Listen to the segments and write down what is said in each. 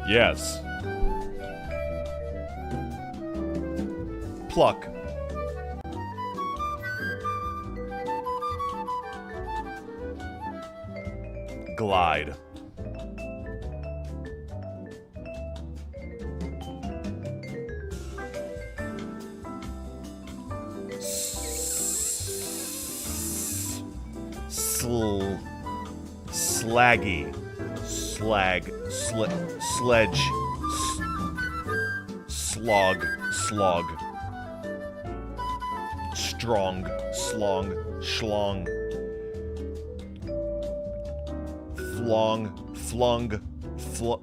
Yes. Pluck. Glide. Slaggy. Slag. Sledge. Slog. Slog. Strong. Slong. Schlong. Flong. Flung. Flog.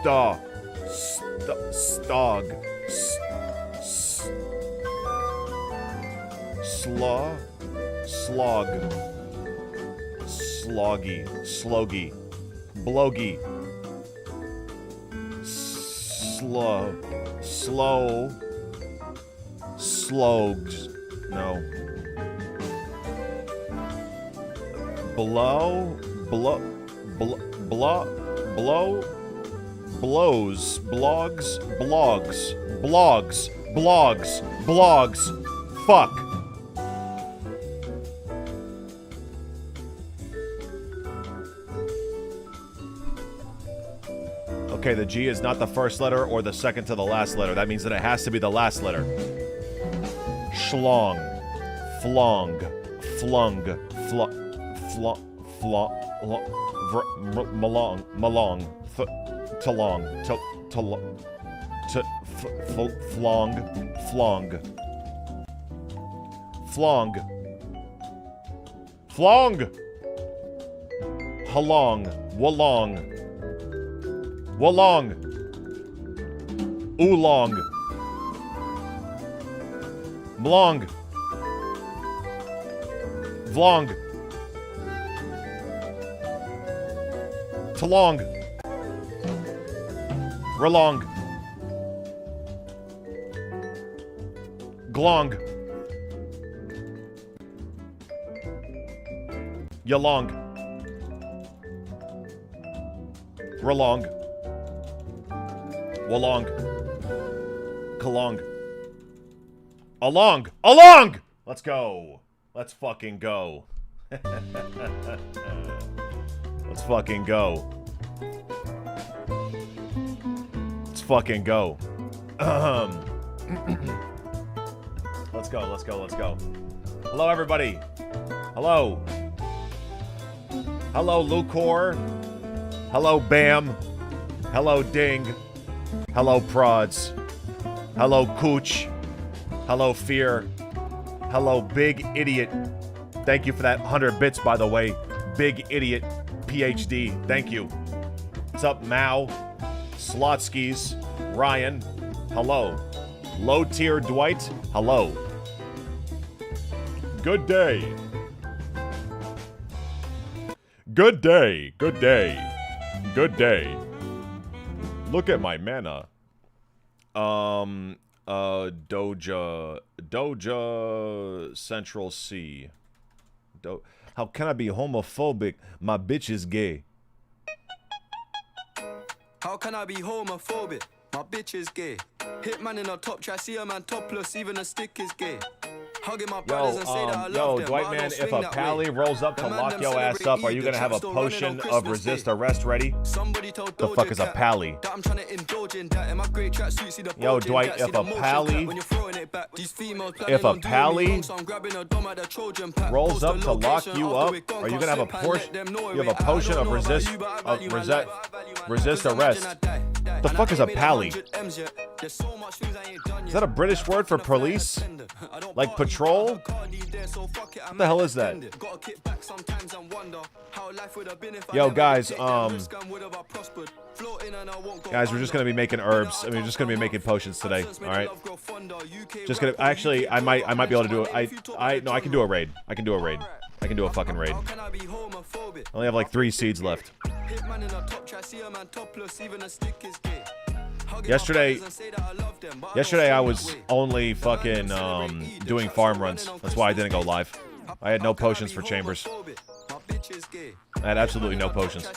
Stog. Slog. Sloggy. Slogy. Blogy. Slow. Slogs. No. Blows. Blogs. Fuck. Okay, the G is not the first letter or the second to the last letter. That means that it has to be the last letter. Schlong. Flong. Flung. Malong. Talong. Flong. Halong. Wallong. Oolong. Mlong. Vlong. Talong. Relong. Glong. Yalong. Relong. Wallong. Kalong. Along! Let's go. Let's fucking go. Let's fucking go. Let's fucking go. Let's go. Hello, everybody. Hello. Hello, Lucor. Hello, Bam. Hello, Ding. Hello, Prods. Hello, Cooch. Hello, Fear. Hello, Big Idiot. Thank you for that 100 bits, by the way. Big Idiot PhD. Thank you. What's up, Mao? Slotskis. Ryan. Hello. Low Tier Dwight. Hello. Good day. Good day. Good day. Good day. Look at my mana. Doja Central C. How can I be homophobic? My bitch is gay. How can I be homophobic? My bitch is gay. Hitman in a top try, see a man topless, even a stick is gay. Hugging my brothers and say that I love them, Dwight man, if a pally rolls up to lock your ass up, are you gonna have a potion of resist arrest ready? The fuck is a pally? Yo, Dwight, if a pally rolls up to lock you up, are you gonna have a portion? You have a potion of resist arrest. The fuck is a pally? Is that a British word for police? Like patrol? What the hell is that? Yo, guys, we're just gonna be making herbs. I mean, we're just gonna be making potions today. All right. Just gonna. Actually, I might be able to do it. No, I can do a raid. I can do a fucking raid. I only have like 3 seeds left. Yesterday I was only fucking doing farm runs. That's why I didn't go live. I had no potions for chambers. I had absolutely no potions.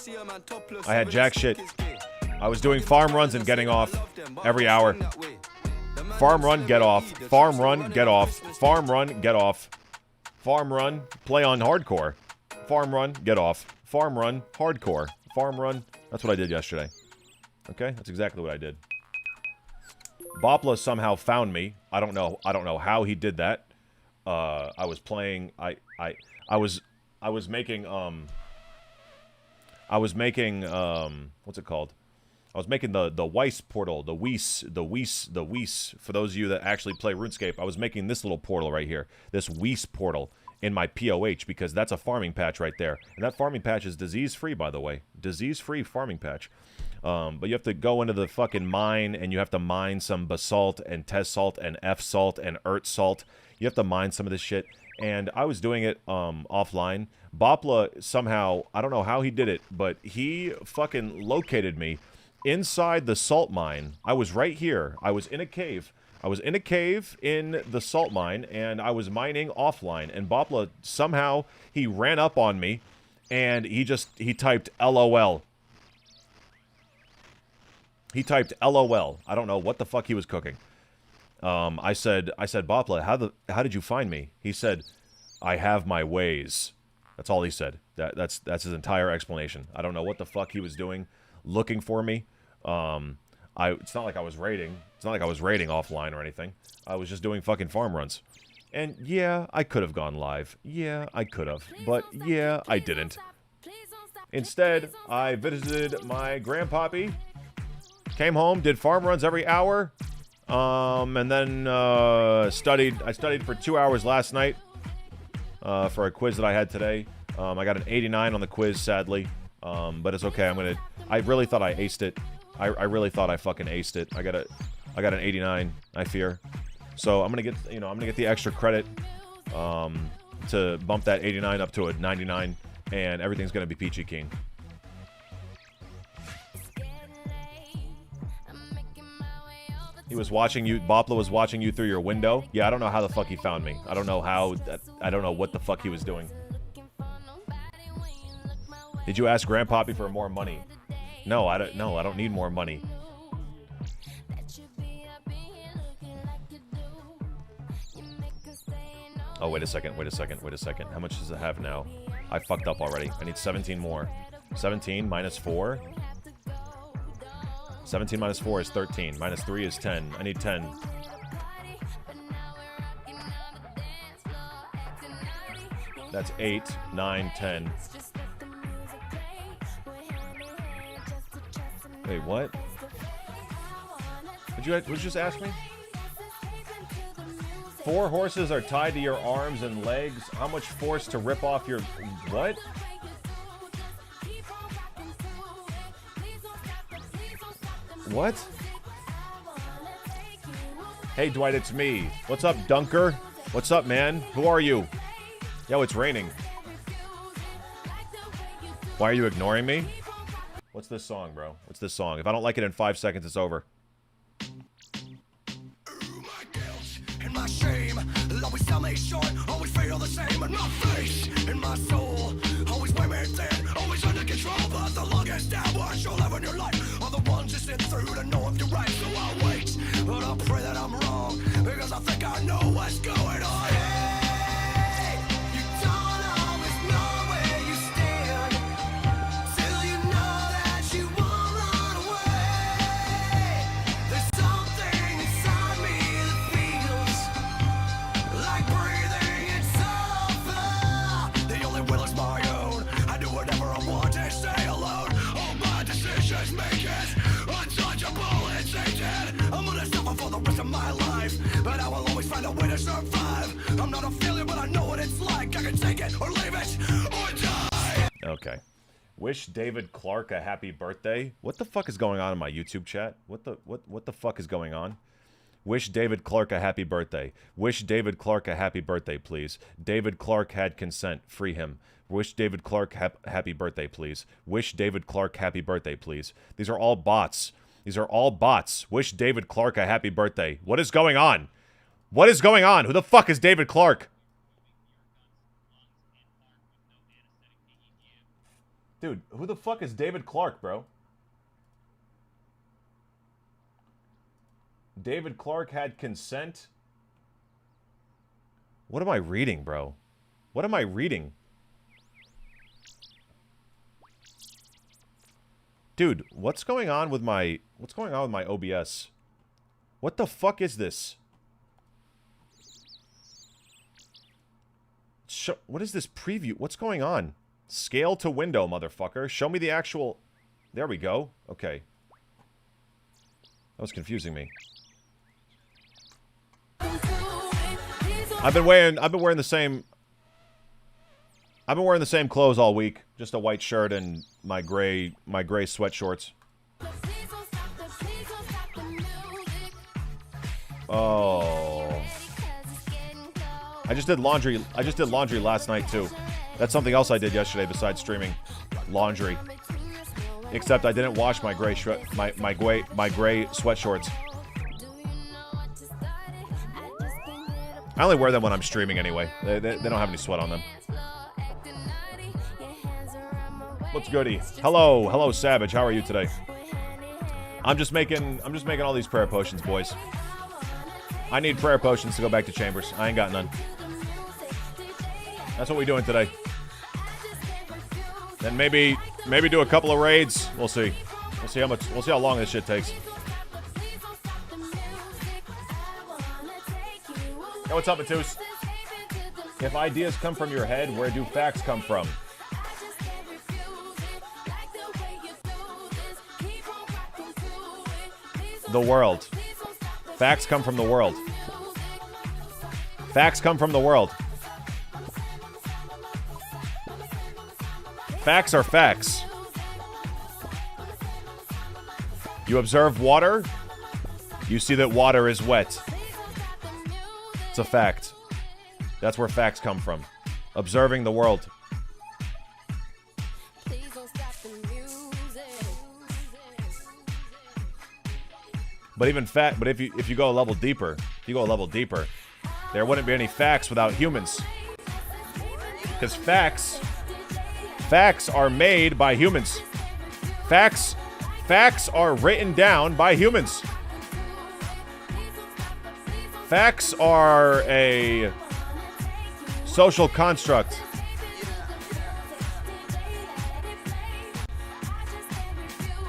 I had jack shit. I was doing farm runs and getting off every hour. Farm run, get off. Farm run, get off. Farm run, get off. Farm run, play on hardcore. Farm run, get off. Farm run, hardcore. Farm run. That's what I did yesterday. Okay, that's exactly what I did. Bopla somehow found me. I don't know how he did that. I was playing. I was making what's it called? I was making the Weiss portal, the Weiss. For those of you that actually play RuneScape, I was making this little portal right here, this Weiss portal in my POH, because that's a farming patch right there. And that farming patch is disease-free, by the way. Disease-free farming patch. But you have to go into the fucking mine, and you have to mine some basalt and test salt and F salt and earth salt. You have to mine some of this shit. And I was doing it offline. Bopla somehow, I don't know how he did it, but he fucking located me inside the salt mine. I was right here. I was in a cave. I was in a cave in the salt mine, and I was mining offline. And Bopla, somehow, he ran up on me, and he typed LOL. He typed LOL. I don't know what the fuck he was cooking. I said, Bopla, how did you find me? He said, I have my ways. That's all he said. That's his entire explanation. I don't know what the fuck he was doing, looking for me. It's not like I was raiding. It's not like I was raiding offline or anything. I was just doing fucking farm runs. And yeah, I could have gone live. Yeah, I could have. But yeah, I didn't. Instead, I visited my grandpappy, came home, did farm runs every hour, and then studied. I studied for 2 hours last night for a quiz that I had today. I got an 89 on the quiz, sadly, but it's okay. I really thought I aced it. I really thought I fucking aced it. I got an 89, I fear. So I'm gonna get the extra credit to bump that 89 up to a 99, and everything's gonna be peachy keen. He was watching you. Bopla was watching you through your window. Yeah, I don't know how the fuck he found me. I don't know how. I don't know what the fuck he was doing. Did you ask Grandpappy for more money? No, I don't. No, I don't need more money. Oh, wait a second. Wait a second. Wait a second. How much does it have now? I fucked up already. I need 17 more. 17 minus 4. 17 minus 4 is 13. Minus 3 is 10. I need 10. That's 8, 9, 10. Wait, what? Did you just ask me? 4 horses are tied to your arms and legs. How much force to rip off your... What? What? Hey, Dwight, it's me. What's up, Dunker? What's up, man? Who are you? Yo, it's raining. Why are you ignoring me? What's this song, bro? What's this song? If I don't like it in 5 seconds, it's over. My shame, always sell me short, always feel the same in my face, in my soul, always way me thin, always under control, but the longest hours you'll ever in your life are the ones you sit through to know if you're right, so I'll wait, but I'll pray that I'm wrong, because I think I know what's going on. Hey, you don't always know where you stand, till you know that you won't run away, there's something inside me that feels like breathing in sulfur. The only will is my own. I do whatever I want to stay alone. All my decisions make it untouchable and tainted. I'm gonna suffer for the rest of my life, but I will always find a way to survive. I'm not a failure, but I know what it's like. I can take it or leave it or die. Okay. Wish David Clark a happy birthday. What the fuck is going on in my YouTube chat? What the fuck is going on? Wish David Clark a happy birthday. Wish David Clark a happy birthday, please. David Clark had consent. Free him. Wish David Clark happy birthday, please. Wish David Clark happy birthday, please. These are all bots. These are all bots. Wish David Clark a happy birthday. What is going on? What is going on? Who the fuck is David Clark? Dude, who the fuck is David Clark, bro? David Clark had consent? What am I reading, bro? What am I reading? Dude, what's going on with my OBS? What the fuck is this? What is this preview? What's going on? Scale to window, motherfucker. Show me the actual... There we go. Okay. That was confusing me. I've been wearing the same clothes all week. Just a white shirt and my gray sweat shorts. Oh. I just did laundry last night too. That's something else I did yesterday besides streaming. Laundry. Except I didn't wash my gray sweat shorts. I only wear them when I'm streaming anyway. They don't have any sweat on them. What's goody? Hello, Savage. How are you today? I'm just making all these prayer potions, boys. I need prayer potions to go back to Chambers. I ain't got none. That's what we're doing today. Then maybe do a couple of raids. We'll see. We'll see how long this shit takes. Yo, what's up, Matus? If ideas come from your head, where do facts come from? The world. Facts come from the world. Facts come from the world. Facts are facts. You observe water, you see that water is wet. It's a fact. That's where facts come from. Observing the world. But if you go a level deeper, there wouldn't be any facts without humans. Because facts are made by humans. Facts are written down by humans. Facts are a social construct.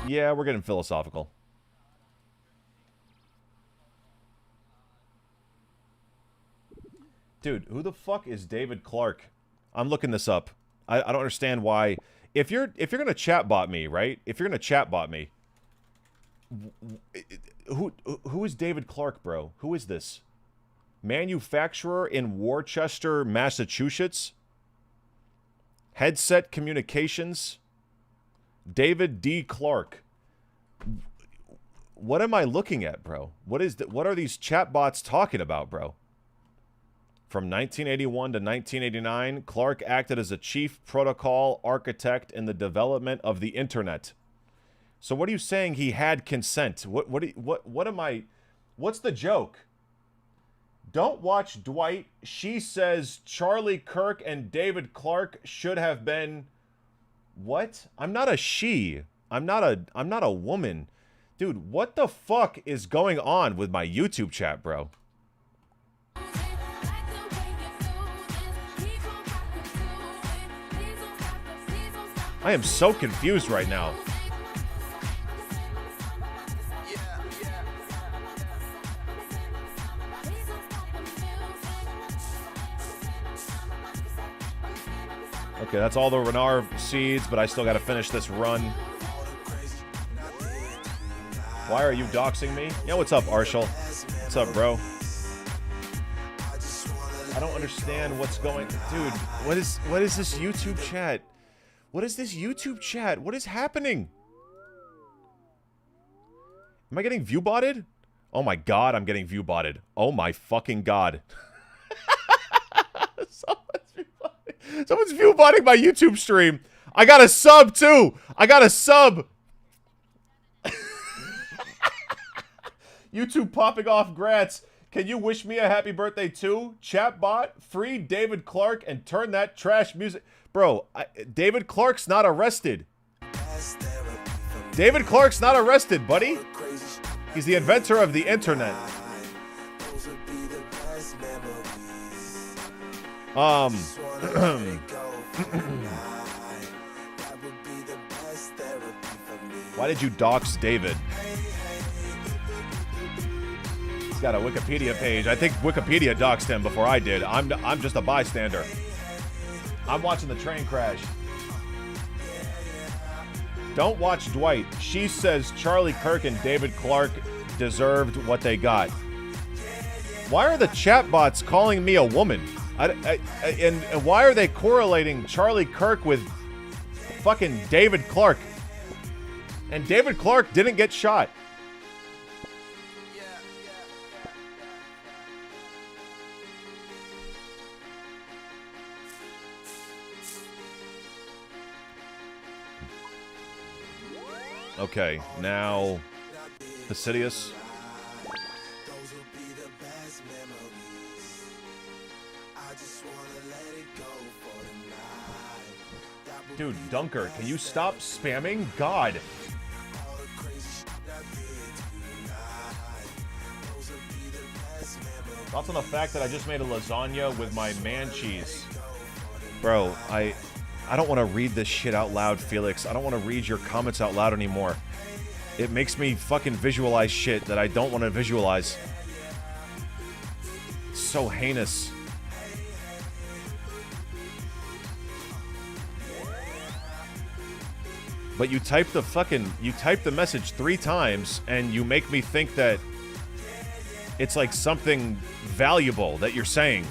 Yeah, we're getting philosophical. Dude, who the fuck is David Clark? I'm looking this up. I don't understand why. If you're gonna chatbot me, right? If you're gonna chatbot me, who is David Clark, bro? Who is this? Manufacturer in Worcester, Massachusetts. Headset Communications. David D. Clark. What am I looking at, bro? What are these chatbots talking about, bro? From 1981 to 1989, Clark acted as a chief protocol architect in the development of the internet. So what are you saying he had consent? What am I... What's the joke? Don't watch Dwight. She says Charlie Kirk and David Clark should have been... What? I'm not a she. I'm not a woman. Dude, what the fuck is going on with my YouTube chat, bro? I am so confused right now. Okay, that's all the Renard seeds, but I still gotta finish this run. Why are you doxing me? Yeah, what's up, Arshel? What's up, bro? I don't understand what's going... Dude, what is this YouTube chat? What is this YouTube chat? What is happening? Am I getting view-botted? Oh my god, I'm getting view-botted. Oh my fucking god. Someone's view-botting my YouTube stream. I got a sub, too. I got a sub. YouTube popping off grats. Can you wish me a happy birthday too? Chatbot, free David Clark, and turn that trash music. Bro, David Clark's not arrested. David Clark's not arrested, buddy. He's the inventor of the internet. Why did you dox David? He's got a Wikipedia page. I think Wikipedia doxed him before I did. I'm just a bystander. I'm watching the train crash. Don't watch Dwight. She says Charlie Kirk and David Clark deserved what they got. Why are the chatbots calling me a woman? And why are they correlating Charlie Kirk with fucking David Clark? And David Clark didn't get shot. Okay, now Fastidious. Dude, Dunker, can you stop spamming? God. Thoughts on the fact that I just made a lasagna with my man cheese. Bro, I don't want to read this shit out loud, Felix. I don't want to read your comments out loud anymore. It makes me fucking visualize shit that I don't want to visualize. It's so heinous. But you type the message 3 times and you make me think that it's like something valuable that you're saying.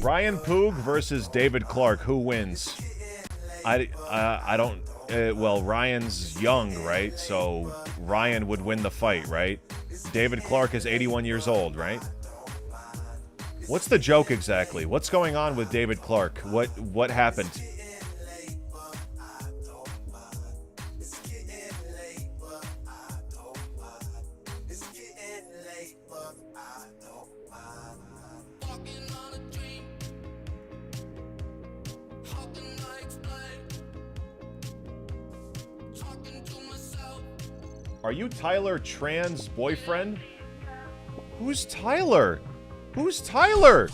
Ryan Poog versus David Clark. Who wins? I don't. Well, Ryan's young, right? So Ryan would win the fight, right? David Clark is 81 years old, right? What's the joke exactly? What's going on with David Clark? What happened? Are you Tyler Tran's boyfriend? Who's Tyler? Who's Tyler?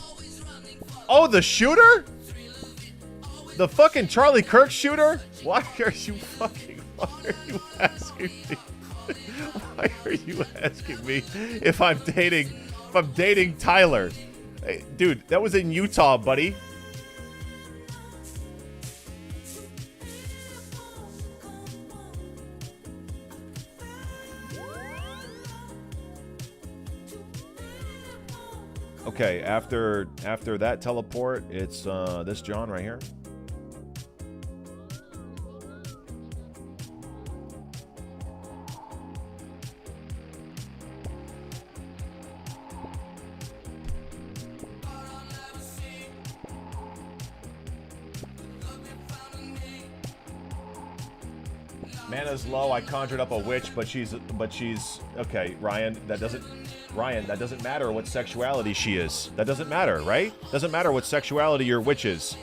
Oh, the shooter? The fucking Charlie Kirk shooter? Why are you asking me? Why are you asking me if I'm dating Tyler? Hey, dude, that was in Utah, buddy. Okay, after that teleport, it's this John right here. Mana's low. I conjured up a witch, but she's okay, Ryan, that doesn't matter what sexuality she is. That doesn't matter, right? Doesn't matter what sexuality your witch is.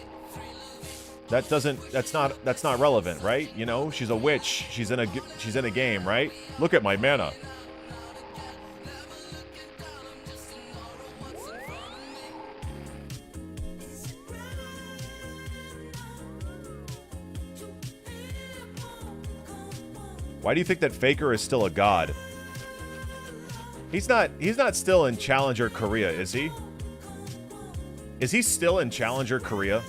That's not relevant, right? You know, she's a witch. She's in a game, right? Look at my mana. Why do you think that Faker is still a god? He's not still in Challenger Korea, is he? Is he still in Challenger Korea?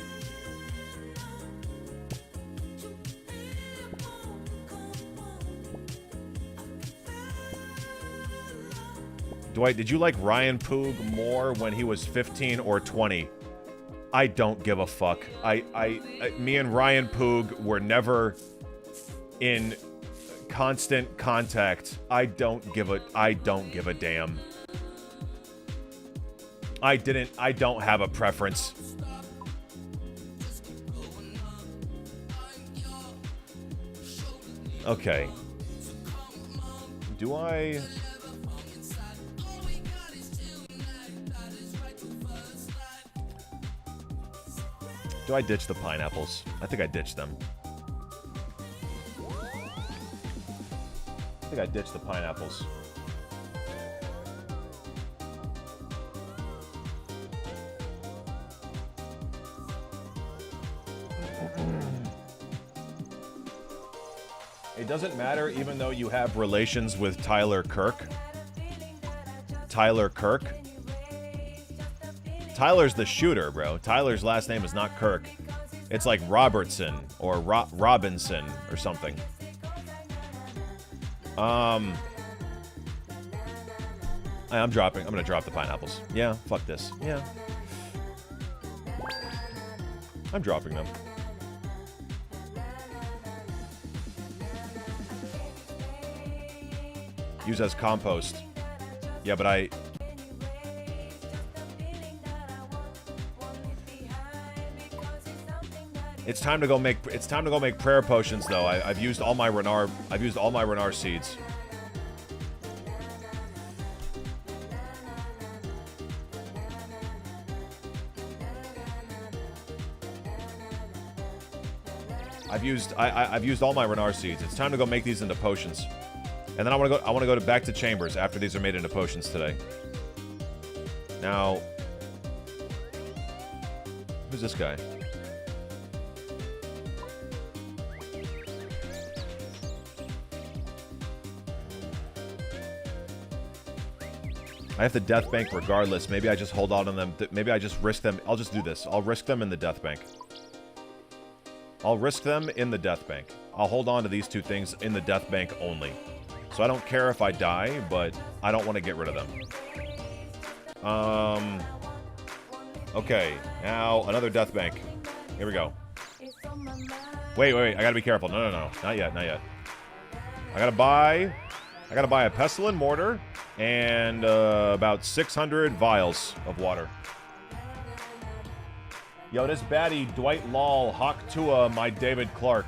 Dwight, did you like Ryan Poog more when he was 15 or 20? I don't give a fuck. Me and Ryan Poog were never in constant contact. I don't give a damn. I don't have a preference. Okay. Do I... Do I ditch the pineapples? I think I ditched them. I think I ditched the pineapples. It doesn't matter even though you have relations with Tyler Kirk. Tyler Kirk. Tyler's the shooter, bro. Tyler's last name is not Kirk. It's like Robertson or Robinson or something. I'm dropping. I'm gonna drop the pineapples. Yeah, fuck this. Yeah. I'm dropping them. Use as compost. Yeah, but I... It's time to go make prayer potions though. I've used all my Renar seeds. I've used all my Renar seeds. It's time to go make these into potions. And then I want to go back to chambers after these are made into potions today. Now, who's this guy? I have the death bank regardless. Maybe I just hold on to them. Maybe I just risk them. I'll just do this. I'll risk them in the death bank. I'll risk them in the death bank. I'll hold on to these two things in the death bank only. So I don't care if I die, but I don't want to get rid of them. Okay, now another death bank. Here we go. Wait, I gotta be careful. No, not yet. I gotta buy a pestle and mortar and about 600 vials of water. Yo, this baddie, Dwight Lol, Hawk Tua, my David Clark.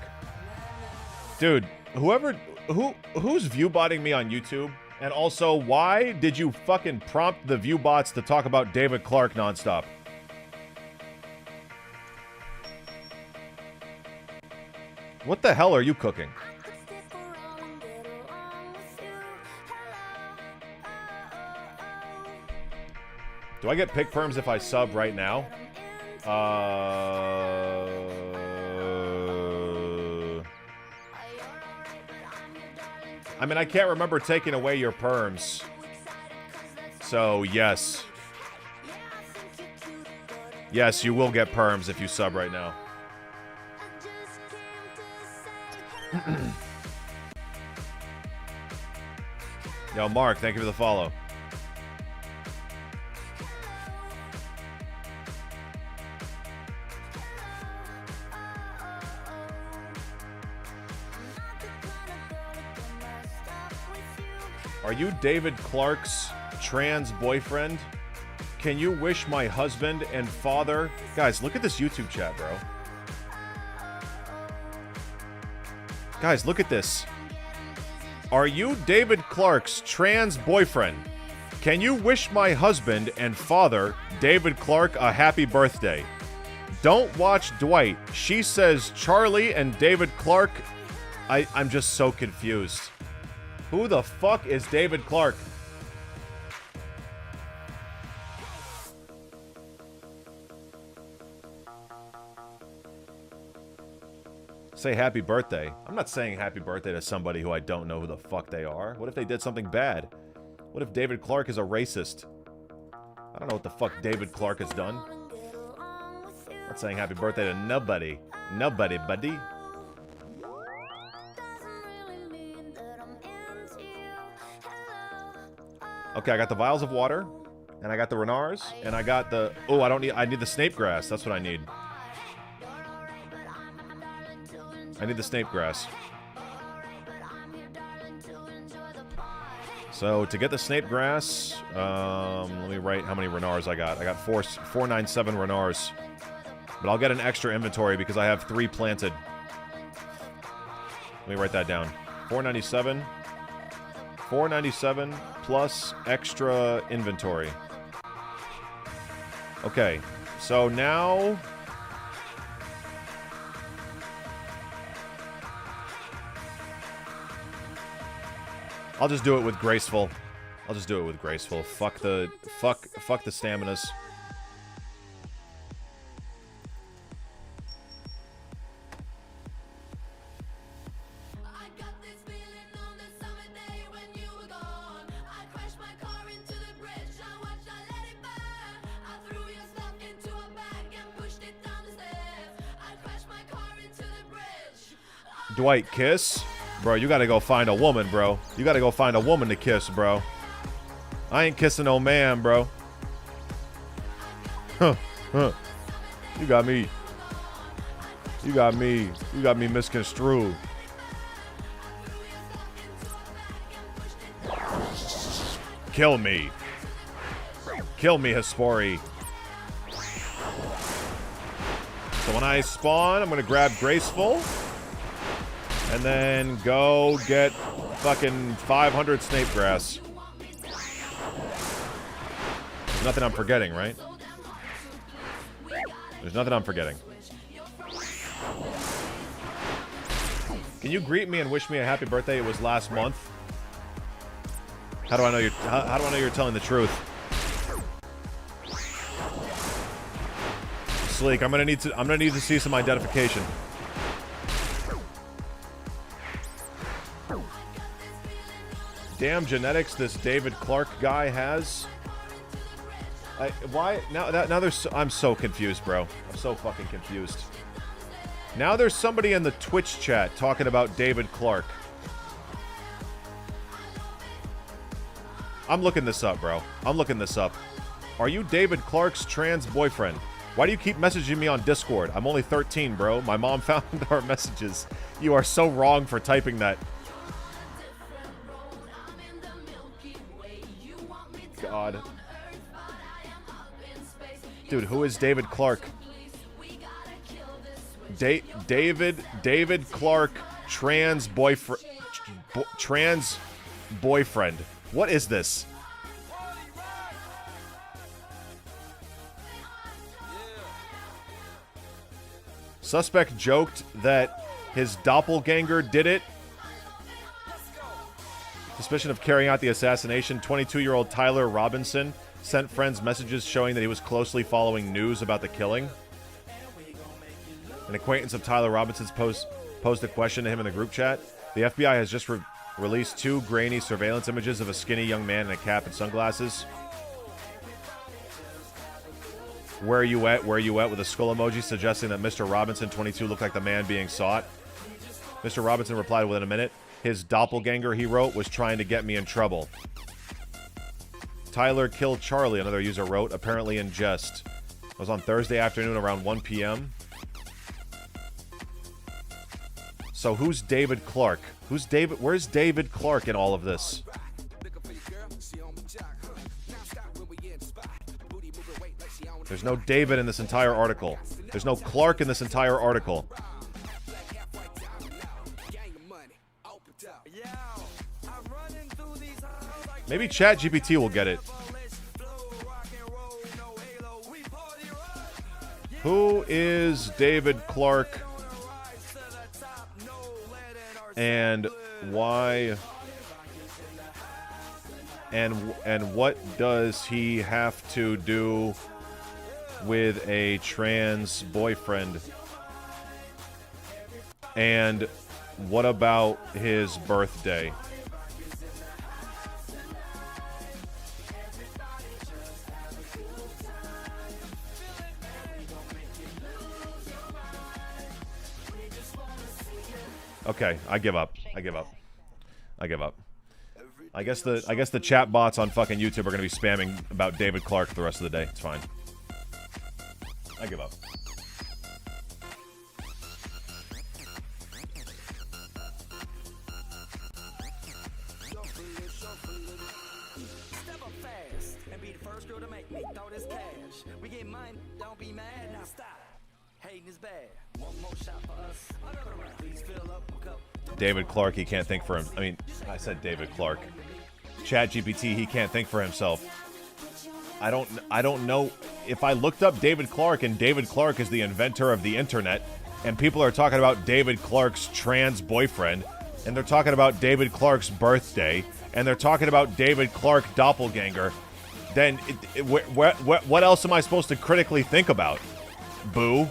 Dude, who's viewbotting me on YouTube? And also, why did you fucking prompt the viewbots to talk about David Clark nonstop? What the hell are you cooking? Do I get pick perms if I sub right now? I mean, I can't remember taking away your perms. So, yes. Yes, you will get perms if you sub right now. Yo, Mark, thank you for the follow. Are you David Clark's trans boyfriend? Can you wish my husband and father... Guys, look at this YouTube chat, bro. Guys, look at this. Are you David Clark's trans boyfriend? Can you wish my husband and father, David Clark, a happy birthday? Don't watch Dwight. She says Charlie and David Clark... I'm just so confused. Who the fuck is David Clark? Say happy birthday. I'm not saying happy birthday to somebody who I don't know who the fuck they are. What if they did something bad? What if David Clark is a racist? I don't know what the fuck David Clark has done. I'm not saying happy birthday to nobody. Nobody, buddy. Okay, I got the vials of water, and I got the Renars, and I got the... Oh, I need the snape grass. That's what I need. I need the snape grass. So, to get the snape grass, let me write how many Renars I got. I got 497 Renars. But I'll get an extra inventory because I have 3 planted. Let me write that down. $497. $497 plus extra inventory. Okay, so now I'll just do it with graceful. I'll just do it with graceful. Fuck the staminas. Dwight, kiss? Bro, you gotta go find a woman, bro. You gotta go find a woman to kiss, bro. I ain't kissing no man, bro. Huh. You got me. You got me misconstrued. Kill me. Kill me, Hespori. So when I spawn, I'm gonna grab Graceful. And then go get fucking 500 snape grass. There's nothing I'm forgetting, right? There's nothing I'm forgetting. Can you greet me and wish me a happy birthday? It was last month. How do I know you're how do I know you're telling the truth? Sleek, I'm gonna need to see some identification. Damn genetics this David Clark guy has. Why now there's I'm so confused, bro. I'm so fucking confused. Now there's somebody in the Twitch chat talking about David Clark. I'm looking this up, bro. I'm looking this up. Are you David Clark's trans boyfriend? Why do you keep messaging me on Discord? I'm only 13, bro. My mom found our messages. You are so wrong for typing that. God. Dude, who is David Clark? David Clark, trans boyfriend. Trans boyfriend. What is this? Suspect joked that his doppelganger did it. Suspicion of carrying out the assassination. 22-year-old Tyler Robinson sent friends messages showing that he was closely following news about the killing. An acquaintance of Tyler Robinson's posed a question to him in the group chat. The FBI has just released 2 grainy surveillance images of a skinny young man in a cap and sunglasses. Where are you at? Where are you at? With a skull emoji suggesting that Mr. Robinson, 22, looked like the man being sought. Mr. Robinson replied within a minute. His doppelganger, he wrote, was trying to get me in trouble. Tyler killed Charlie, another user wrote, apparently in jest. It was on Thursday afternoon around 1 p.m. So who's David Clark? Who's David? Where's David Clark in all of this? There's no David in this entire article. There's no Clark in this entire article. Maybe ChatGPT will get it. Who is David Clark? And why? And what does he have to do with a trans boyfriend? And what about his birthday? Okay, I give up. I give up. I give up. I guess the chat bots on fucking YouTube are gonna be spamming about David Clark for the rest of the day. It's fine. I give up. David Clark, he can't think for him. I mean, I said David Clark. ChatGPT, he can't think for himself. I don't know if I looked up David Clark and David Clark is the inventor of the internet and people are talking about David Clark's trans boyfriend and they're talking about David Clark's birthday and they're talking about David Clark doppelganger, then what else am I supposed to critically think about? Boo.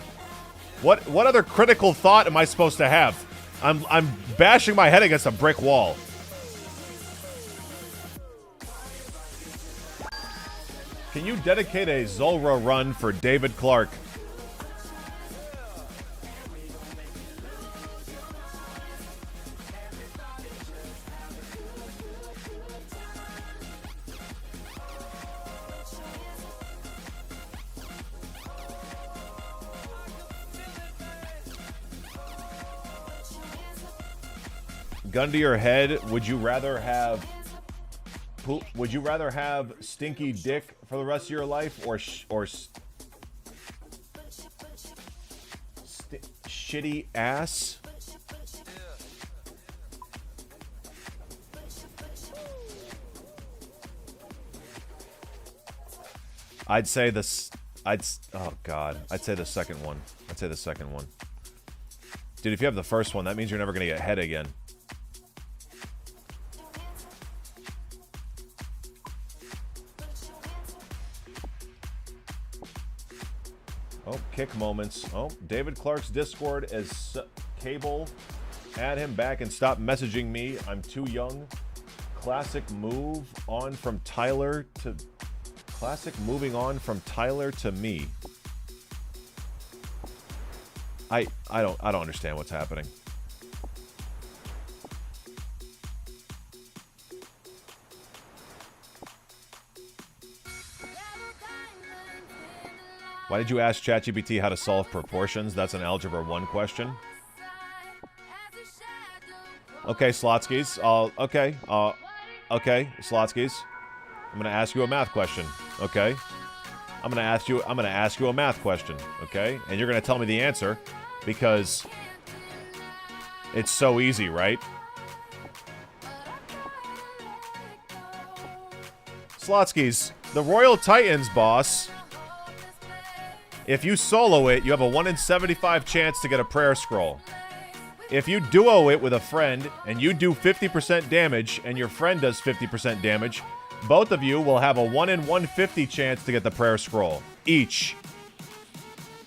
What other critical thought am I supposed to have? I'm bashing my head against a brick wall. Can you dedicate a Zulra run for David Clark? Gun to your head, would you rather have stinky dick for the rest of your life or shitty ass? I'd say this. Oh God. I'd say the second one. Dude, if you have the first one, that means you're never gonna get head again. Oh, kick moments. Oh, David Clark's Discord is cable. Add him back and stop messaging me. I'm too young. Classic move on from Tyler to... Classic moving on from Tyler to me. I don't understand what's happening. Why did you ask ChatGPT how to solve proportions? That's an Algebra 1 question. Okay, Slotskis. Okay, Slotskis. I'm gonna ask you a math question. Okay. I'm gonna ask you a math question. Okay, and you're gonna tell me the answer because it's so easy, right? Slotskis, the Royal Titans, boss. If you solo it, you have a 1 in 75 chance to get a prayer scroll. If you duo it with a friend, and you do 50% damage, and your friend does 50% damage, both of you will have a 1 in 150 chance to get the prayer scroll. Each.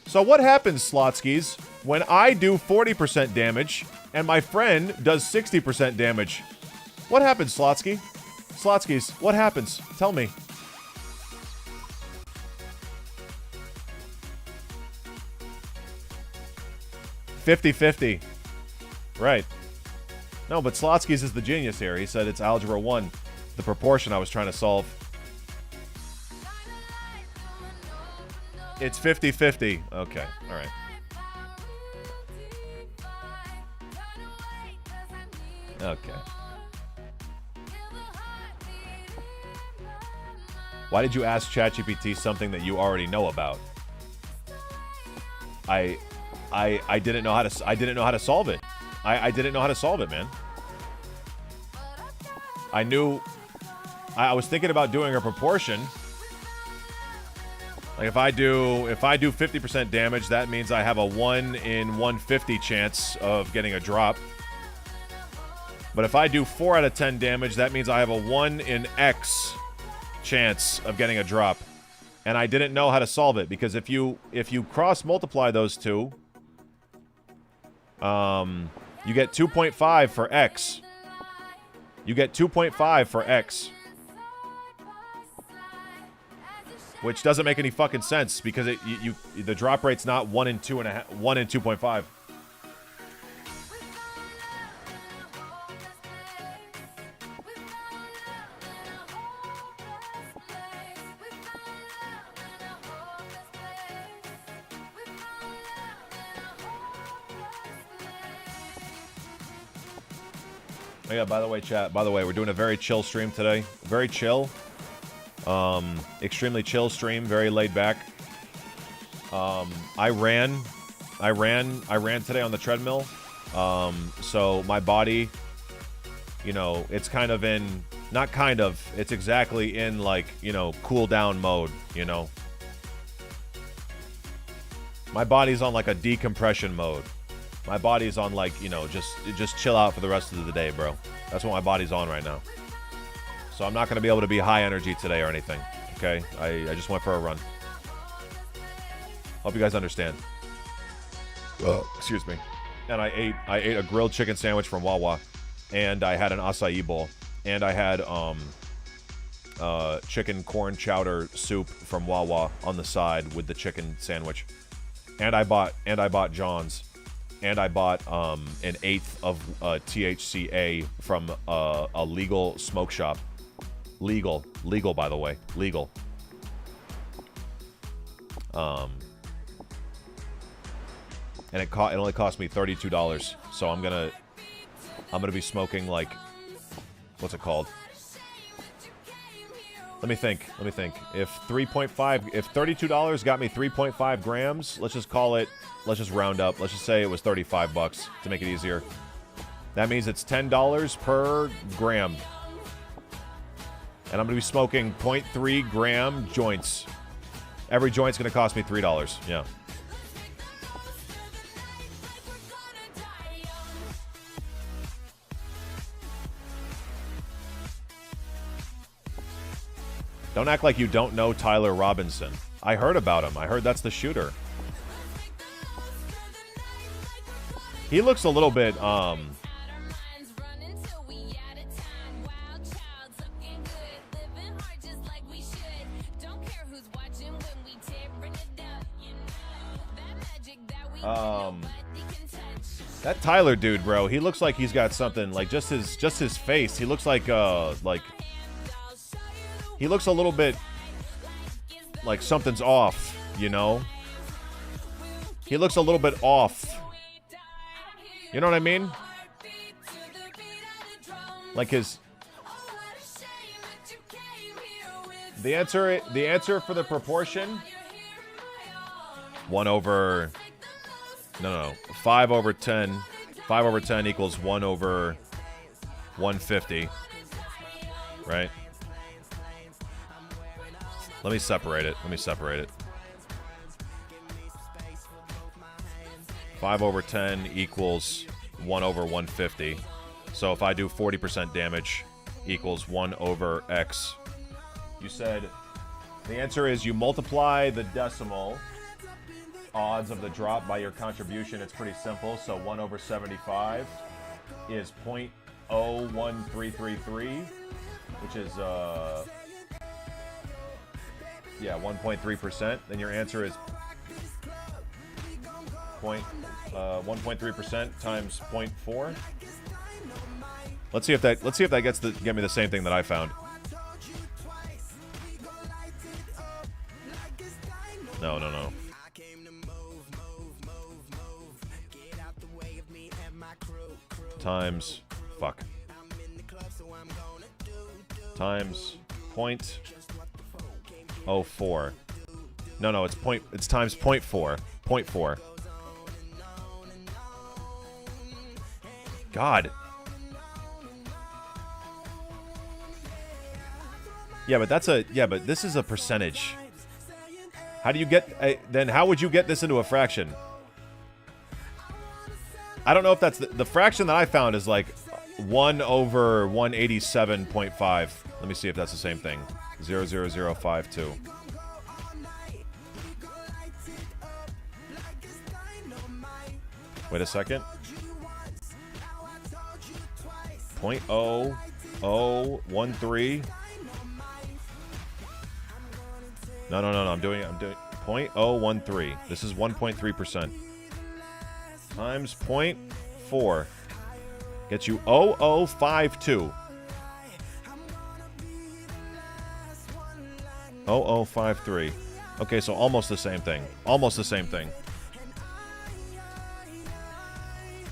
So what happens, Slotskis, when I do 40% damage, and my friend does 60% damage? What happens, Slotsky? Slotskis, what happens? Tell me. $50-50. Right. No, but Slotsky's is the genius here. He said it's Algebra 1, the proportion I was trying to solve. It's 50-50. Okay, alright. Okay. Why did you ask ChatGPT something that you already know about? I didn't know how to solve it. I didn't know how to solve it, man. I was thinking about doing a proportion. Like if I do 50% damage, that means I have a 1 in 150 chance of getting a drop. But if I do 4 out of 10 damage, that means I have a 1 in X chance of getting a drop. And I didn't know how to solve it because if you cross multiply those two, you get 2.5 for X. You get 2.5 for X. Which doesn't make any fucking sense because the drop rate's not 1 in 2.5, 1 in 2.5. Oh yeah, by the way, chat, we're doing a very chill stream today. Very chill. Extremely chill stream, very laid back. I ran I ran today on the treadmill. So my body, you know, it's kind of in, not kind of, it's exactly in like, you know, cool down mode, you know. My body's on like a decompression mode. My body's on like, you know, just chill out for the rest of the day, bro. That's what my body's on right now. So I'm not going to be able to be high energy today or anything, okay? I just went for a run. Hope you guys understand. Excuse me. And I ate a grilled chicken sandwich from Wawa, and I had an acai bowl, and I had chicken corn chowder soup from Wawa on the side with the chicken sandwich. And I bought John's, and I bought an eighth of THCA from a legal smoke shop. Legal by the way, legal. And it only cost me $32. So I'm gonna be smoking like, what's it called? Let me think. If $32 got me 3.5 grams, let's just round up. Let's just say it was $35 to make it easier. That means it's $10 per gram. And I'm going to be smoking 0.3 gram joints. Every joint's going to cost me $3. Yeah. Don't act like you don't know Tyler Robinson. I heard about him. I heard that's the shooter. He looks a little bit, that Tyler dude, bro, he looks like he's got something, like just his face. He looks like he looks a little bit like something's off, you know? He looks a little bit off. You know what I mean? Like his... The answer for the proportion... 1 over... No. 5 over 10. 5 over 10 equals 1 over 150. Right? Let me separate it. 5 over 10 equals 1 over 150. So if I do 40% damage equals 1 over X. You said the answer is you multiply the decimal odds of the drop by your contribution. It's pretty simple. So 1 over 75 is 0.01333, which is 1.3%. Then your answer is 1.3% times 0.4. Let's see if that gets get me the same thing that I found. No. Times times 0.04. No, it's times 0.4. 0.4. God. Yeah, but this is a percentage. How do you get then how would you get this into a fraction? I don't know if that's the fraction that I found is like 1 over 187.5. Let me see if that's the same thing. 0.00052. Wait a second. 0.0013. No. I'm doing 0.013. This is 1.3%. Times 0.4 gets you 0052. 0053. Okay, so almost the same thing.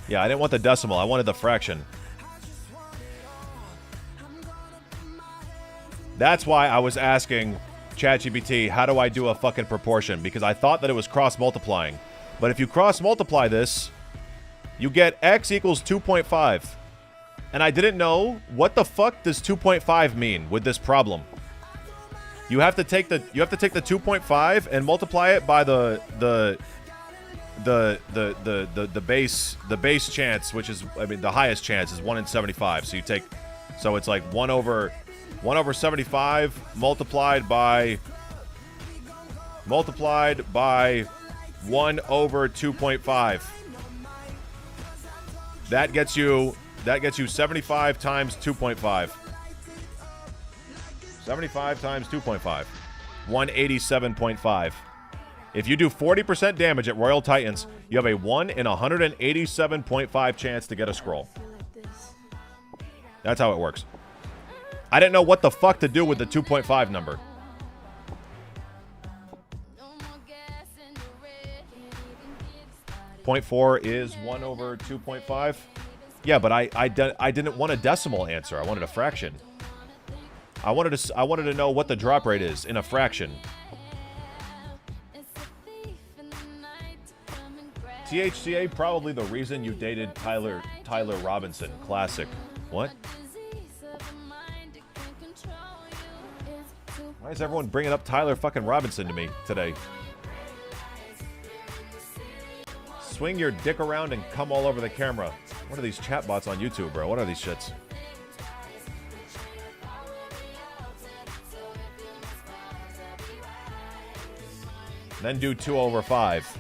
Yeah, I didn't want the decimal. I wanted the fraction. That's why I was asking ChatGPT, how do I do a fucking proportion? Because I thought that it was cross-multiplying. But if you cross multiply this, you get x equals 2.5. And I didn't know what the fuck does 2.5 mean with this problem. You have to take the 2.5 and multiply it by the base chance, which is, I mean, the highest chance is 1 in 75. So you take, so it's like 1 over 75 multiplied by 1 over 2.5. That gets you 75 times 2.5. 75 times 2.5. 187.5. If you do 40% damage at Royal Titans, you have a 1 in 187.5 chance to get a scroll. That's how it works. I didn't know what the fuck to do with the 2.5 number. .4 is 1 over 2.5. Yeah, but I didn't want a decimal answer. I wanted a fraction. I wanted to know what the drop rate is in a fraction. THCA, probably the reason you dated Tyler Robinson. Classic. What? Why is everyone bringing up Tyler fucking Robinson to me today? Swing your dick around and come all over the camera. What are these chatbots on YouTube, bro? What are these shits? Then do 2 over 5.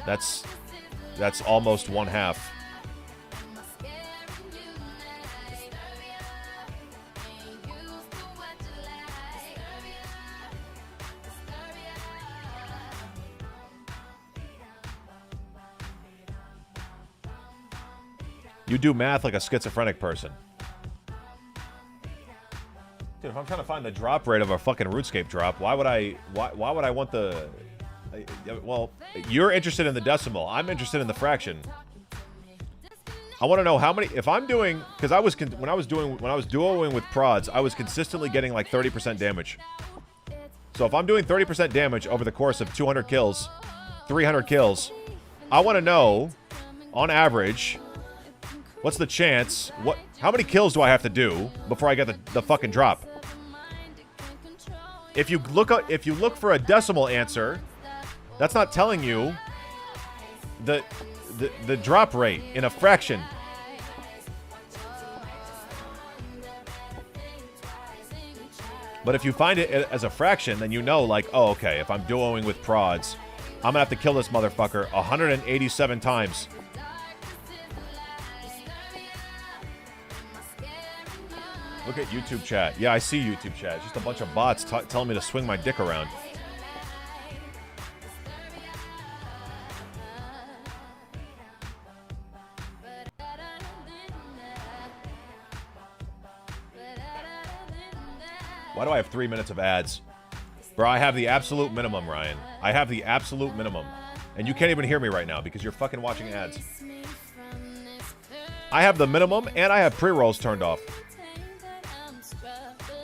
That's almost 1/2. You do math like a schizophrenic person. Dude, if I'm trying to find the drop rate of a fucking RuneScape drop, why would I want the... Well, you're interested in the decimal. I'm interested in the fraction. I want to know how many... If I'm doing... Because when I was duoing with prods, I was consistently getting like 30% damage. So if I'm doing 30% damage over the course of 200 kills, 300 kills, I want to know, on average... What's the chance? How many kills do I have to do before I get the fucking drop? If you look for a decimal answer, that's not telling you the drop rate in a fraction. But if you find it as a fraction, then you know, like, oh, okay, if I'm duoing with prods, I'm gonna have to kill this motherfucker 187 times. Look at YouTube chat. Yeah, I see YouTube chat. It's just a bunch of bots telling me to swing my dick around. Why do I have 3 minutes of ads? Bro, I have the absolute minimum, Ryan. I have the absolute minimum. And you can't even hear me right now because you're fucking watching ads. I have the minimum and I have pre-rolls turned off.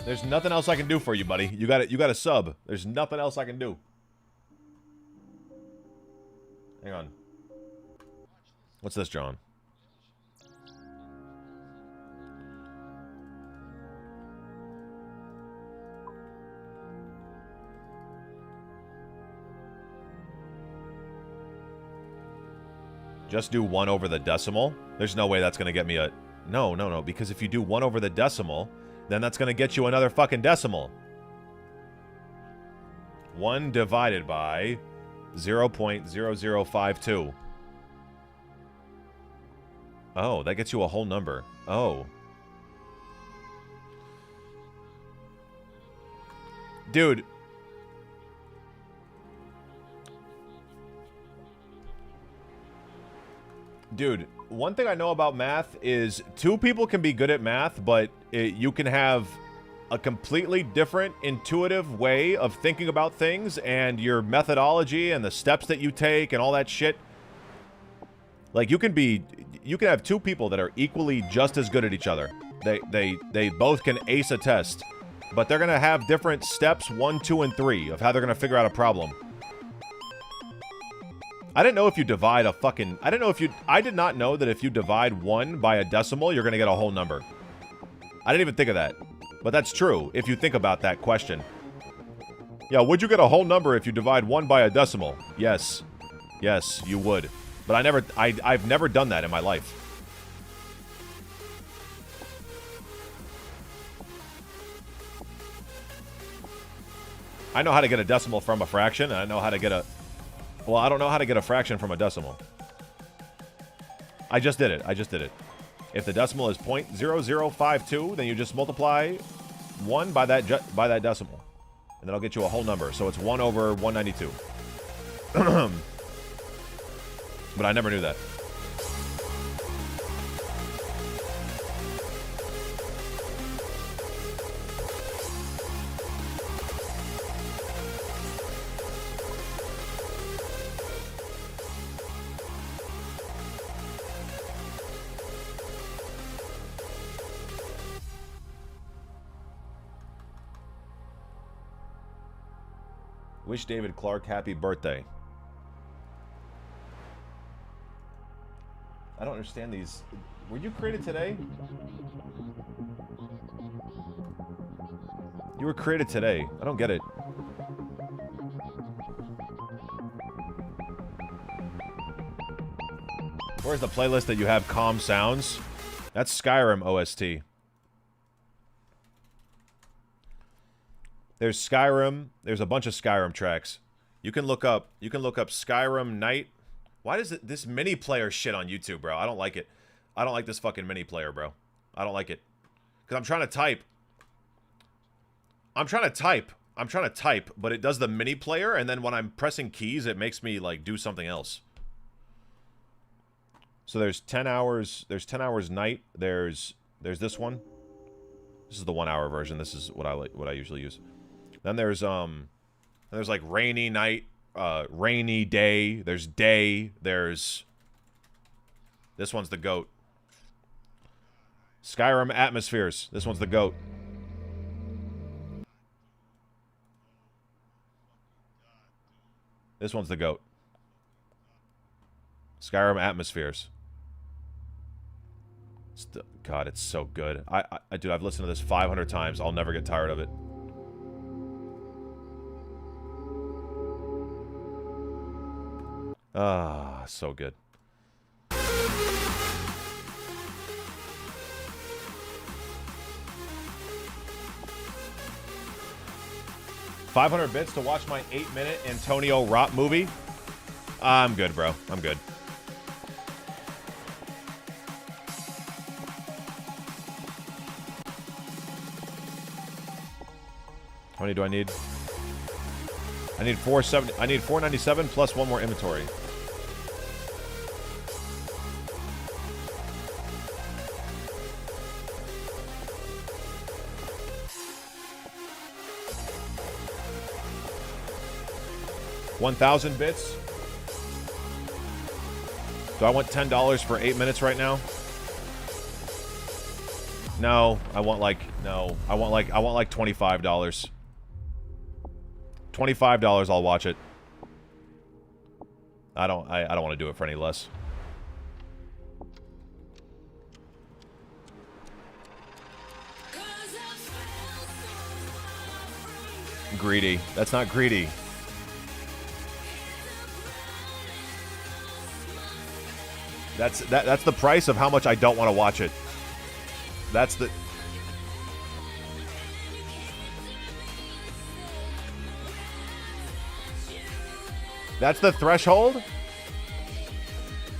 There's nothing else I can do for you, buddy. You got a sub. There's nothing else I can do. Hang on. What's this, John? Just do 1 over the decimal? There's no way that's going to get me a... No, because if you do 1 over the decimal... then that's going to get you another fucking decimal. 1 divided by 0.0052. Oh, that gets you a whole number. Oh. Dude. Dude, one thing I know about math is 2 people can be good at math, but you can have a completely different intuitive way of thinking about things and your methodology and the steps that you take and all that shit. Like, you can have 2 people that are equally just as good at each other. They both can ace a test, but they're going to have different steps 1, 2, and 3 of how they're going to figure out a problem. I didn't know if you divide a fucking... I did not know that if you divide 1 by a decimal, you're gonna get a whole number. I didn't even think of that. But that's true, if you think about that question. Yeah, would you get a whole number if you divide 1 by a decimal? Yes. Yes, you would. But I've never done that in my life. I know how to get a decimal from a fraction, and I know how to get a... Well, I don't know how to get a fraction from a decimal. I just did it. If the decimal is 0.0052, then you just multiply 1 by that decimal. And that'll get you a whole number. So it's 1 over 192. But I never knew that. Wish David Clark happy birthday. I don't understand these. Were you created today? You were created today. I don't get it. Where's the playlist that you have calm sounds? That's Skyrim OST. There's Skyrim. There's a bunch of Skyrim tracks. You can look up Skyrim Night. Why does this mini player shit on YouTube, bro? I don't like it. I don't like this fucking mini player, bro. I don't like it. Cuz I'm trying to type, but it does the mini player, and then when I'm pressing keys, it makes me like do something else. So there's 10 hours night. There's this one. This is the 1 hour version. This is what I usually use. Then there's like rainy night, rainy day. There's day. There's this one's the GOAT. Skyrim Atmospheres. This one's the GOAT. This one's the GOAT. Skyrim Atmospheres. God, it's so good. Dude, I've listened to this 500 times. I'll never get tired of it. Ah, so good. $500 bits to watch my 8-minute Antonio Rot movie? I'm good, bro. I'm good. How many do I need? I need 470. I need 497 plus one more inventory. $1,000 bits. Do I want $10 for 8 minutes right now? No, I want like $25. $25, I'll watch it. I don't want to do it for any less. Greedy. That's not greedy. That's the price of how much I don't want to watch it. That's the... That's the threshold?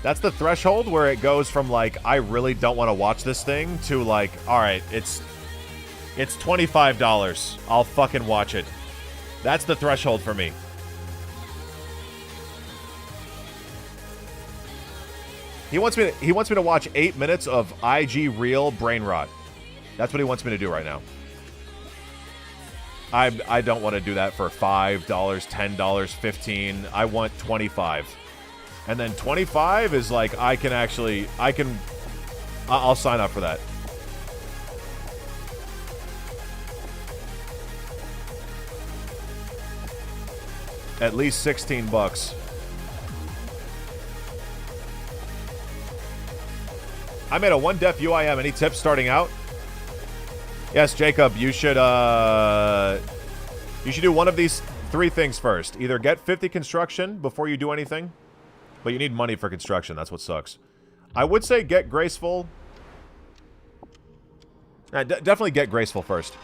That's the threshold where it goes from, like, I really don't want to watch this thing to, like, alright, it's $25. I'll fucking watch it. That's the threshold for me. He wants me to watch 8 minutes of IG Real brain rot. That's what he wants me to do right now. I don't want to do that for $5, $10, $15. I want 25. And then 25 is like I'll sign up for that. At least $16. I made a 1 def UIM. Any tips starting out? Yes, Jacob, you should do one of these 3 things first. Either get 50 construction before you do anything, but you need money for construction. That's what sucks. I would say get graceful. Definitely get graceful first.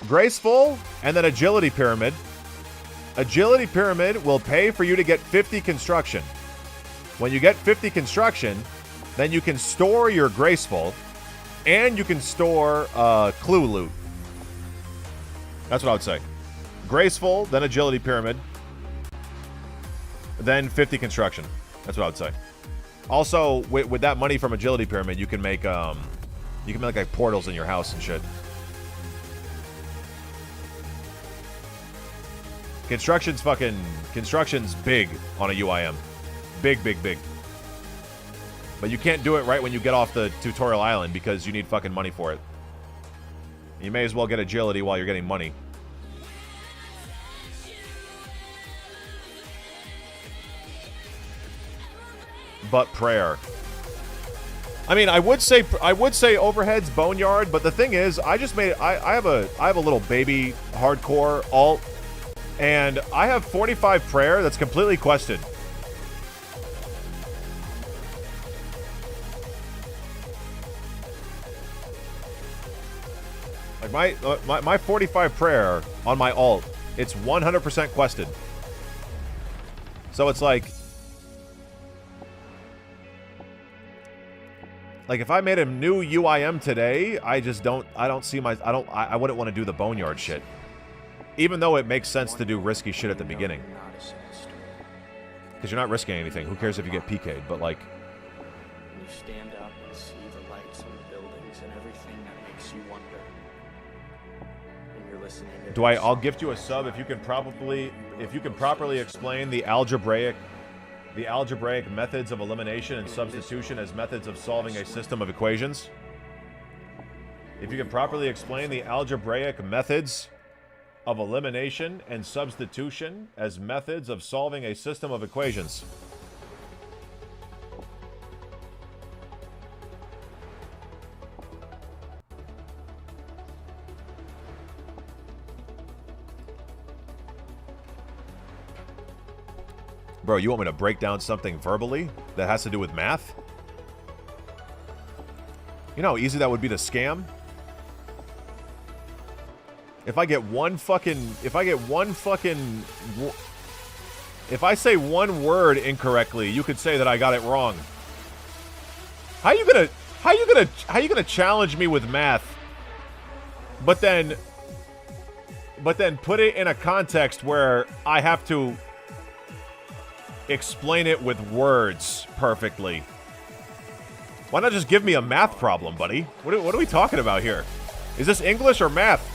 Graceful, and then agility pyramid. Agility pyramid will pay for you to get 50 construction. When you get 50 construction, then you can store your graceful, and you can store clue loot. That's what I would say. Graceful, then agility pyramid, then 50 construction. That's what I would say. Also, with that money from agility pyramid, you can make like portals in your house and shit. Construction's big on a UIM. Big. But you can't do it right when you get off the tutorial island because you need fucking money for it. You may as well get agility while you're getting money. But prayer. I mean, I would say overhead's boneyard, but the thing is, I have a little baby hardcore alt, and I have 45 prayer that's completely quested. Like my 45 prayer on my alt, it's 100% quested. So it's like if I made a new UIM today, I wouldn't want to do the boneyard shit. Even though it makes sense to do risky shit at the beginning. Because you're not risking anything. Who cares if you get PK'd? But like, you stand up and see the lights on the buildings and everything that makes you wonder. And you're listening to I'll gift you a sub if you can properly explain the algebraic methods of elimination and substitution as methods of solving a system of equations. If you can properly explain the algebraic methods of elimination and substitution as methods of solving a system of equations. Bro, you want me to break down something verbally that has to do with math? You know how easy that would be to scam? If I say one word incorrectly, you could say that I got it wrong. How you gonna challenge me with math? But then put it in a context where I have to explain it with words perfectly. Why not just give me a math problem, buddy? What are we talking about here? Is this English or math?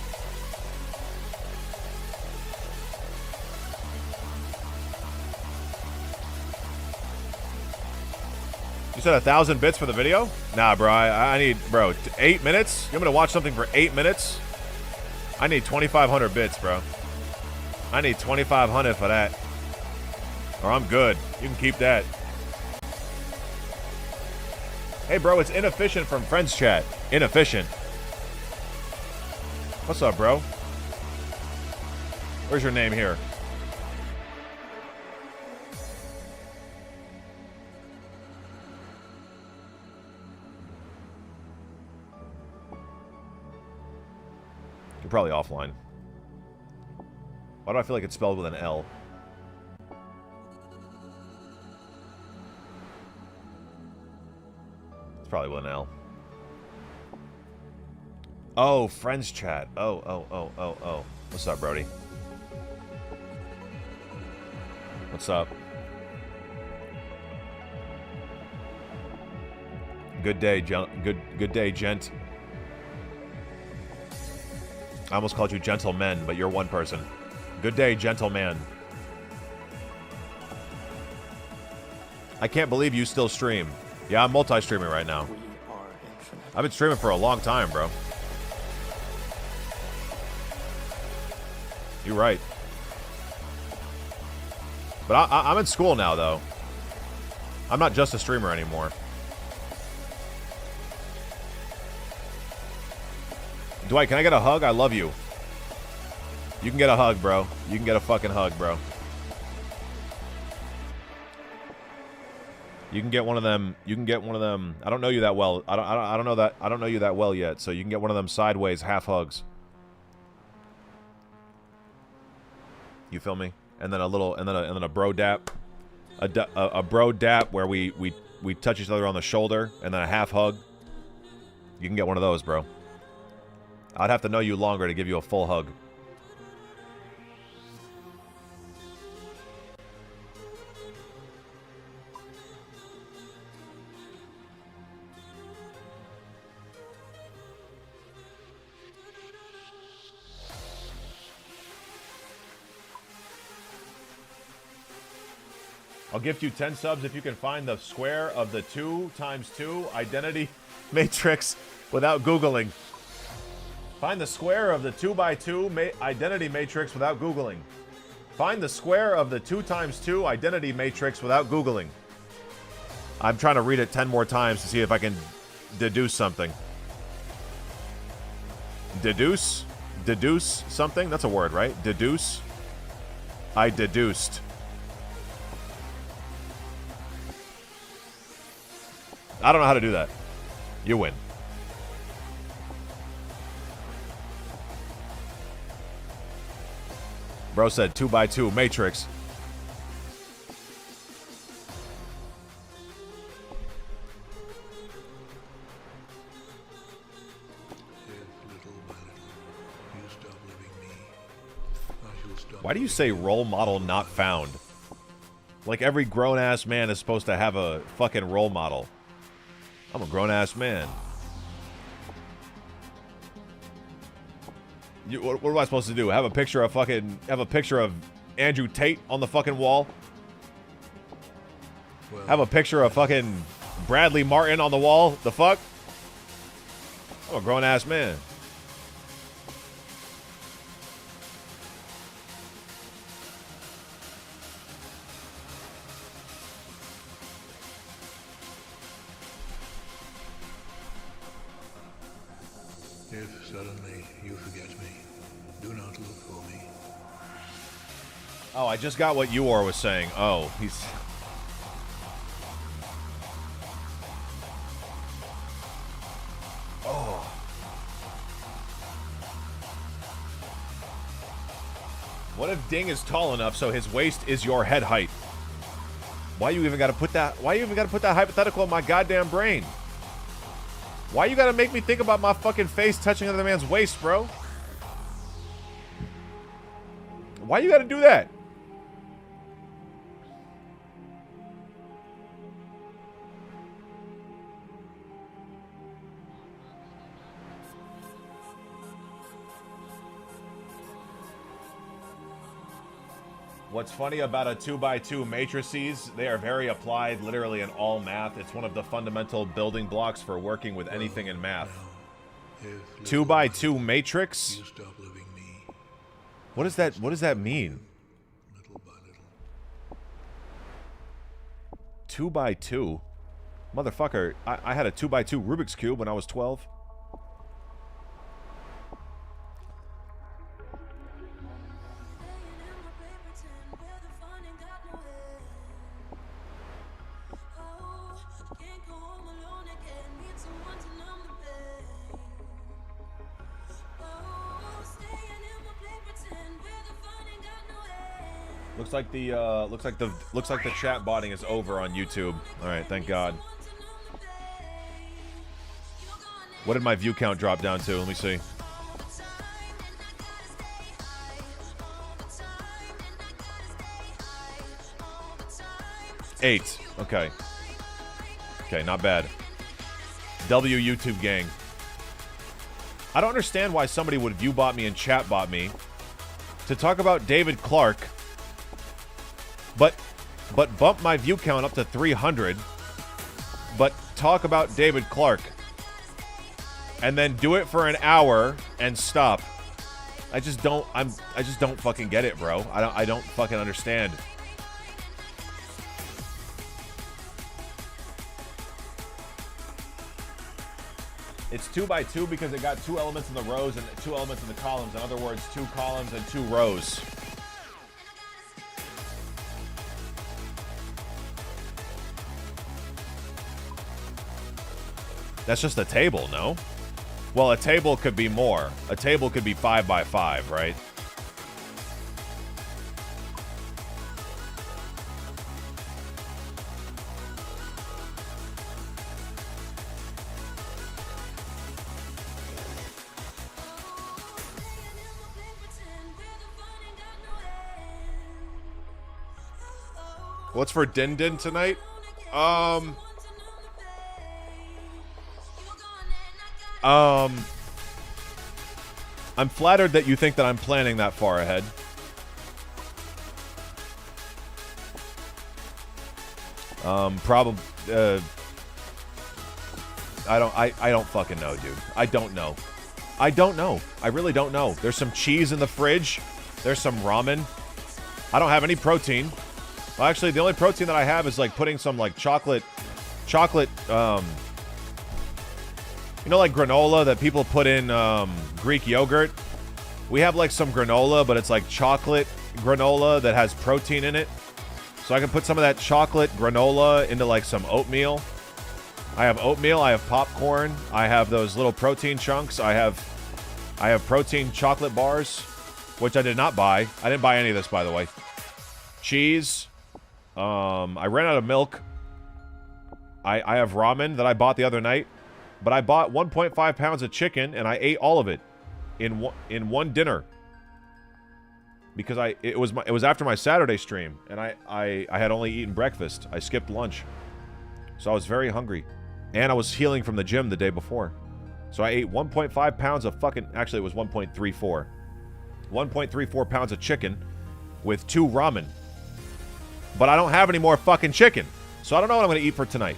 You said 1,000 bits for the video? Nah, bro. I need, 8 minutes? You want me to watch something for 8 minutes? I need 2,500 bits, bro. I need 2,500 for that. Or I'm good. You can keep that. Hey, bro, it's Inefficient from Friends Chat. Inefficient. What's up, bro? Where's your name here? You're probably offline. Why do I feel like it's spelled with an L? It's probably with an L. Oh, Friends Chat. Oh. What's up, Brody? What's up? Good day, good day, gent. I almost called you gentlemen, but you're one person. Good day, gentleman. I can't believe you still stream. Yeah, I'm multi-streaming right now. I've been streaming for a long time, bro. You're right. But I'm in school now, though. I'm not just a streamer anymore. Dwight, can I get a hug? I love you. You can get a hug, bro. You can get a fucking hug, bro. You can get one of them. You can get one of them. I don't know you that well. I don't know that. I don't know you that well yet. So you can get one of them sideways half hugs. You feel me? And then a little, and then a bro dap, a bro dap where we touch each other on the shoulder, and then a half hug. You can get one of those, bro. I'd have to know you longer to give you a full hug. I'll gift you 10 subs if you can find the square of the 2 times 2 identity matrix without Googling. Find the square of the 2 by 2 identity matrix without Googling. Find the square of the 2 times 2 identity matrix without Googling. I'm trying to read it 10 more times to see if I can deduce something. Deduce? Deduce something? That's a word, right? Deduce? I deduced. I don't know how to do that. You win. Bro said 2 by 2 matrix. Why do you say role model not found? Like every grown-ass man is supposed to have a fucking role model. I'm a grown-ass man. What am I supposed to do? Have a picture of Andrew Tate on the fucking wall? Well, have a picture of fucking Bradley Martin on the wall? The fuck? I'm a grown-ass man. If suddenly you forget me, do not look for me. Oh, I just got what Eeyore was saying. Oh, he's... Oh. What if Ding is tall enough so his waist is your head height? Why you even gotta put that? Why you even gotta put that hypothetical in my goddamn brain? Why you gotta make me think about my fucking face touching another man's waist, bro? Why you gotta do that? What's funny about a 2x2 matrices, they are very applied literally in all math. It's one of the fundamental building blocks for working with anything in math. 2x2 matrix? What does that mean? 2x2? Motherfucker, I had a 2x2 Rubik's Cube when I was 12. Looks like the chat botting is over on YouTube. All right, thank God. What did my view count drop down to? Let me see. Eight. Okay. Okay, not bad. W YouTube gang. I don't understand why somebody would view bot me and chat bot me to talk about David Clark, but bump my view count up to 300, but talk about David Clark, and then do it for an hour and stop. I just don't fucking get it, bro. I don't fucking understand. It's 2 by 2 because it got 2 elements in the rows and 2 elements in the columns. In other words, 2 columns and 2 rows. That's just a table, no? Well, a table could be more. A table could be 5 by 5, right? What's for Din Din tonight? I'm flattered that you think that I'm planning that far ahead. Probably. I don't fucking know, dude. I don't know. I don't know. I really don't know. There's some cheese in the fridge. There's some ramen. I don't have any protein. Well, actually, the only protein that I have is like putting some like chocolate, you know, like granola that people put in Greek yogurt. We have like some granola, but it's like chocolate granola that has protein in it. So I can put some of that chocolate granola into like some oatmeal. I have oatmeal, I have popcorn, I have those little protein chunks, I have protein chocolate bars, which I did not buy. I didn't buy any of this, by the way. Cheese. I ran out of milk. I have ramen that I bought the other night, but I bought 1.5 pounds of chicken and I ate all of it in one dinner because it was after my Saturday stream and I had only eaten breakfast. I skipped lunch, so I was very hungry, and I was healing from the gym the day before, so I ate 1.5 pounds of actually it was 1.34 pounds of chicken with 2 ramen. But I don't have any more fucking chicken, so I don't know what I'm going to eat for tonight.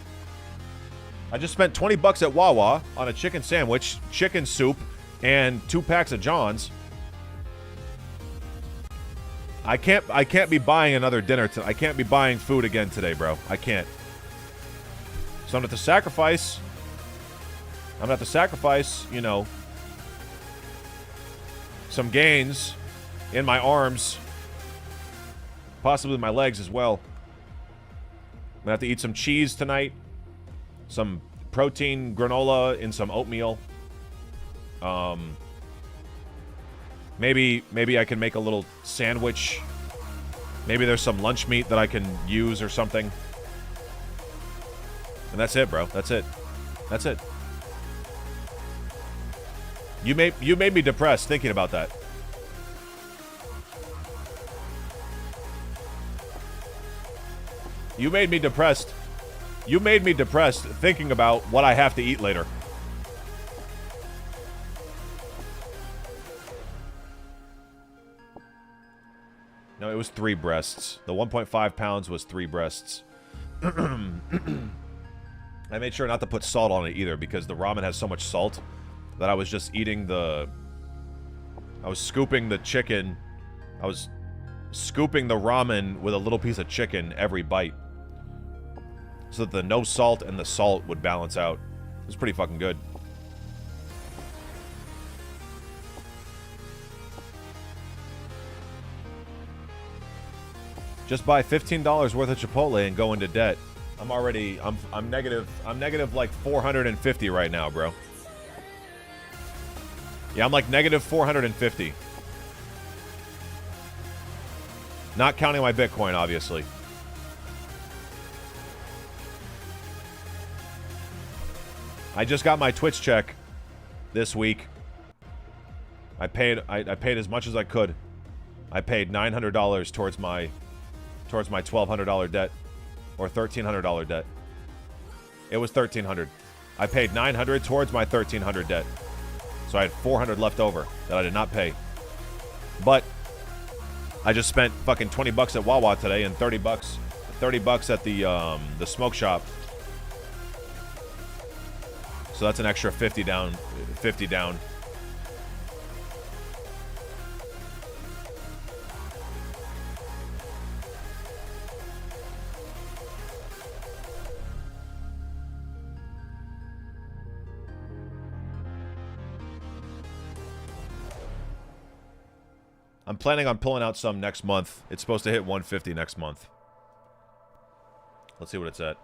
I just spent 20 bucks at Wawa on a chicken sandwich, chicken soup, and 2 packs of John's. I can't be buying another dinner. I can't be buying food again today, bro. I can't. So I'm going to have to sacrifice. I'm going to have to sacrifice, you know, some gains in my arms. Possibly my legs as well. I'm gonna have to eat some cheese tonight. Some protein granola in some oatmeal. Maybe I can make a little sandwich. Maybe there's some lunch meat that I can use or something. And that's it, bro. That's it. That's it. You made me depressed thinking about that. You made me depressed. You made me depressed thinking about what I have to eat later. No, it was 3 breasts. The 1.5 pounds was 3 breasts. I made sure not to put salt on it either because the ramen has so much salt that I was just eating I was scooping the chicken. I was scooping the ramen with a little piece of chicken every bite, so that the no salt and the salt would balance out. It was pretty fucking good. Just buy $15 worth of Chipotle and go into debt. I'm negative like 450 right now, bro. Yeah, I'm like negative 450. Not counting my Bitcoin, obviously. I just got my Twitch check this week. I paid as much as I could. I paid $900 towards my $1,200 debt, or $1,300 debt. It was $1,300. I paid $900 towards my $1,300 debt, so I had $400 left over that I did not pay. But I just spent fucking 20 bucks at Wawa today and 30 bucks at the smoke shop. So that's an extra 50 down. I'm planning on pulling out some next month. It's supposed to hit 150 next month. Let's see what it's at.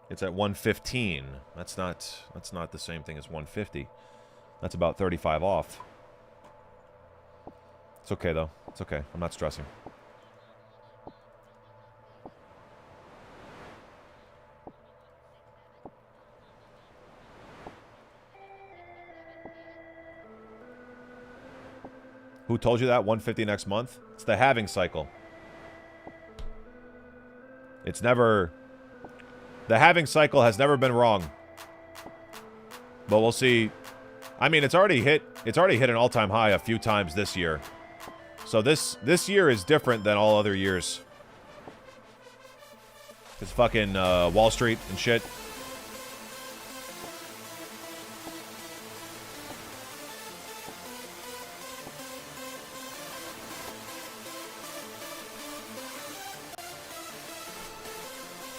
It's at 115. That's not the same thing as 150. That's about 35 off. It's okay though. It's okay. I'm not stressing. Who told you that? 150 next month? It's the halving cycle. It's never... The halving cycle has never been wrong. But we'll see. I mean, it's already hit an all-time high a few times this year. So this year is different than all other years. It's fucking Wall Street and shit.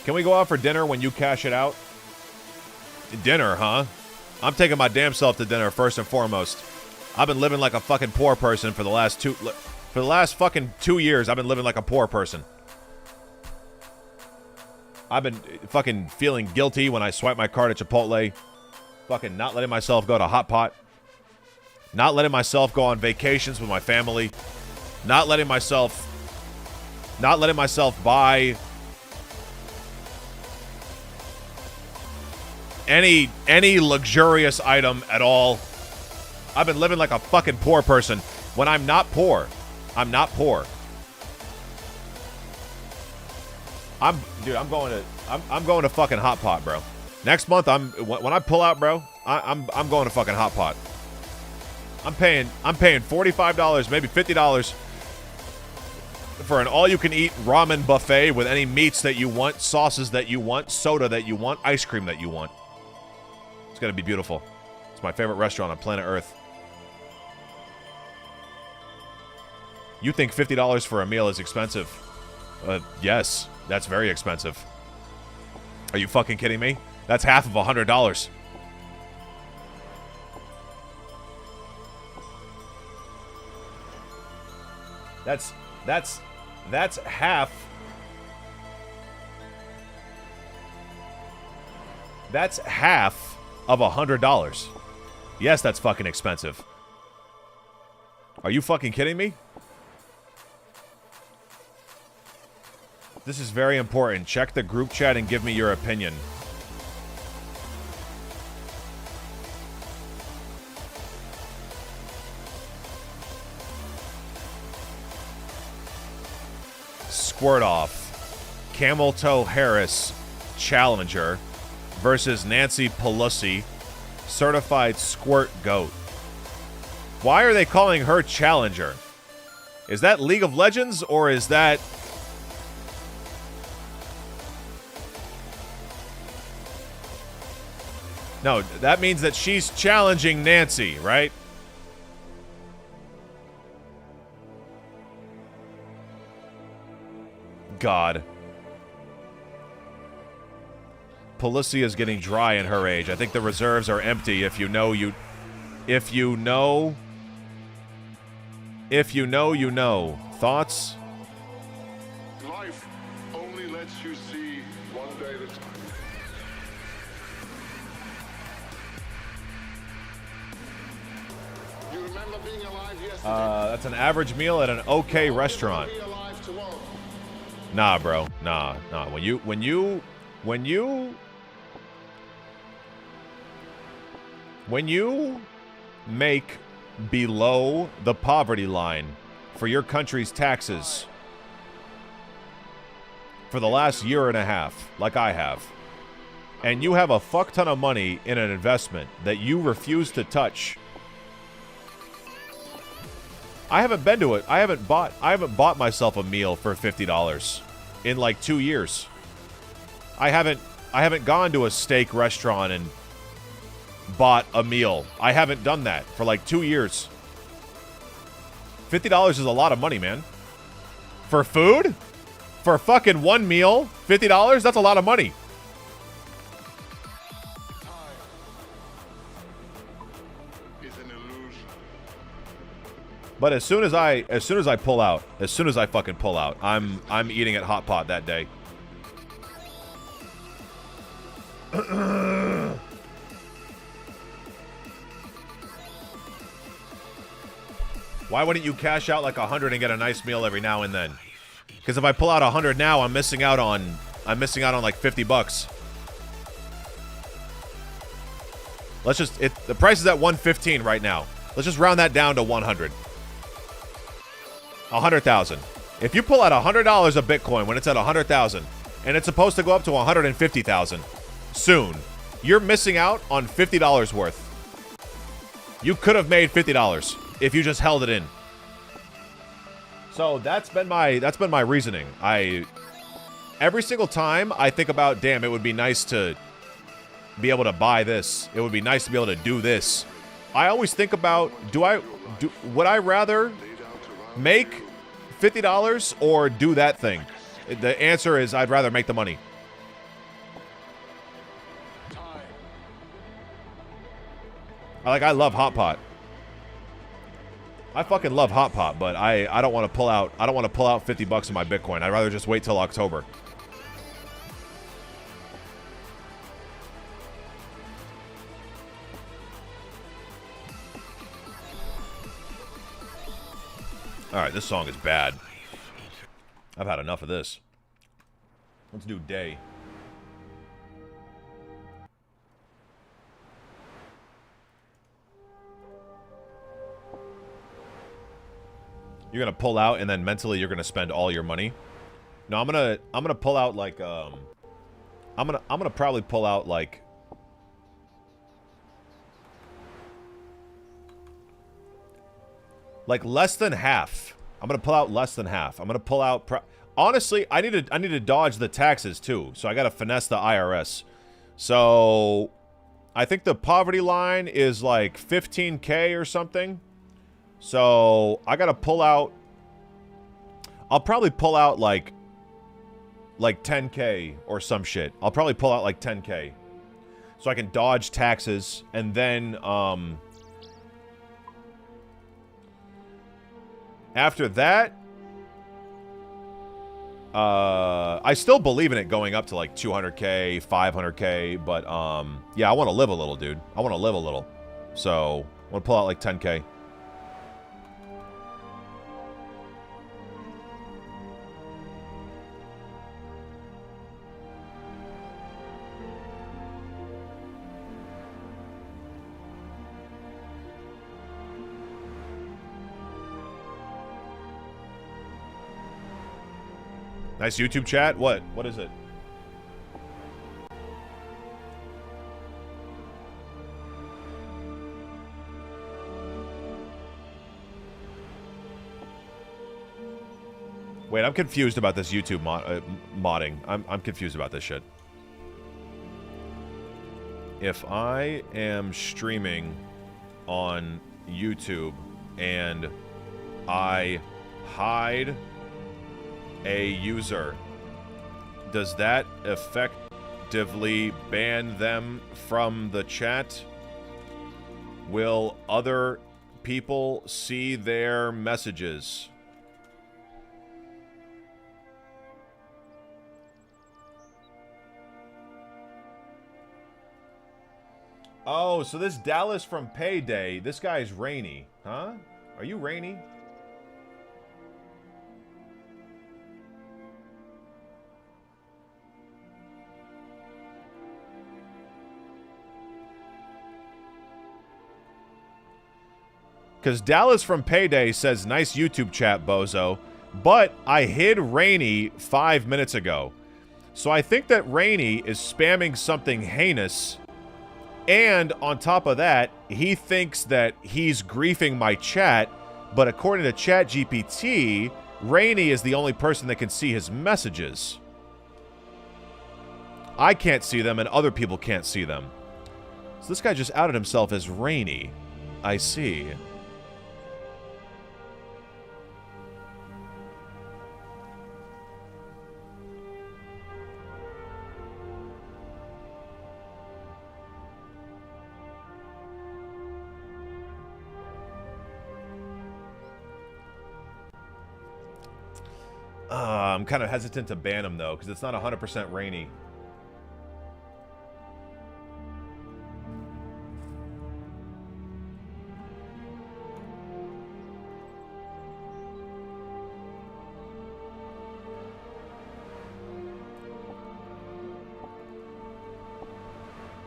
Can we go out for dinner when you cash it out? Dinner, huh? I'm taking my damn self to dinner first and foremost. I've been living like a fucking poor person for the last fucking 2 years. I've been living like a poor person. I've been fucking feeling guilty when I swipe my card at Chipotle. Fucking not letting myself go to Hot Pot. Not letting myself go on vacations with my family. Not letting myself buy any luxurious item at all. I've been living like a fucking poor person when I'm not poor. I'm not poor. I'm going to fucking Hot Pot, bro. Next month when I pull out, bro, I'm going to fucking Hot Pot. I'm paying $45, maybe $50 for an all-you-can-eat ramen buffet with any meats that you want, sauces that you want, soda that you want, ice cream that you want. It's gonna be beautiful. It's my favorite restaurant on planet Earth. You think $50 for a meal is expensive? Yes, that's very expensive. Are you fucking kidding me? That's half of $100. That's half. That's half of $100. Yes, that's fucking expensive. Are you fucking kidding me? This is very important. Check the group chat and give me your opinion. Squirt Off, Camel Toe Harris, Challenger versus Nancy Pelosi, Certified Squirt Goat. Why are they calling her Challenger? Is that League of Legends or is that... No, that means that she's challenging Nancy, right? God. Pelosi is getting dry in her age. I think the reserves are empty. If you know, you know. Thoughts? Life only lets you see one day at a time. You remember being alive yesterday? That's an average meal at an okay restaurant. Be alive tomorrow. Nah, bro. Nah. When you make below the poverty line for your country's taxes for the last year and a half, like I have, and you have a fuck ton of money in an investment that you refuse to touch. I haven't been to it. I haven't bought myself a meal for $50 in like 2 years. I haven't gone to a steak restaurant and bought a meal. I haven't done that for like 2 years. $50 is a lot of money, man. For food? For fucking one meal? $50? That's a lot of money. But as soon as I pull out, as soon as I fucking pull out, I'm eating at Hot Pot that day. Why wouldn't you cash out like 100 and get a nice meal every now and then? Because if I pull out 100 now, I'm missing out on like 50 bucks. Let's just the price is at 115 right now. Let's just round that down to 100. 100,000. If you pull out $100 of Bitcoin when it's at 100,000 and it's supposed to go up to 150,000 soon, you're missing out on $50 worth. You could have made $50 if you just held it in. So that's been my reasoning. Every single time I think about, damn, it would be nice to be able to buy this. It would be nice to be able to do this. I always think about, would I rather make $50 or do that thing? The answer is I'd rather make the money. I love Hot Pot. I fucking love Hot Pot, but I don't want to pull out. I don't want to pull out 50 bucks of my Bitcoin. I'd rather just wait till October. All right, this song is bad. I've had enough of this. Let's do Day. You're gonna pull out and then mentally you're gonna spend all your money. No, I'm gonna pull out like I'm gonna probably pull out like less than half. I'm gonna pull out less than half. I'm gonna pull out. Honestly, I need to dodge the taxes too. So I gotta finesse the IRS. So I think the poverty line is like 15K or something. So I gotta pull out. I'll probably pull out like 10K or some shit. I'll probably pull out like 10K, so I can dodge taxes, and then after that, I still believe in it going up to like 200K, 500K, but yeah, I want to live a little, dude. I want to live a little, so I want to pull out like 10K. Nice YouTube chat. What? What is it? Wait, I'm confused about this YouTube modding. I'm confused about this shit. If I am streaming on YouTube and I hide a user, does that effectively ban them from the chat? Will other people see their messages? Oh, so this Dallas from Payday, this guy's Rainy, huh? Are you Rainy? Because Dallas from Payday says, nice YouTube chat, bozo. But I hid Rainy 5 minutes ago. So I think that Rainy is spamming something heinous. And on top of that, he thinks that he's griefing my chat. But according to ChatGPT, Rainy is the only person that can see his messages. I can't see them and other people can't see them. So this guy just outed himself as Rainy. I see. I'm kind of hesitant to ban him, though, because it's not 100% rainy.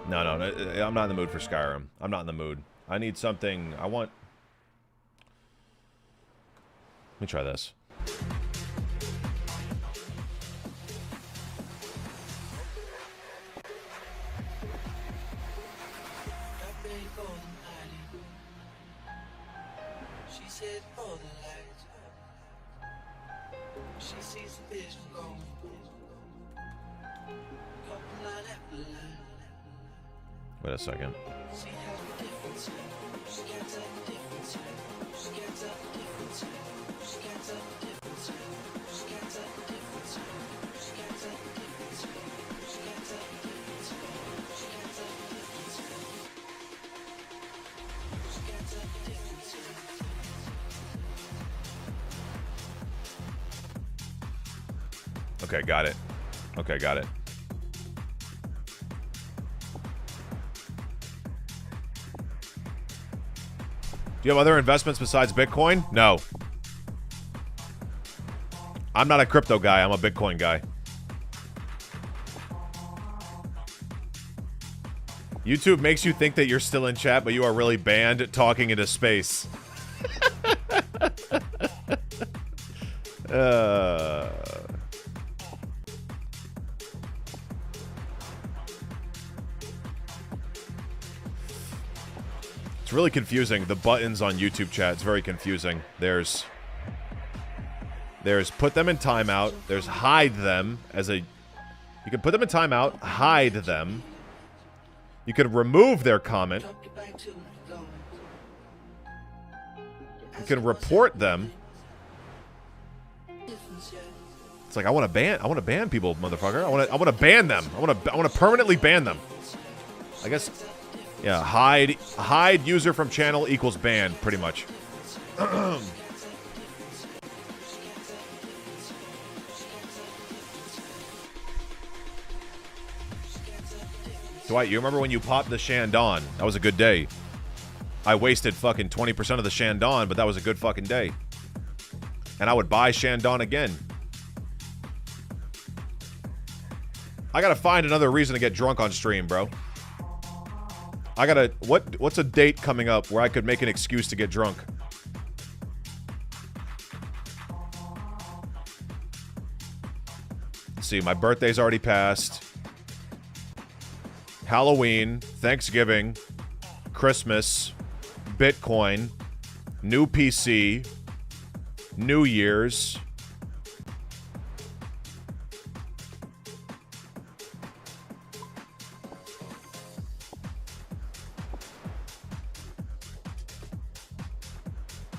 No, I'm not in the mood for Skyrim. I'm not in the mood. I need something... I want... Let me try this. Wait a second. Okay, got it. Okay, got it. Do you have other investments besides Bitcoin? No. I'm not a crypto guy. I'm a Bitcoin guy. YouTube makes you think that you're still in chat, but you are really banned talking into space. It's really confusing. The buttons on YouTube chat, it's very confusing. There's put them in timeout. There's hide them as a... You can put them in timeout, hide them. You can remove their comment. You can report them. It's like I want to ban people, motherfucker. I want to ban them. I want to permanently ban them. I guess, yeah. Hide user from channel equals ban, pretty much. Dwight, you remember when you popped the Shandon? That was a good day. I wasted fucking 20% of the Shandon, but that was a good fucking day. And I would buy Shandon again. I gotta find another reason to get drunk on stream, bro. I gotta... What's a date coming up where I could make an excuse to get drunk? Let's see, my birthday's already passed. Halloween, Thanksgiving, Christmas, Bitcoin, new PC, New Year's.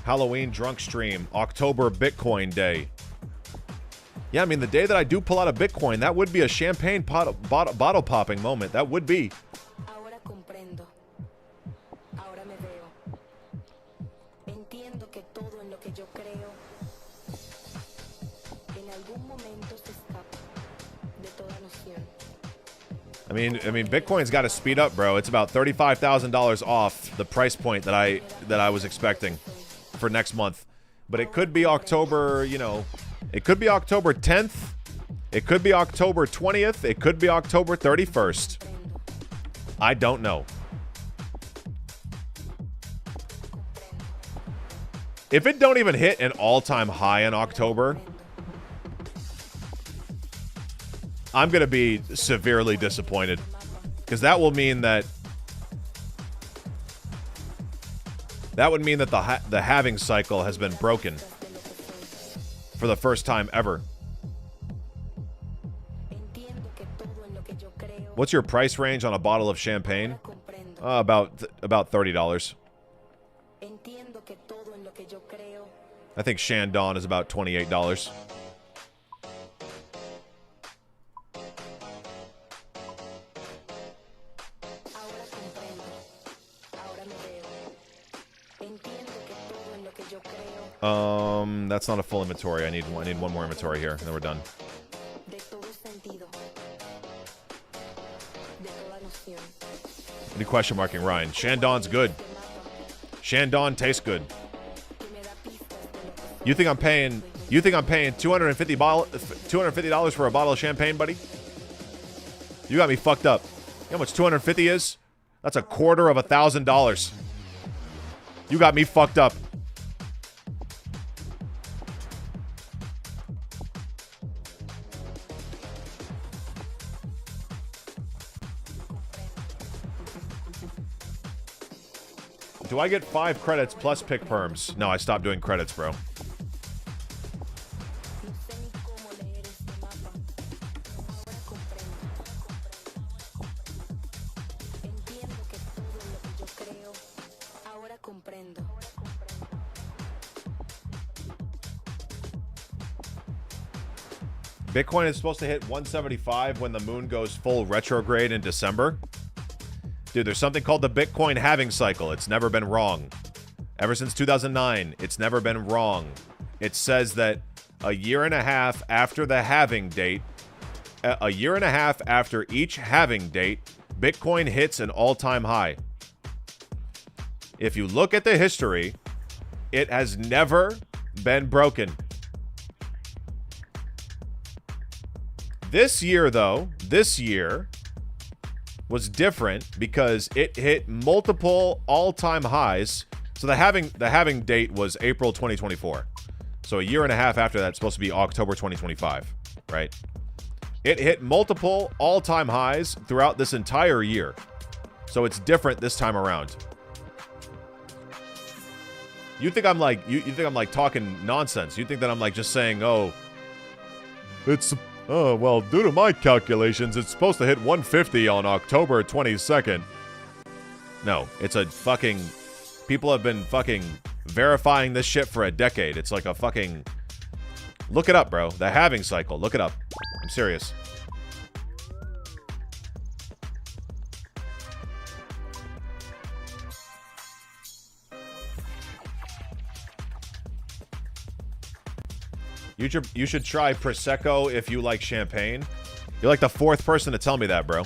Halloween drunk stream, October Bitcoin day. Yeah, I mean, the day that I do pull out a Bitcoin, that would be a champagne bottle popping moment. That would be. Ahora comprendo. Ahora me veo. Entiendo que todo en lo que yo creo en algún momento se escapa de toda noción. I mean, Bitcoin's got to speed up, bro. It's about $35,000 off the price point that I was expecting for next month. But it could be October, you know, it could be October 10th. It could be October 20th. It could be October 31st. I don't know. If it don't even hit an all-time high in October, I'm going to be severely disappointed. Because that will mean that... That would mean that the halving cycle has been broken. For the first time ever. What's your price range on a bottle of champagne? About $30. I think Shandon is about $28. That's not a full inventory. I need one more inventory here, and then we're done. Any question marking Ryan? Shandon's good. Shandon tastes good. You think I'm paying $250 for a bottle of champagne, buddy? You got me fucked up. You know how much 250 is? That's $250,000. You got me fucked up. Do I get 5 credits plus pick perms? No, I stopped doing credits, bro. Bitcoin is supposed to hit 175 when the moon goes full retrograde in December. Dude, there's something called the Bitcoin halving cycle. It's never been wrong. Ever since 2009, it's never been wrong. It says that a year and a half after the halving date, a year and a half after each halving date, Bitcoin hits an all-time high. If you look at the history, it has never been broken. This year, though, was different because it hit multiple all-time highs. So the halving date was April 2024. So a year and a half after that, it's supposed to be October 2025, right? It hit multiple all-time highs throughout this entire year. So it's different this time around. You think I'm like you think I'm like talking nonsense. You think that I'm like just saying, "Oh, well, due to my calculations, it's supposed to hit 150 on October 22nd. No, it's a fucking... People have been fucking verifying this shit for a decade. It's like a fucking... Look it up, bro. The halving cycle. Look it up. I'm serious. You should try Prosecco if you like champagne. You're like the 4th person to tell me that, bro.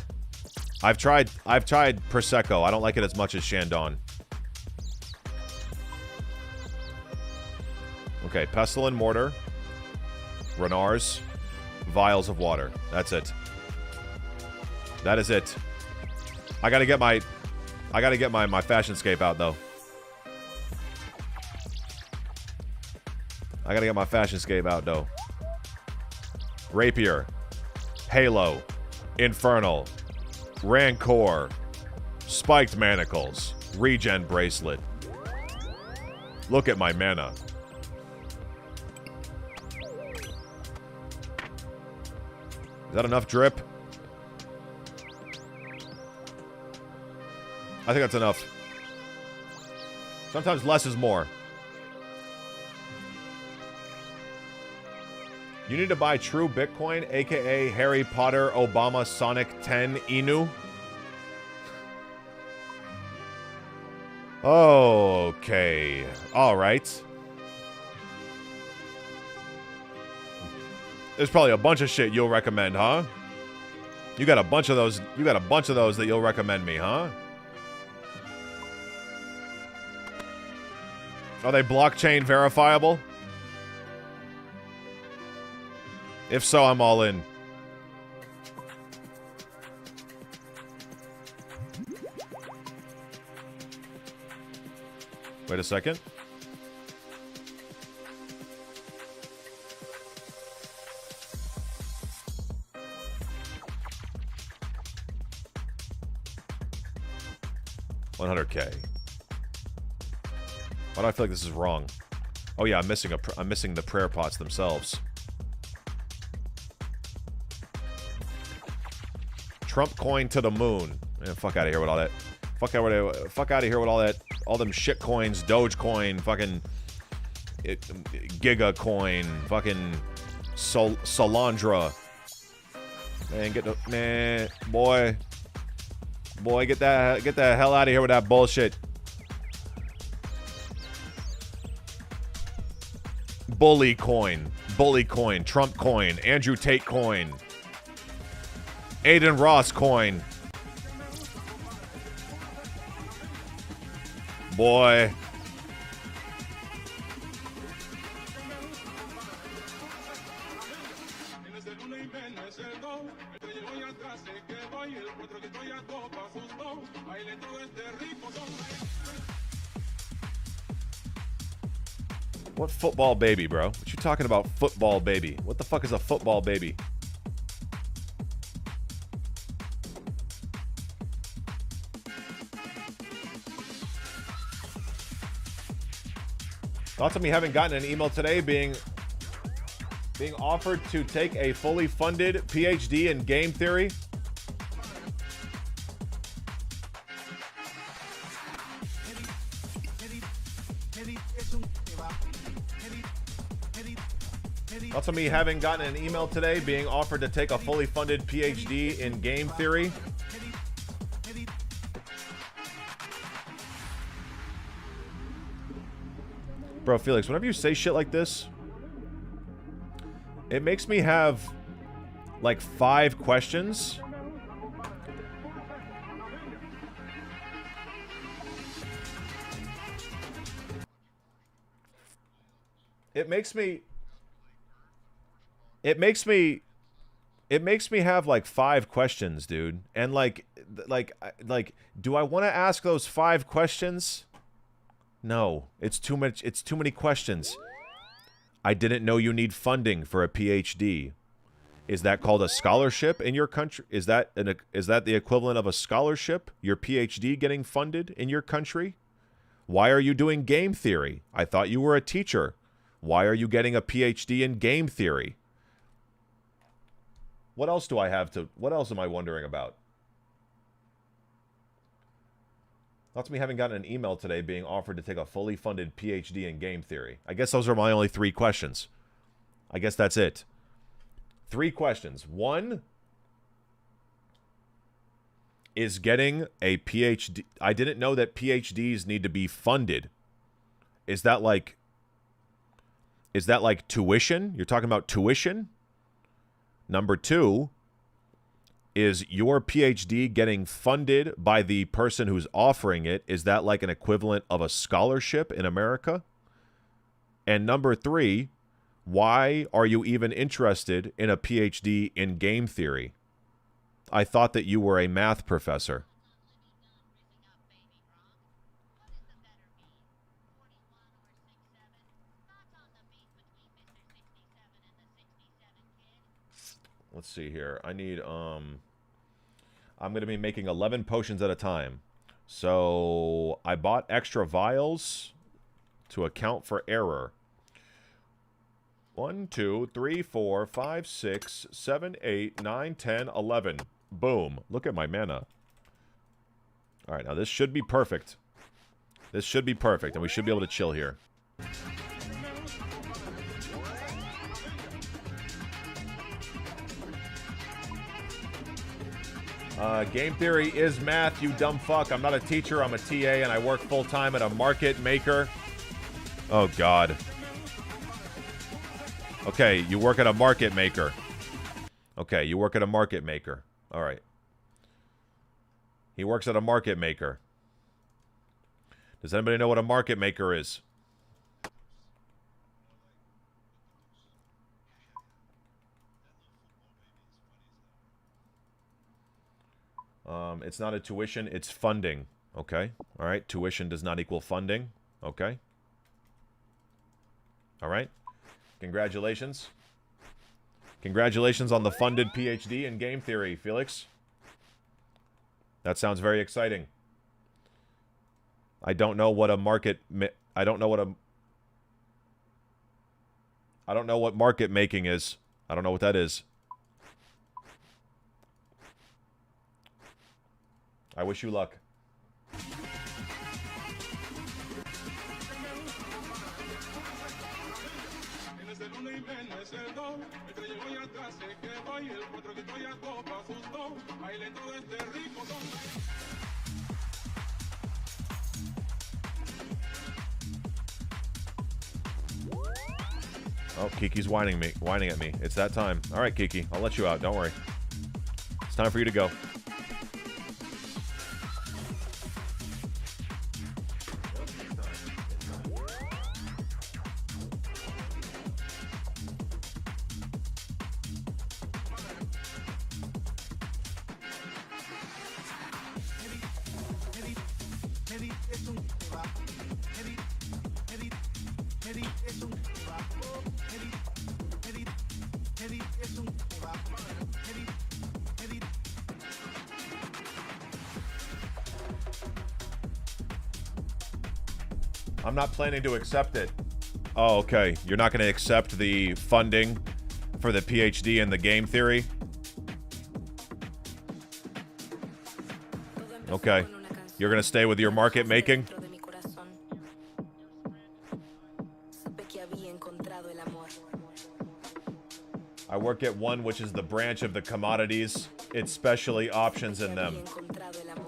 I've tried Prosecco. I don't like it as much as Shandon. Okay, pestle and mortar. Renards. Vials of water. That's it. That is it. I gotta get my fashionscape out, though. I gotta get my fashionscape out, though. Rapier. Halo. Infernal. Rancor. Spiked manacles. Regen bracelet. Look at my mana. Is that enough drip? I think that's enough. Sometimes less is more. You need to buy true Bitcoin, aka Harry Potter, Obama, Sonic 10, Inu. Okay. Alright. There's probably a bunch of shit you'll recommend, huh? You got a bunch of those that you'll recommend me, huh? Are they blockchain verifiable? If so, I'm all in. Wait a second. $100K. Why do I feel like this is wrong? Oh yeah, I'm missing the prayer pots themselves. Trump coin to the moon. Man, fuck out of here with all that. Fuck out of here with all that. All them shit coins. Dogecoin. Fucking Giga coin. Fucking Solandra. Man, boy, get the hell out of here with that bullshit. Bully coin. Bully coin. Trump coin. Andrew Tate coin. Aiden Ross coin. Boy. What football baby, bro? What you talking about, football baby? What the fuck is a football baby? Thoughts on me having gotten an email today being offered to take a fully funded PhD in game theory? Thoughts on me having gotten an email today being offered to take a fully funded PhD in game theory? Bro, Felix, whenever you say shit like this, it makes me have like 5 questions. It makes me have like 5 questions, dude. And like do I want to ask those 5 questions? No, it's too much. It's too many questions. I didn't know you need funding for a PhD. Is that called a scholarship in your country? Is that the equivalent of a scholarship? Your PhD getting funded in your country? Why are you doing game theory? I thought you were a teacher. Why are you getting a PhD in game theory? What else do I have to... What else am I wondering about? Thoughts me having gotten an email today being offered to take a fully funded PhD in game theory. I guess those are my only 3 questions. I guess that's it. 3 questions. 1 is getting a PhD. I didn't know that PhDs need to be funded. Is that like tuition? You're talking about tuition? Number 2, is your PhD getting funded by the person who's offering it? Is that like an equivalent of a scholarship in America? And number 3, why are you even interested in a PhD in game theory? I thought that you were a math professor. Let's see here. I need, I'm going to be making 11 potions at a time. So I bought extra vials to account for error. 1, 2, 3, 4, 5, 6, 7, 8, 9, 10, 11. Boom. Look at my mana. All right, now this should be perfect. This should be perfect, and we should be able to chill here. Game theory is math, you dumb fuck. I'm not a teacher, I'm a TA, and I work full-time at a market maker. Oh, God. Okay, you work at a market maker. Okay, you work at a market maker. All right. He works at a market maker. Does anybody know what a market maker is? It's not a tuition, it's funding. Okay? All right? Tuition does not equal funding. Okay? All right? Congratulations. Congratulations on the funded PhD in game theory, Felix. That sounds very exciting. I don't know what a market... I don't know what market making is. I don't know what that is. I wish you luck. Oh, Kiki's whining at me. It's that time. All right, Kiki, I'll let you out. Don't worry. It's time for you to go. I'm not planning to accept it. Oh, okay. You're not going to accept the funding for the PhD in the game theory? Okay. You're going to stay with your market making? I work at one which is the branch of the commodities. It's specially options in them.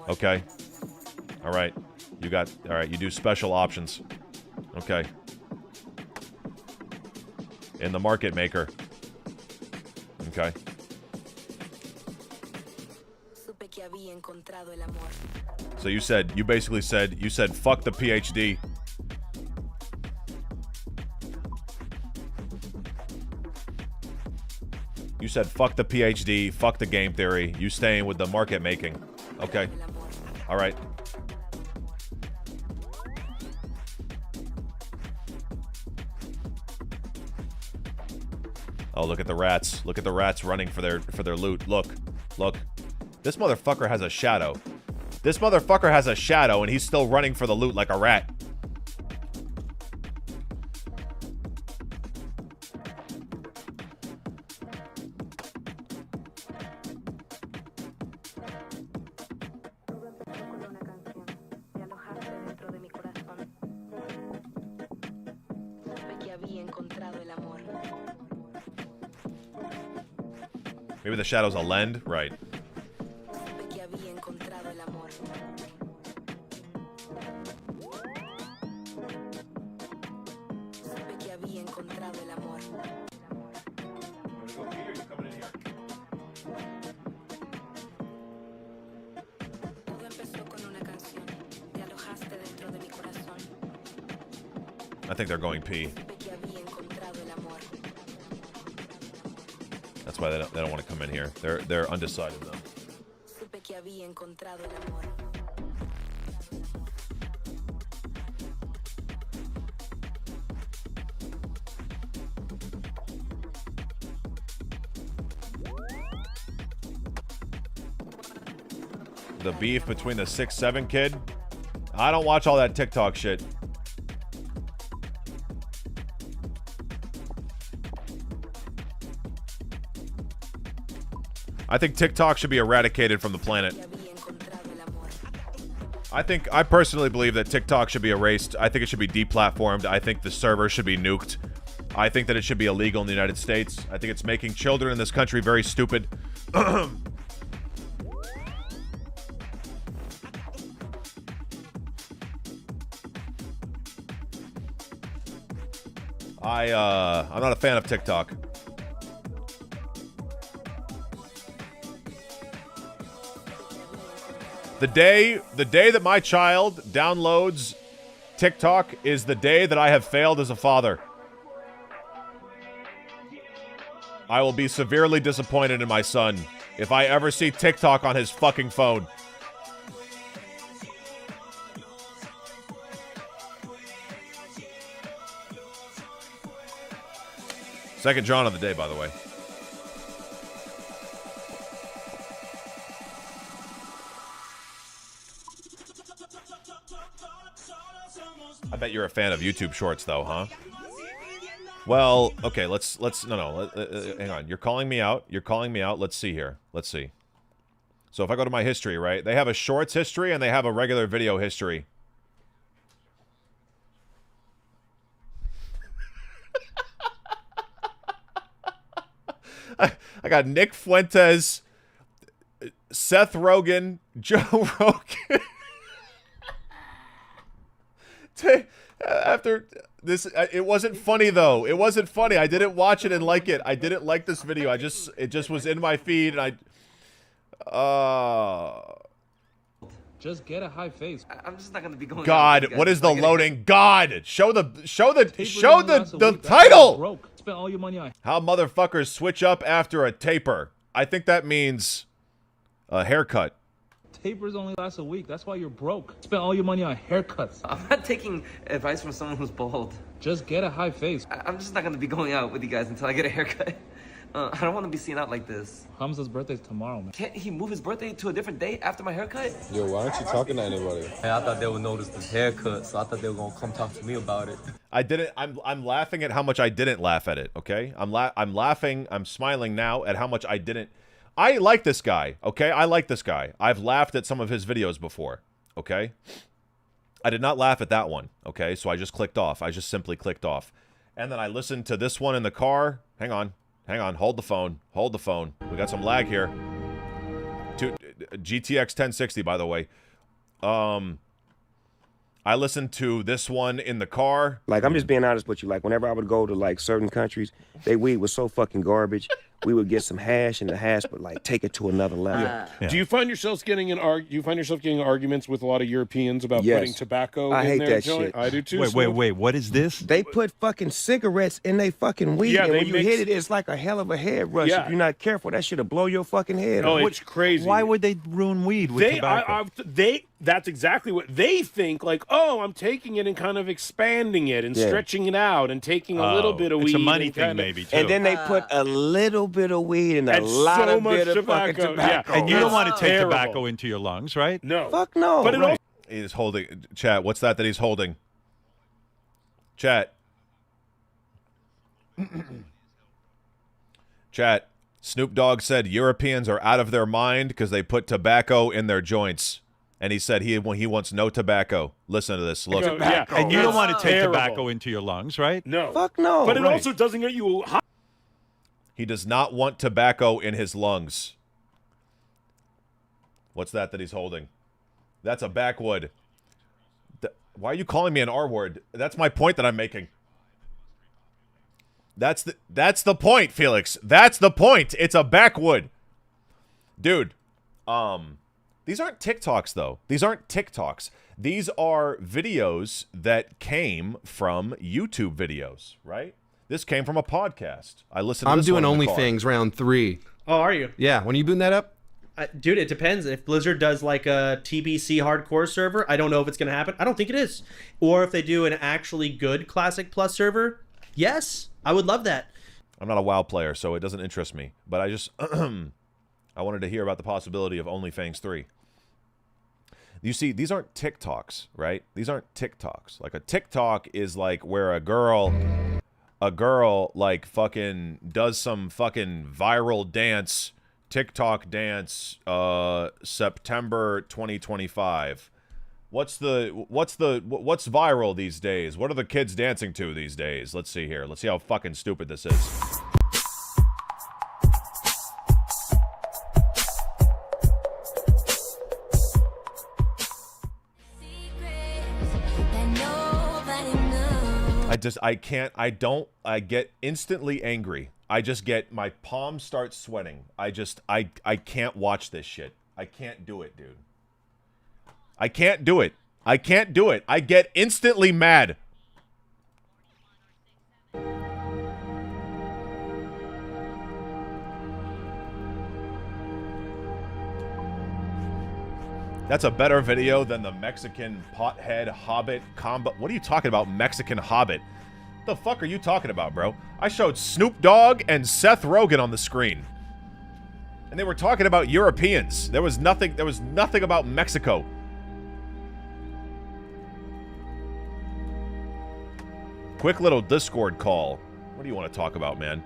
Okay. All right. All right, you do special options. Okay. In the market maker. Okay. So you basically said, fuck the PhD. You said fuck the PhD, fuck the game theory. You staying with the market making. Okay. All right. Oh, look at the rats. Look at the rats running for their loot. Look. Look. This motherfucker has a shadow. This motherfucker has a shadow and he's still running for the loot like a rat. Maybe the shadow's a lend? Right. I think they're going pee. That's why they don't want to come in here. They're undecided though. The beef between the 6'7" kid? I don't watch all that TikTok shit. I think TikTok should be eradicated from the planet. I personally believe that TikTok should be erased. I think it should be deplatformed. I think the server should be nuked. I think that it should be illegal in the United States. I think it's making children in this country very stupid. I'm not a fan of TikTok. The day that my child downloads TikTok is the day that I have failed as a father. I will be severely disappointed in my son if I ever see TikTok on his fucking phone. Second John of the day, by the way. I bet you're a fan of YouTube Shorts, though, huh? Well, okay, let's no, hang on. You're calling me out. You're calling me out. Let's see here. Let's see. So if I go to my history, right? They have a Shorts history and they have a regular video history. I got Nick Fuentes, Seth Rogen, Joe Rogan. After It wasn't funny though. It wasn't funny. I didn't watch it and like it. I didn't like this video. It just was in my feed, and Just get a high face. I'm just not gonna be going. God, what is the loading? God, show the title. Broke. Spent all your money on. How motherfuckers switch up after a taper. I think that means a haircut. Tapers only last a week. That's why you're broke. Spent all your money on haircuts. I'm not taking advice from someone who's bald. Just get a high face. I'm just not gonna be going out with you guys until I get a haircut. I don't want to be seen out like this. Hamza's birthday's tomorrow, man. Can't he move his birthday to a different day after my haircut? Yo, why aren't you talking to anybody? Hey, I thought they would notice this haircut, so I thought they were gonna come talk to me about it. I didn't. I'm laughing at how much I didn't laugh at it. Okay, I'm laughing. I'm smiling now at how much I didn't. I like this guy. Okay, I like this guy. I've laughed at some of his videos before. Okay, I did not laugh at that one. Okay, so I just clicked off. I just simply clicked off, and then I listened to this one in the car. Hang on. Hang on, hold the phone. Hold the phone. We got some lag here. GTX 1060, by the way. I listened to this one in the car. Like, I'm just being honest with you. Like, whenever I would go to, like, certain countries, they weed was so fucking garbage. We would get some hash, and the hash would, like, take it to another level. Yeah. Do you find yourself getting in arguments with a lot of Europeans about putting tobacco in their joint? Shit. I do too. Wait. What is this? They put fucking cigarettes in they fucking weed, and when you hit it, it's like a hell of a head rush. If you're not careful, that shit'll blow your fucking head off. Oh, it's crazy. Why would they ruin weed with tobacco? That's exactly what they think. Like, oh, I'm taking it and kind of expanding it and stretching it out and taking a little bit of weed. It's a money thing, maybe, too. And then they put a little bit of weed and a lot of bit of fucking tobacco. And you don't want to take tobacco into your lungs, right? No. Fuck no. But it also He's holding. Chat, what's that he's holding? Chat. Chat. Snoop Dogg said Europeans are out of their mind because they put tobacco in their joints. And he said he wants no tobacco. Listen to this. Look. And you don't want to take tobacco into your lungs, right? No. Fuck no. But it also doesn't get you high. He does not want tobacco in his lungs. What's that he's holding? That's a backwood. Why are you calling me an R word? That's my point that I'm making. That's the point, Felix. That's the point. It's a backwood. Dude, these aren't TikToks, though. These aren't TikToks. These are videos that came from YouTube videos, right? This came from a podcast. I listened to this I'm doing one in the car. OnlyFans round 3. Oh, are you? Yeah, when you booting that up? Dude, it depends. If Blizzard does like a TBC hardcore server, I don't know if it's going to happen. I don't think it is. Or if they do an actually good Classic Plus server, yes, I would love that. I'm not a WoW player, so it doesn't interest me. But I just, I wanted to hear about the possibility of OnlyFans 3. You see, these aren't TikToks, right? These aren't TikToks. Like a TikTok is like where a girl like fucking does some fucking viral dance, TikTok dance, September 2025. What's viral these days? What are the kids dancing to these days? Let's see here. Let's see how fucking stupid this is. I get instantly angry. I just get, my palms start sweating. I can't watch this shit. I can't do it, dude. I can't do it. I can't do it. I get instantly mad. That's a better video than the Mexican pothead hobbit combo. What are you talking about, Mexican hobbit? What the fuck are you talking about, bro? I showed Snoop Dogg and Seth Rogen on the screen. And they were talking about Europeans. There was nothing about Mexico. Quick little Discord call. What do you want to talk about, man?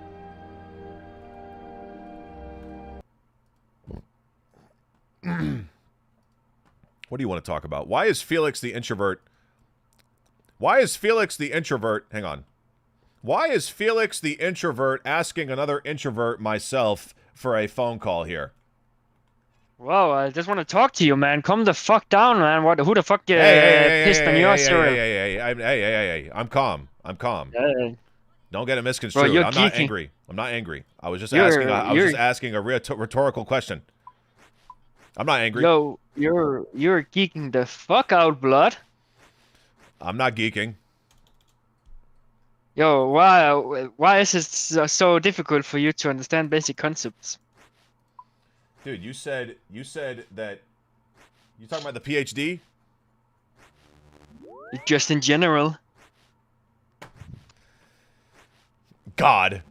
What do you want to talk about? Why is Felix the introvert? Why is Felix the introvert? Hang on. Why is Felix the introvert asking another introvert, myself, for a phone call here? Well, I just want to talk to you, man. Calm the fuck down, man. Who the fuck pissed on your cereal? Hey, I'm calm. I'm calm. Don't get it Bro, misconstrued. you're I'm not geeking. angry. I'm not angry. I was just You're- asking a rhetorical question. I'm not angry. Yo, you're geeking the fuck out, blood. I'm not geeking. Yo, why is it so difficult for you to understand basic concepts? Dude, you said that you talking about the PhD? Just in general. God.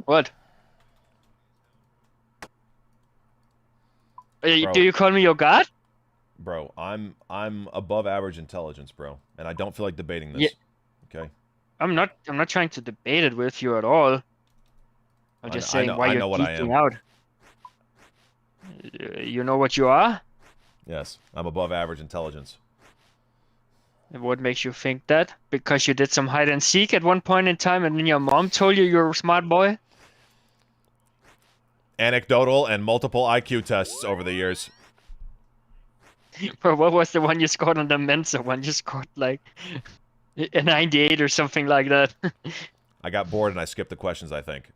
What? Bro. Do you call me your god? Bro, I'm above average intelligence, bro, and I don't feel like debating this. Yeah. Okay. I'm not trying to debate it with you at all. I'm just saying why you're geeking out. You know what you are? Yes, I'm above average intelligence. And what makes you think that? Because you did some hide and seek at one point in time and then your mom told you you're a smart boy? Anecdotal and multiple IQ tests over the years. But what was the one you scored on the Mensa one? You scored like a 98 or something like that. I got bored and I skipped the questions, I think.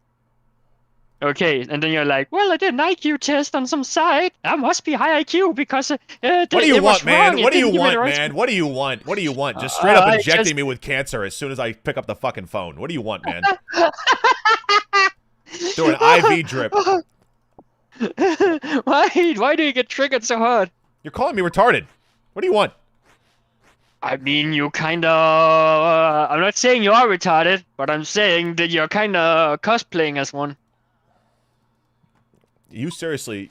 Okay, and then you're like, well, I did an IQ test on some site. I must be high IQ because what do you want, man? Wrong. What do you want, man? What do you want? What do you want? Just straight up injecting me with cancer as soon as I pick up the fucking phone. What do you want, man? Do an IV drip. Why do you get triggered so hard? You're calling me retarded. What do you want? I mean, you kind of... I'm not saying you are retarded, but I'm saying that you're kind of cosplaying as one. You seriously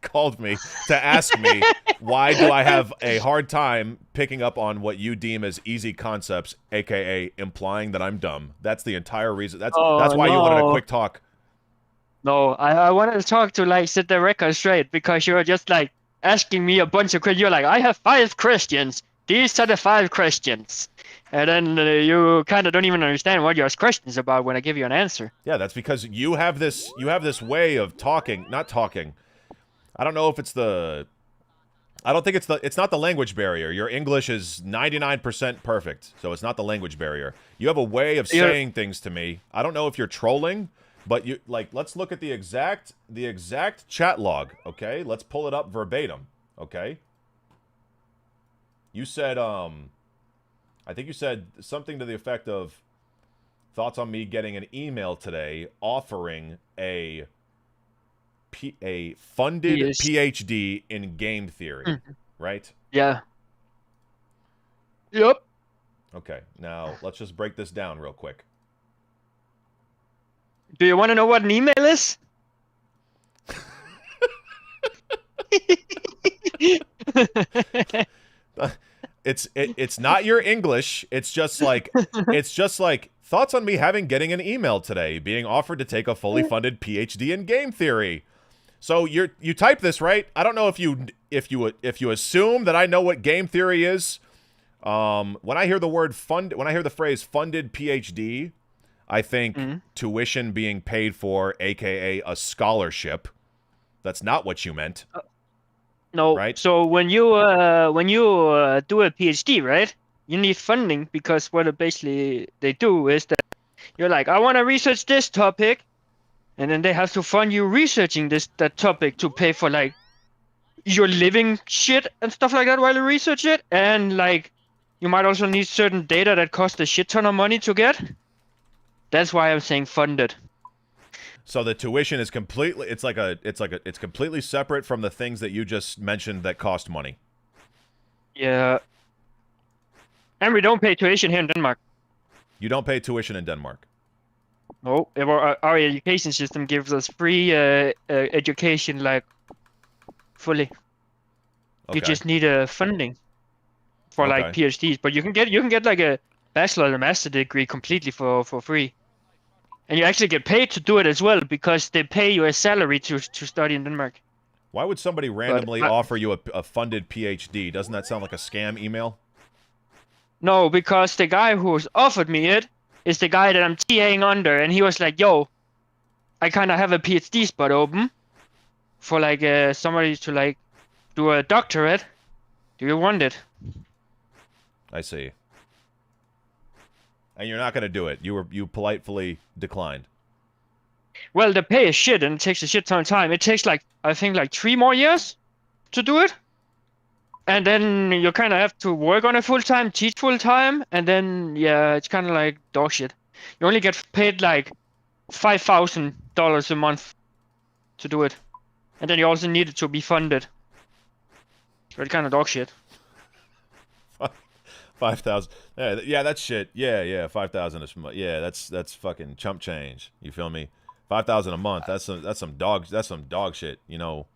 called me to ask me why do I have a hard time picking up on what you deem as easy concepts, aka implying that I'm dumb. That's the entire reason. That's why you wanted a quick talk. No, I wanted to talk to like set the record straight because you were just like asking me a bunch of questions. You're like, I have 5 questions. These are the 5 questions. And then you kind of don't even understand what your questions about when I give you an answer. Yeah, that's because you have this way of talking, not talking. I don't know if it's the I don't think it's not the language barrier. Your English is 99% perfect, so it's not the language barrier. You have a way of saying things to me. I don't know if you're trolling, but you let's look at the exact chat log, okay? Let's pull it up verbatim, okay? You said I think you said something to the effect of thoughts on me getting an email today offering a funded PhD in game theory, right? Yeah. Yep. Okay, now let's just break this down real quick. Do you want to know what an email is? It's not your English. It's just like thoughts on me getting an email today, being offered to take a fully funded PhD in game theory. So you type this, right? I don't know if you assume that I know what game theory is. When I hear the phrase funded PhD, I think tuition being paid for, aka a scholarship. That's not what you meant. No. Right? So when you do a PhD, right? You need funding because what basically they do is that you're like, I want to research this topic, and then they have to fund you researching that topic to pay for like your living shit and stuff like that while you research it, and like you might also need certain data that cost a shit ton of money to get. That's why I'm saying funded. So the tuition is completely it's completely separate from the things that you just mentioned that cost money. Yeah. And we don't pay tuition here in Denmark. You don't pay tuition in Denmark. No, our education system gives us free education, like fully. Okay. You just need funding for like PhDs, but you can get like a bachelor or master degree completely for free, and you actually get paid to do it as well because they pay you a salary to study in Denmark. Why would somebody randomly offer you a funded PhD? Doesn't that sound like a scam email? No, because the guy who's offered me it is the guy that I'm TAing under, and he was like, yo, I kind of have a PhD spot open for like somebody to like do a doctorate. Do you want it? I see. And you're not going to do it. You politely declined. Well, the pay is shit, and it takes a shit ton of time. It takes like I think like 3 more years to do it, and then you kind of have to work on it full time, teach full time, and then yeah, it's kind of like dog shit. You only get paid like $5,000 a month to do it, and then you also need it to be funded. So it's kind of dog shit. 5,000. Yeah, that's shit. Yeah, 5,000 is that's fucking chump change. You feel me? 5,000 a month. That's some dog shit. You know,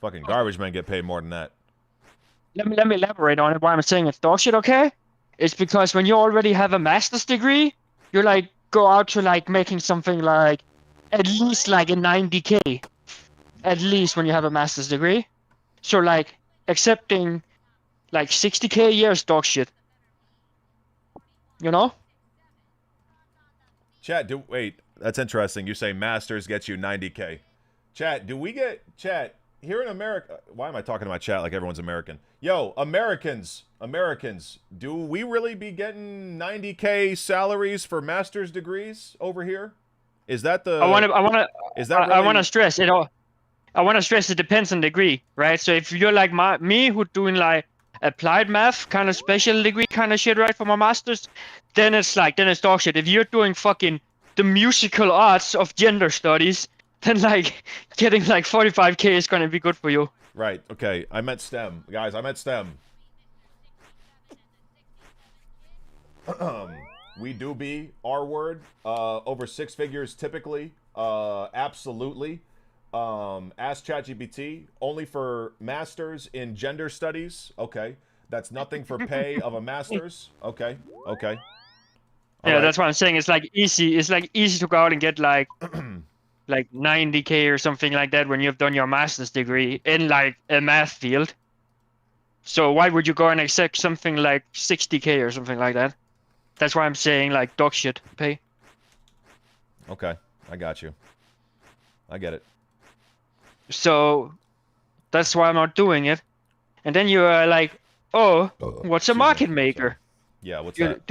fucking garbage men get paid more than that. Let me elaborate on it. Why I'm saying it's dog shit, okay? It's because when you already have a master's degree, you like go out to like making something like at least like a 90K, at least when you have a master's degree. So like accepting like 60K a year is dog shit. You know? Chat, wait, that's interesting. You say masters gets you 90K. Chat, here in America, why am I talking to my chat like everyone's American? Yo, Americans, do we really be getting 90K salaries for master's degrees over here? Is that the? I want to stress it all. I want to stress it depends on degree, right? So if you're like me who doing like applied math kind of special degree kind of shit, right, for my masters, then it's dog shit. If you're doing fucking the musical arts of gender studies, then like getting like 45K is gonna be good for you. Right. Okay. I meant STEM, guys. I meant STEM. We do be R word over 6 figures typically. Absolutely. Ask ChatGPT. Only for masters in gender studies. Okay. That's nothing for pay of a master's. Okay. Okay. Yeah, right. That's what I'm saying. It's like easy. It's like easy to go out and get like like 90K or something like that when you've done your master's degree in like a math field. So why would you go and accept something like 60K or something like that? That's why I'm saying like dog shit pay. Okay, I got you. I get it. So that's why I'm not doing it. And then you are like, oh, what's a market maker? Yeah, what's that?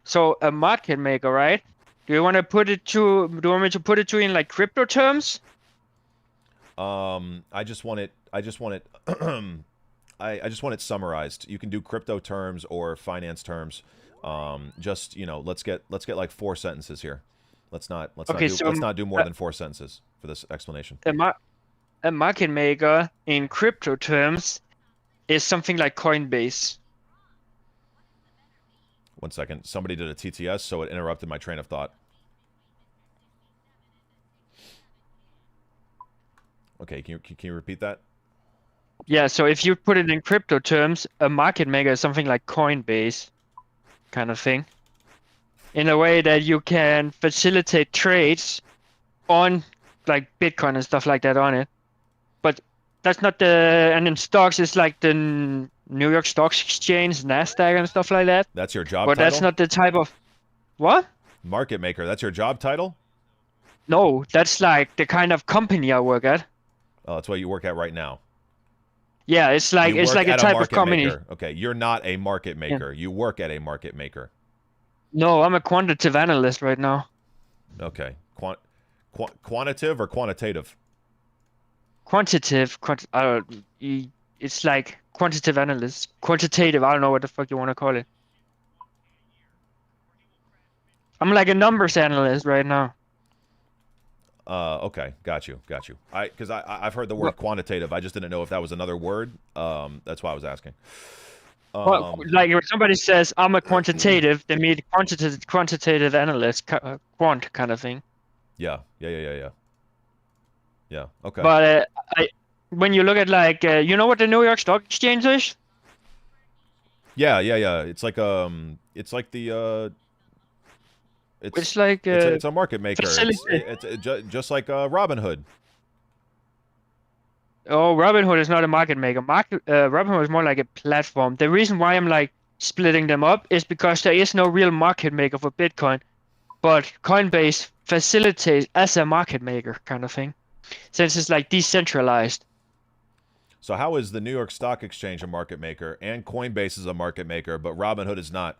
So a market maker, right? Do you want me to put it to in like crypto terms? I just want it I just want it summarized. You can do crypto terms or finance terms. Just, you know, let's get like 4 sentences here. Let's not do more than 4 sentences for this explanation. A market maker in crypto terms is something like Coinbase. 1 second. Somebody did a TTS, so it interrupted my train of thought. Okay, can you repeat that? Yeah, so if you put it in crypto terms, a market maker is something like Coinbase kind of thing. In a way that you can facilitate trades on like Bitcoin and stuff like that on it. But that's not and in stocks it's like the New York Stock Exchange, NASDAQ and stuff like that. That's your job title? But that's not the type of... What? Market maker, that's your job title? No, that's like the kind of company I work at. Oh, that's what you work at right now. Yeah, it's like a type of company. Maker. Okay, you're not a market maker. Yeah. You work at a market maker. No, I'm a quantitative analyst right now. Okay. Quantitative or quantitative? Quantitative. It's like quantitative analyst. Quantitative, I don't know what the fuck you want to call it. I'm like a numbers analyst right now. Okay, got you. Because I've heard the word quantitative. I just didn't know if that was another word. That's why I was asking. Well, like if somebody says I'm a quantitative, they mean quantitative analyst, quant kind of thing. Yeah. Okay. But when you look at like, you know what the New York Stock Exchange is? Yeah. It's like it's a market maker. It's just like Robinhood. Oh, Robinhood is not a market maker. Robinhood is more like a platform. The reason why I'm like splitting them up is because there is no real market maker for Bitcoin, but Coinbase facilitates as a market maker kind of thing, since it's like decentralized. So how is the New York Stock Exchange a market maker and Coinbase is a market maker, but Robinhood is not?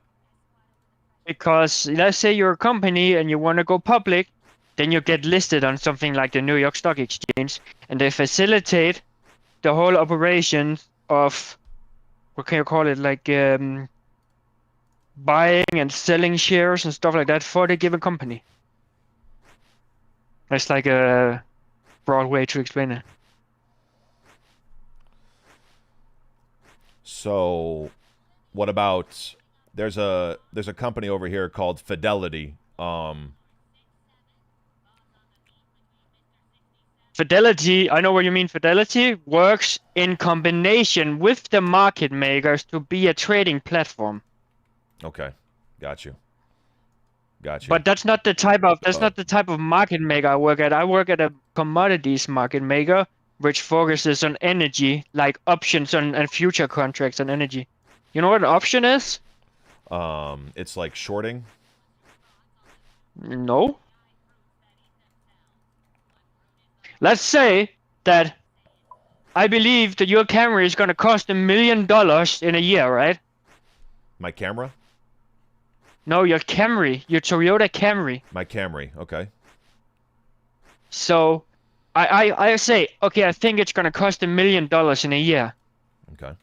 Because let's say you're a company and you want to go public, then you get listed on something like the New York Stock Exchange, and they facilitate the whole operation of, what can you call it, like buying and selling shares and stuff like that for the given company. That's like a broad way to explain it. So, what about there's a company over here called Fidelity. Fidelity, I know what you mean. Fidelity works in combination with the market makers to be a trading platform. Okay, got you. But that's not the type of market maker I work at. I work at a commodities market maker, which focuses on energy, like options and future contracts on energy. You know what an option is? It's like shorting. No. Let's say that I believe that your camera is going to cost $1 million in a year, right? My camera? No, your Camry, your Toyota Camry. My Camry, okay. So, I say, okay, I think it's going to cost $1 million in a year. Okay.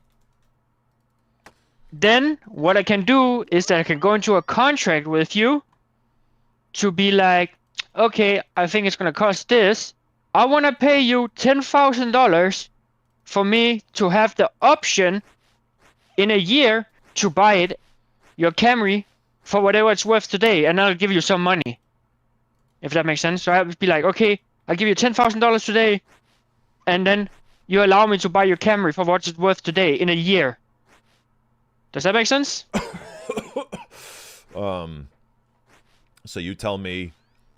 Then, what I can do is that I can go into a contract with you to be like, okay, I think it's going to cost this. I want to pay you $10,000 for me to have the option in a year to buy it, your Camry, for whatever it's worth today, and I'll give you some money. If that makes sense. So I would be like, okay, I'll give you $10,000 today, and then you allow me to buy your Camry for what it's worth today in a year. Does that make sense? So you tell me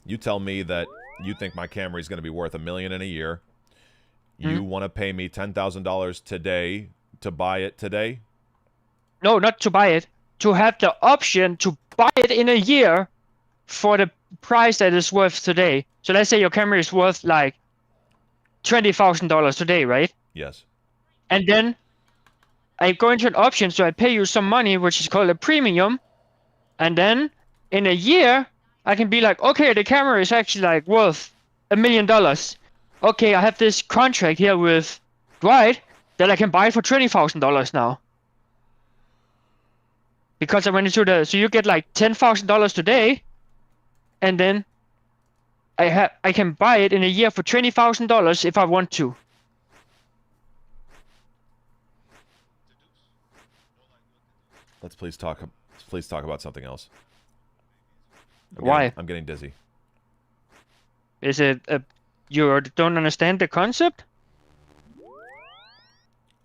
that you think my Camry is going to be worth $1 million in a year. You want to pay me $10,000 today to buy it today? No, not to buy it. To have the option to buy it in a year for the price that it's worth today. So let's say your Camry is worth like $20,000 today, right? Yes. And then I go into an option, so I pay you some money, which is called a premium. And then in a year, I can be like, okay, the camera is actually like worth $1 million. Okay, I have this contract here with Dwight that I can buy for $20,000 now. Because I went into so you get like $10,000 today, and then I can buy it in a year for $20,000 if I want to. Let's please talk about something else. Why? I'm getting dizzy. Is it you don't understand the concept?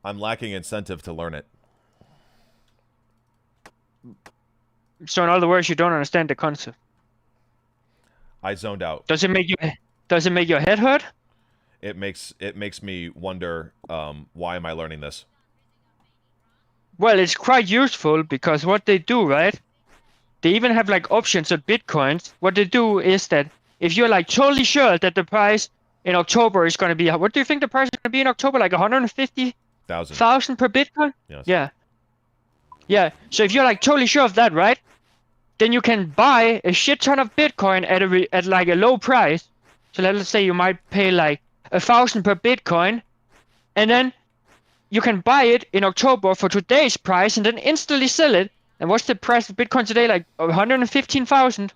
I'm lacking incentive to learn it. So in other words, you don't understand the concept. I zoned out. Does it make your head hurt? It makes me wonder, why am I learning this? Well, it's quite useful because what they do, right? They even have like options on Bitcoins. What they do is that if you're like totally sure that the price in October is going to be, what do you think the price is going to be in October? Like 150,000 per Bitcoin? Yes. Yeah. Yeah. So if you're like totally sure of that, right? Then you can buy a shit ton of Bitcoin at like a low price. So let's say you might pay like 1,000 per Bitcoin, and then you can buy it in October for today's price and then instantly sell it. And what's the price of Bitcoin today? Like 115,000.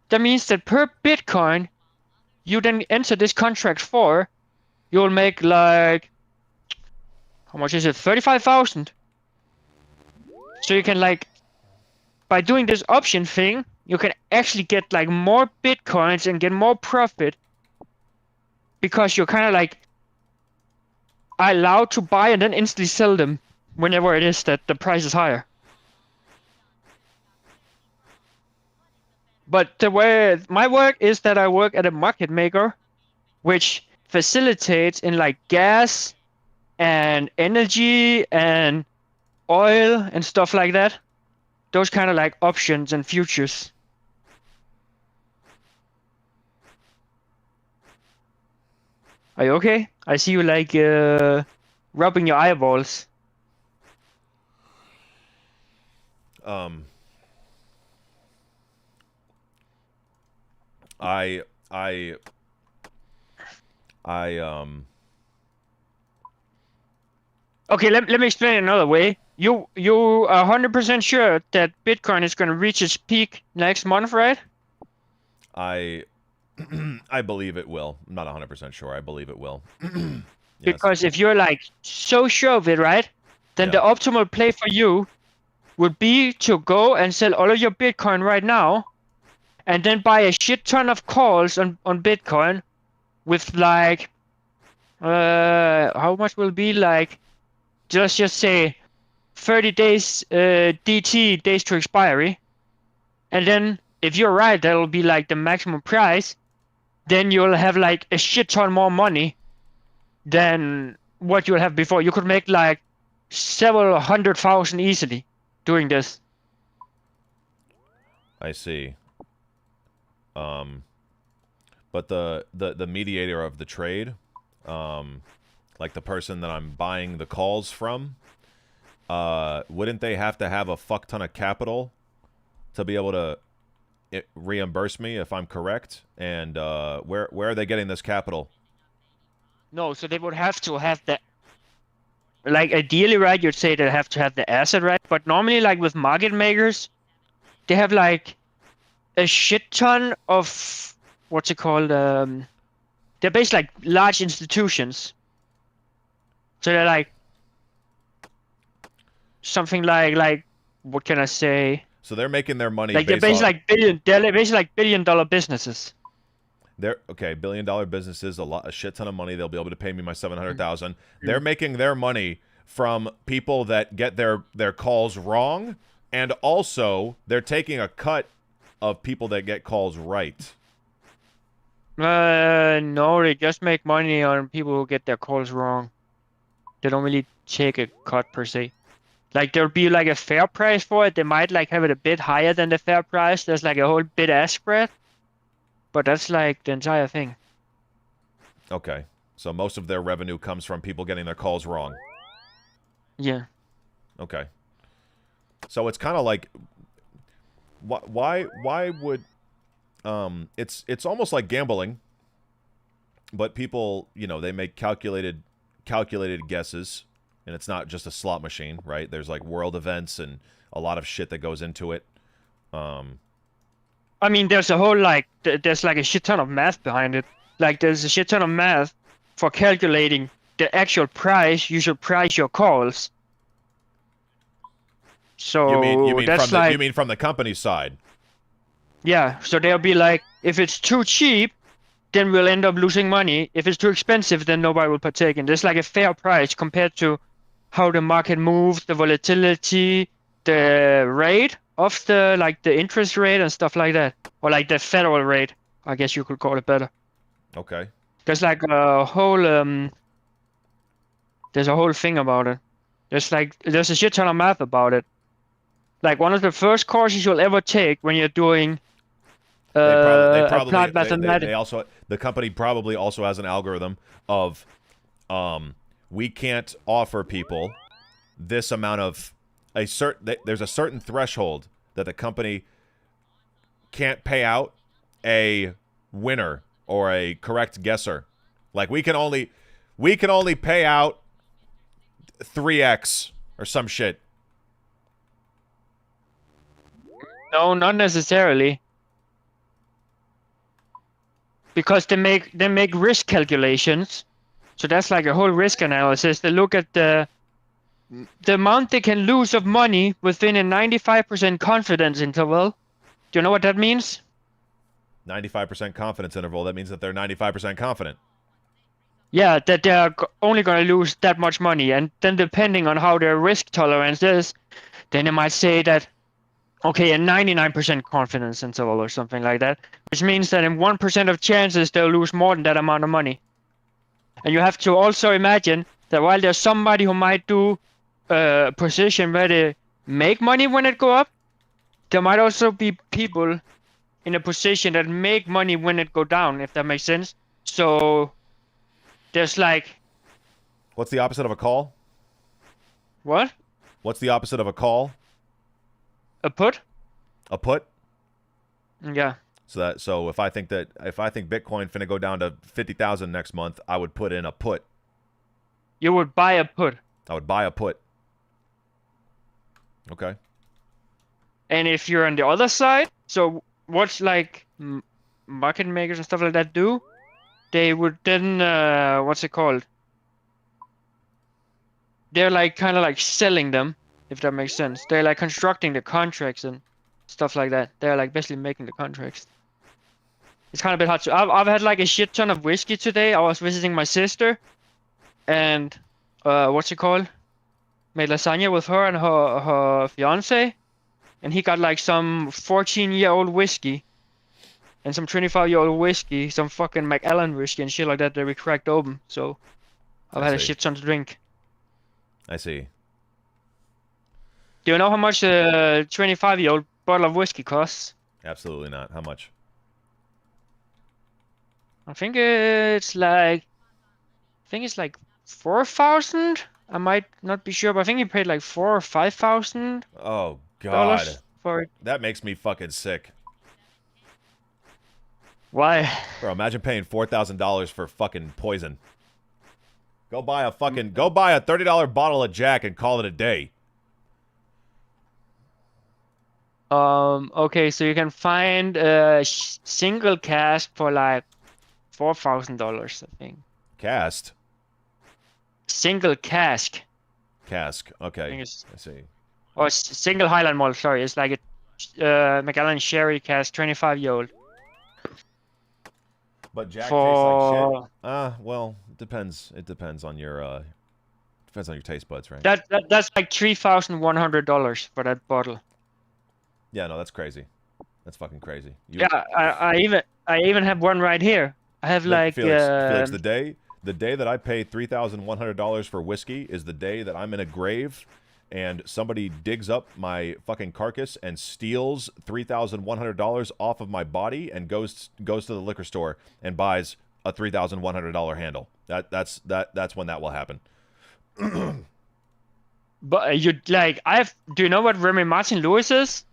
That means that per Bitcoin you then enter this contract for, you'll make like, how much is it? 35,000. So you can like, by doing this option thing, you can actually get like more Bitcoins and get more profit because you're kind of like allowed to buy and then instantly sell them whenever it is that the price is higher. But the way my work is that I work at a market maker, which facilitates in like gas and energy and oil and stuff like that. Those kind of like options and futures. Are you okay? I see you like rubbing your eyeballs. I Okay, let me explain it another way. You are 100% sure that Bitcoin is going to reach its peak next month, right? I believe it will. I'm not 100% sure. I believe it will. Yes. Because if you're like so sure of it, right? Then the optimal play for you would be to go and sell all of your Bitcoin right now, and then buy a shit ton of calls on Bitcoin with like how much will it be, like just say 30 days DT, days to expiry, and then if you're right that'll be like the maximum price, then you'll have like a shit ton more money than what you'll have before. You could make like several 100,000 easily doing this. I see. But the mediator of the trade, like the person that I'm buying the calls from, wouldn't they have to have a fuck ton of capital to be able to reimburse me if I'm correct? And where are they getting this capital? No, so they would have to have the, like ideally, right, you'd say they have to have the asset, right? But normally, like with market makers, they have like a shit ton of, what's it called? They're basically like large institutions. So they're like something like what can I say? So they're making their money like based they're basically off... like billion-dollar businesses. They're okay, billion-dollar businesses, a shit ton of money. They'll be able to pay me my $700,000. They're making their money from people that get their calls wrong, and also they're taking a cut of people that get calls right. No, they just make money on people who get their calls wrong. They don't really take a cut per se. Like there'll be like a fair price for it. They might like have it a bit higher than the fair price. There's like a whole bid-ask spread. But that's like the entire thing. Okay. So most of their revenue comes from people getting their calls wrong. Yeah. Okay. So it's kind of like, why would, it's almost like gambling, but people, you know, they make calculated guesses, and it's not just a slot machine, right? There's like world events and a lot of shit that goes into it. I mean, there's a whole like there's like a shit ton of math behind it. Like there's a shit ton of math for calculating the actual price you should price your calls. So you mean that's from like, you mean from the company's side? Yeah. So they'll be like, if it's too cheap, then we'll end up losing money. If it's too expensive, then nobody will partake. And there's like a fair price compared to how the market moves, the volatility, the rate of the interest rate and stuff like that, or like the federal rate, I guess you could call it better. Okay. There's like a whole there's a whole thing about it. There's a shit ton of math about it. Like one of the first courses you'll ever take when you're doing applied mathematics. The company probably also has an algorithm of we can't offer people this amount of there's a certain threshold that the company can't pay out a winner or a correct guesser. Like we can only pay out 3x or some shit. No, not necessarily. Because they make risk calculations. So that's like a whole risk analysis. They look at the amount they can lose of money within a 95% confidence interval. Do you know what that means? 95% confidence interval. That means that they're 95% confident. Yeah, that they're only going to lose that much money. And then depending on how their risk tolerance is, then they might say that, okay, a 99% confidence interval or something like that. Which means that in 1% of chances, they'll lose more than that amount of money. And you have to also imagine that while there's somebody who might do a position where they make money when it go up, there might also be people in a position that make money when it go down, if that makes sense. So there's like... What's the opposite of a call? What? What's the opposite of a call? A put? A put? Yeah. So if I think Bitcoin finna go down to 50,000 next month, I would put in a put. You would buy a put. I would buy a put. Okay. And if you're on the other side, so what's like market makers and stuff like that do? They would then what's it called? They're like kind of like selling them, if that makes sense. They're like constructing the contracts and stuff like that. They're like basically making the contracts. It's kind of a bit hard to. I've had like a shit ton of whiskey today. I was visiting my sister, and what's it called? Made lasagna with her and her fiance, and he got like some 14-year-old whiskey, and some 25-year-old whiskey, some fucking Macallan whiskey and shit like that that we cracked open. So I've had a shit ton to drink. I see. Do you know how much a 25-year-old bottle of whiskey costs? Absolutely not. How much? I think it's like 4,000. I might not be sure, but I think he paid like 4,000 or 5,000. Oh God, for it. That makes me fucking sick. Why? Bro, imagine paying $4,000 for fucking poison. Go buy a $30 bottle of Jack and call it a day. Okay, so you can find a single cask for like $4,000, I think. Cast? Single cask. Cask, okay. I see. Or single Highland malt, sorry. It's like a Macallan Sherry cask, 25-year-old. But Jack tastes like shit. Well, depends. It depends on your taste buds, right? That's like $3,100 for that bottle. Yeah, no, that's crazy. That's fucking crazy. Yeah, I even have one right here. I have like Felix, the day that I pay $3,100 for whiskey is the day that I'm in a grave and somebody digs up my fucking carcass and steals $3,100 off of my body and goes to the liquor store and buys a $3,100 handle. That's when that will happen. But do you know what Remy Martin Lewis is?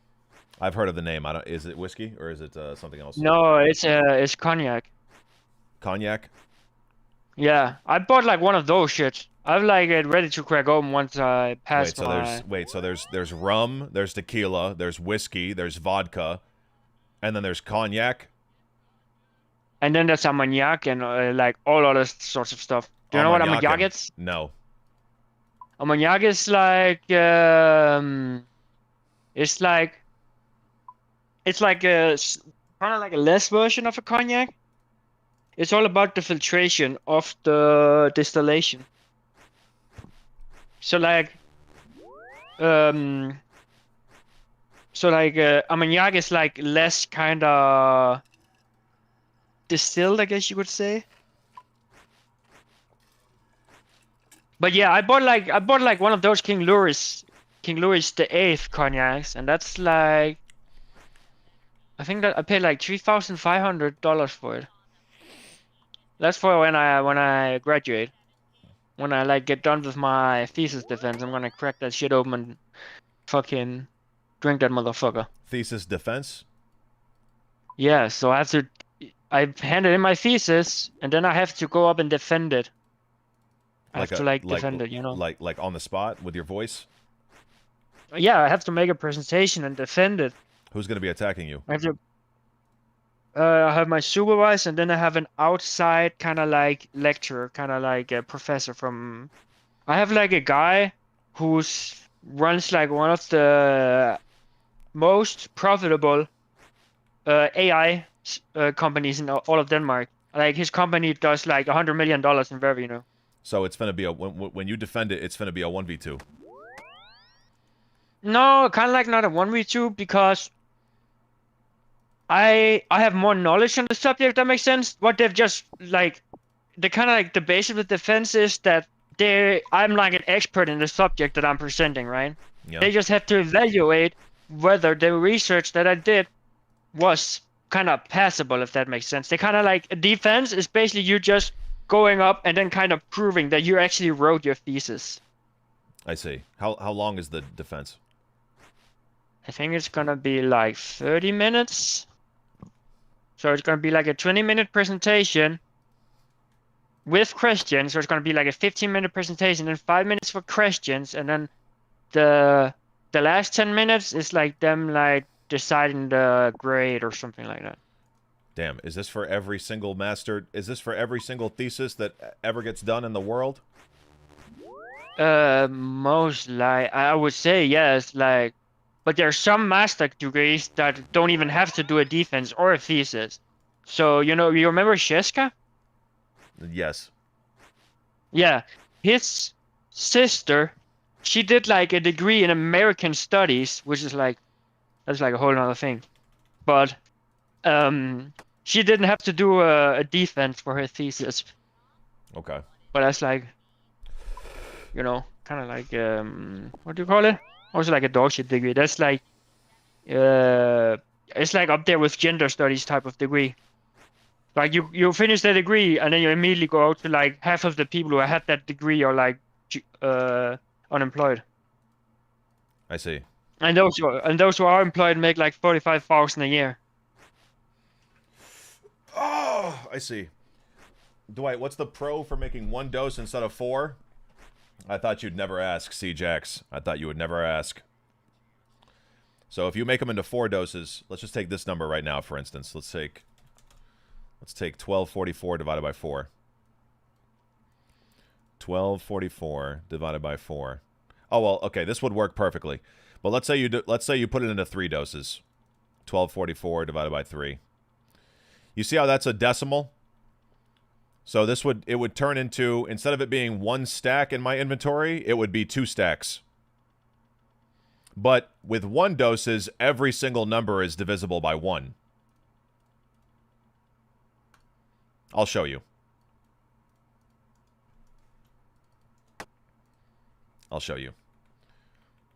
I've heard of the name. Is it whiskey or is it something else? No, it's cognac. Cognac? Yeah, I bought like one of those shits. I've like it ready to crack open once I pass so there's rum, there's tequila, there's whiskey, there's vodka, and then there's cognac. And then there's Armagnac and like all other sorts of stuff. Do you know what Armagnac is? No. Armagnac is like it's like a kind of like a less version of a cognac. It's all about the filtration of the distillation. So like Armagnac is like less kind of distilled, I guess you could say. But yeah, I bought like one of those King Louis VIII cognacs, and that's like I think that I paid like $3,500 for it. That's for when I graduate. When I like get done with my thesis defense, I'm gonna crack that shit open and fucking drink that motherfucker. Thesis defense? Yeah, so I handed in my thesis, and then I have to go up and defend it. I have to defend it, you know. Like on the spot with your voice? Yeah, I have to make a presentation and defend it. Who's gonna be attacking you? I have my supervisor, and then I have an outside kind of like lecturer, kind of like a professor from. I have like a guy who runs like one of the most profitable AI companies in all of Denmark. Like his company does like $100 million in revenue. So it's gonna be when you defend it, it's gonna be a 1v2. No, kind of like not a 1v2 because I have more knowledge on the subject, if that makes sense. What they've just like, the kind of like the base of the defense is that I'm like an expert in the subject that I'm presenting, right? Yeah. They just have to evaluate whether the research that I did was kind of passable, if that makes sense. They kind of like, a defense is basically you just going up and then kind of proving that you actually wrote your thesis. I see. How long is the defense? I think it's gonna be like 30 minutes. So it's gonna be like a 20-minute presentation with questions. So it's gonna be like a 15-minute presentation, and 5 minutes for questions, and then the last 10 minutes is like them like deciding the grade or something like that. Damn, is this for every single thesis that ever gets done in the world? Most like I would say yes, like, but there are some master degrees that don't even have to do a defense or a thesis. So you remember Sheska? Yes. Yeah, his sister, she did like a degree in American Studies, which is like that's like a whole other thing. But she didn't have to do a defense for her thesis. Okay. But that's like, kind of like what do you call it? Also like a dog shit degree. That's like it's like up there with gender studies type of degree. Like you finish that degree and then you immediately go out to like half of the people who had that degree are like unemployed. I see. And those who are employed make like 45,000 a year. Oh, I see. Dwight, what's the pro for making 1 dose instead of 4? I thought you'd never ask, C-Jax. I thought you would never ask. So if you make them into 4 doses, let's just take this number right now, for instance. Let's take 1244 divided by 4. 1244 divided by 4. Oh, well, okay, this would work perfectly. But let's say you put it into 3 doses. 1244 divided by 3. You see how that's a decimal? So it would turn into, instead of it being 1 stack in my inventory, it would be 2 stacks. But with 1 doses, every single number is divisible by 1. I'll show you. I'll show you.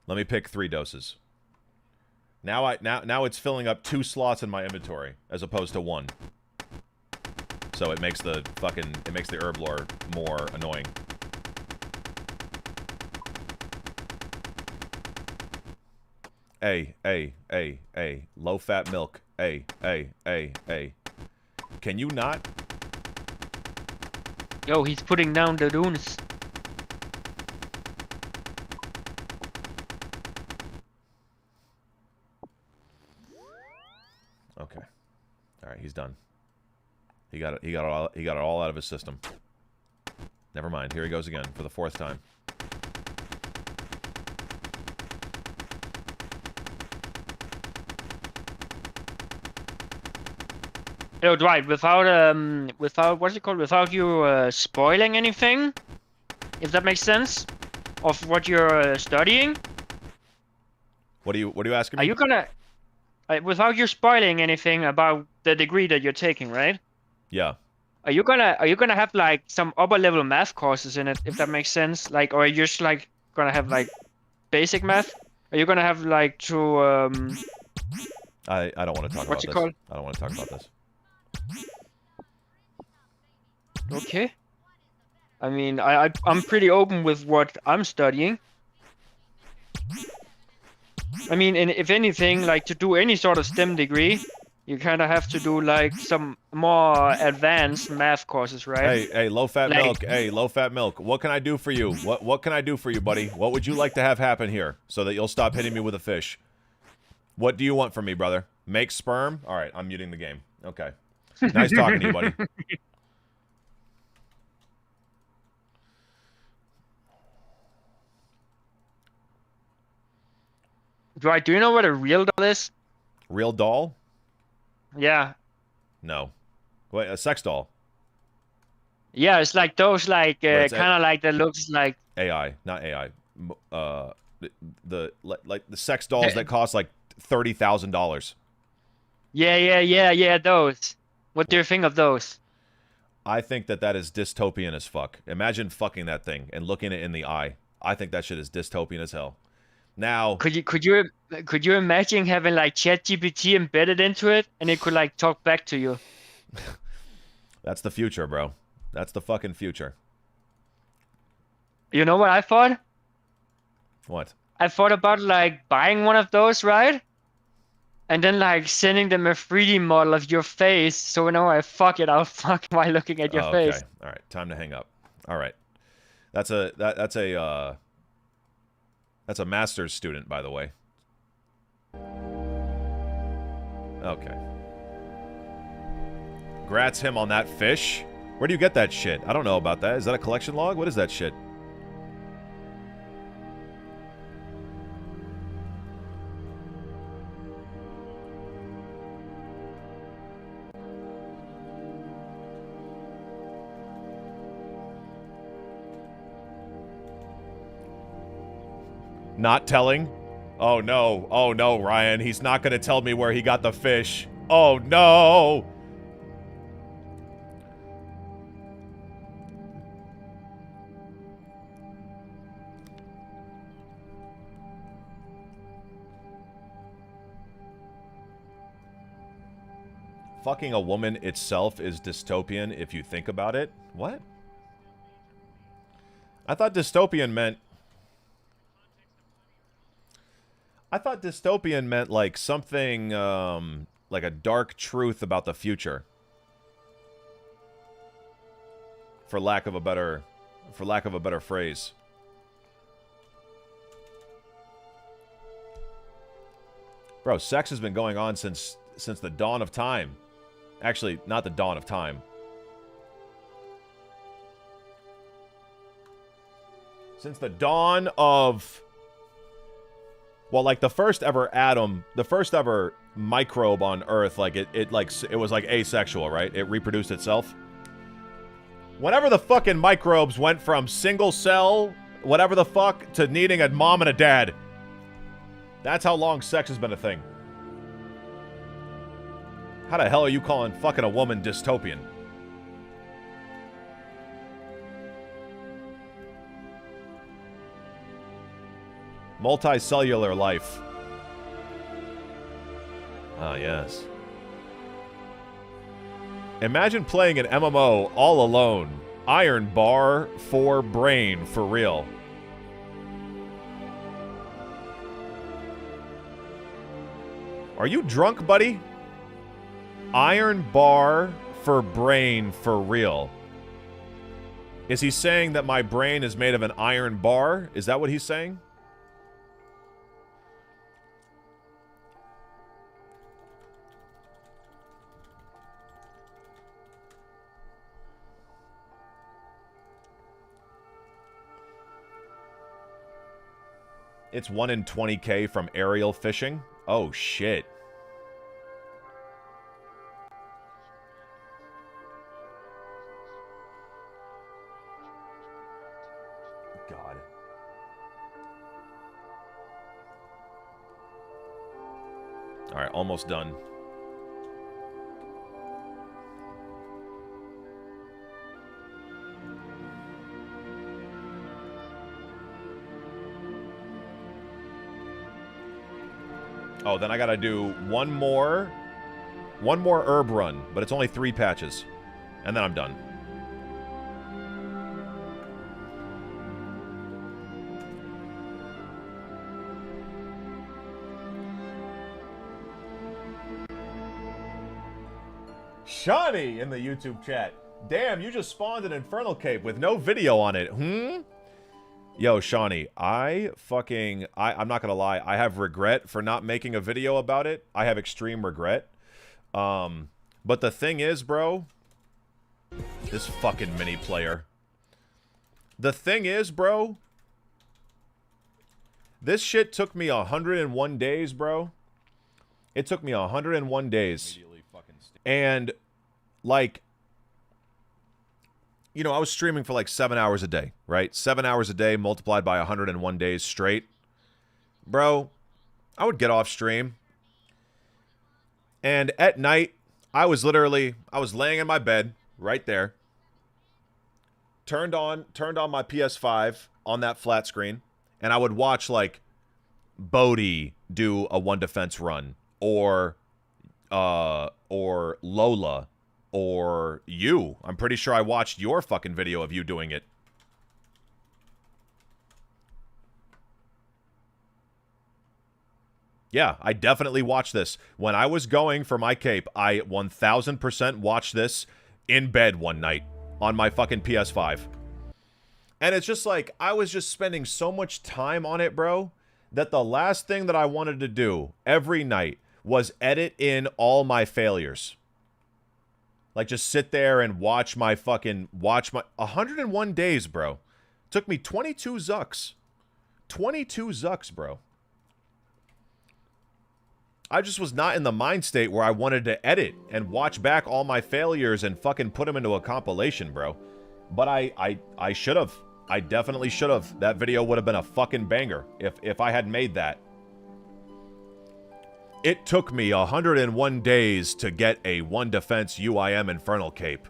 Let me pick 3 doses. Now it's filling up 2 slots in my inventory as opposed to 1. So it makes the herb lore more annoying. A. Low fat milk. A. Can you not? Yo, he's putting down the dunes. Okay. All right, he's done. He got it all out of his system. Never mind. Here he goes again for the 4th time. Yo, Dwight, without what's it called? Without you spoiling anything, if that makes sense, of what you're studying. What are you asking me? Are you gonna, without you spoiling anything about the degree that you're taking, right? Yeah. Are you gonna have like some upper level math courses in it, if that makes sense? Like, or are you just like gonna have like basic math? Are you gonna have like to I don't want to talk about this. What's it called? I don't want to talk about this. Okay. I mean, I'm pretty open with what I'm studying. I mean, and if anything, like to do any sort of STEM degree, you kind of have to do like some more advanced math courses, right? Hey, low fat milk. Hey, low fat milk. What can I do for you? What can I do for you, buddy? What would you like to have happen here so that you'll stop hitting me with a fish? What do you want from me, brother? Make sperm? All right, I'm muting the game. Okay. Nice talking to you, buddy. Dwight, do you know what a real doll is? Real doll? Yeah. No. Wait, a sex doll. Yeah, it's like those, like kind of like that looks like AI, not AI. The sex dolls that cost like $30,000. Yeah, those. What do you think of those? I think that is dystopian as fuck. Imagine fucking that thing and looking it in the eye. I think that shit is dystopian as hell. Now, could you imagine having like ChatGPT embedded into it and it could like talk back to you? That's the future, bro. That's the fucking future. You know what I thought? What? I thought about like buying one of those, right? and then like sending them a 3D model of your face, so whenever I fuck it, I'll fuck while looking at your Okay. face. All right. Time to hang up. All right. That's a master's student, by the way. Okay. Grats him on that fish. Where do you get that shit? I don't know about that. Is that a collection log? What is that shit? Not telling? Oh no. Oh no, Ryan. He's not gonna tell me where he got the fish. Oh no! Fucking a woman itself is dystopian if you think about it. What? I thought dystopian meant... I thought dystopian meant like something, like a dark truth about the future. For lack of a better phrase. Bro, sex has been going on since the dawn of time. Actually, not the dawn of time. Since the dawn of... Well, like the first ever atom, the first ever microbe on Earth, like it was like asexual, right? It reproduced itself. Whenever the fucking microbes went from single cell, whatever the fuck, to needing a mom and a dad. That's how long sex has been a thing. How the hell are you calling fucking a woman dystopian? Multicellular life. Ah, yes. Imagine playing an MMO all alone. Iron bar for brain, for real. Are you drunk, buddy? Iron bar for brain, for real. Is he saying that my brain is made of an iron bar? Is that what he's saying? It's 1 in 20K from aerial fishing? Oh, shit. God. Alright, almost done. Oh, then I gotta do one more herb run, but it's only 3 patches. And then I'm done. Shawnee in the YouTube chat. Damn, you just spawned an Infernal Cape with no video on it. Yo, Shawnee, I'm not gonna lie, I have regret for not making a video about it. I have extreme regret. But the thing is, bro, this fucking mini player. The thing is, bro, this shit took me 101 days, bro. It took me 101 days. And, like, you know, I was streaming for like 7 hours a day, right? 7 hours a day multiplied by 101 days straight. Bro, I would get off stream. And at night, I was laying in my bed right there. Turned on my PS5 on that flat screen. And I would watch like Bodhi do a 1 defense run. Or Lola. Or you. I'm pretty sure I watched your fucking video of you doing it. Yeah, I definitely watched this. When I was going for my cape, I 1000% watched this in bed one night on my fucking PS5. And it's just like, I was just spending so much time on it, bro, that the last thing that I wanted to do every night was edit in all my failures. Like, just sit there and watch my 101 days, bro. Took me 22 zucks. 22 zucks, bro. I just was not in the mind state where I wanted to edit and watch back all my failures and fucking put them into a compilation, bro. But I should have. I definitely should have. That video would have been a fucking banger if I had made that. It took me 101 days to get a 1 defense UIM Infernal Cape.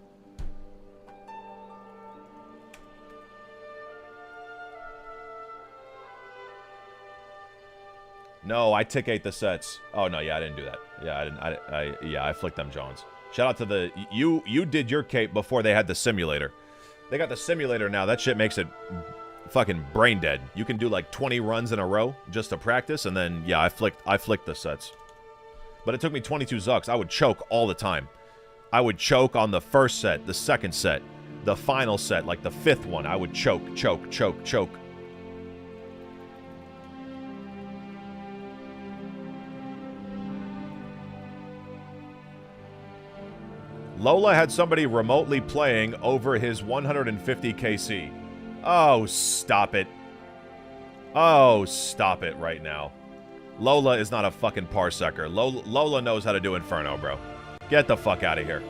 No, I tick ate the sets. Oh no, yeah, I didn't do that. Yeah, I didn't. Yeah, I flicked them Jones. Shout out to the you did your cape before they had the simulator. They got the simulator now. That shit makes it fucking brain dead. You can do like 20 runs in a row just to practice, and then yeah, I flicked the sets. But it took me 22 zucks. I would choke all the time. I would choke on the first set, the second set, the final set, like the 5th one. I would choke. Lola had somebody remotely playing over his 150 KC. Oh, stop it. Oh, stop it right now. Lola is not a fucking parsecker. Lola knows how to do Inferno, bro. Get the fuck out of here.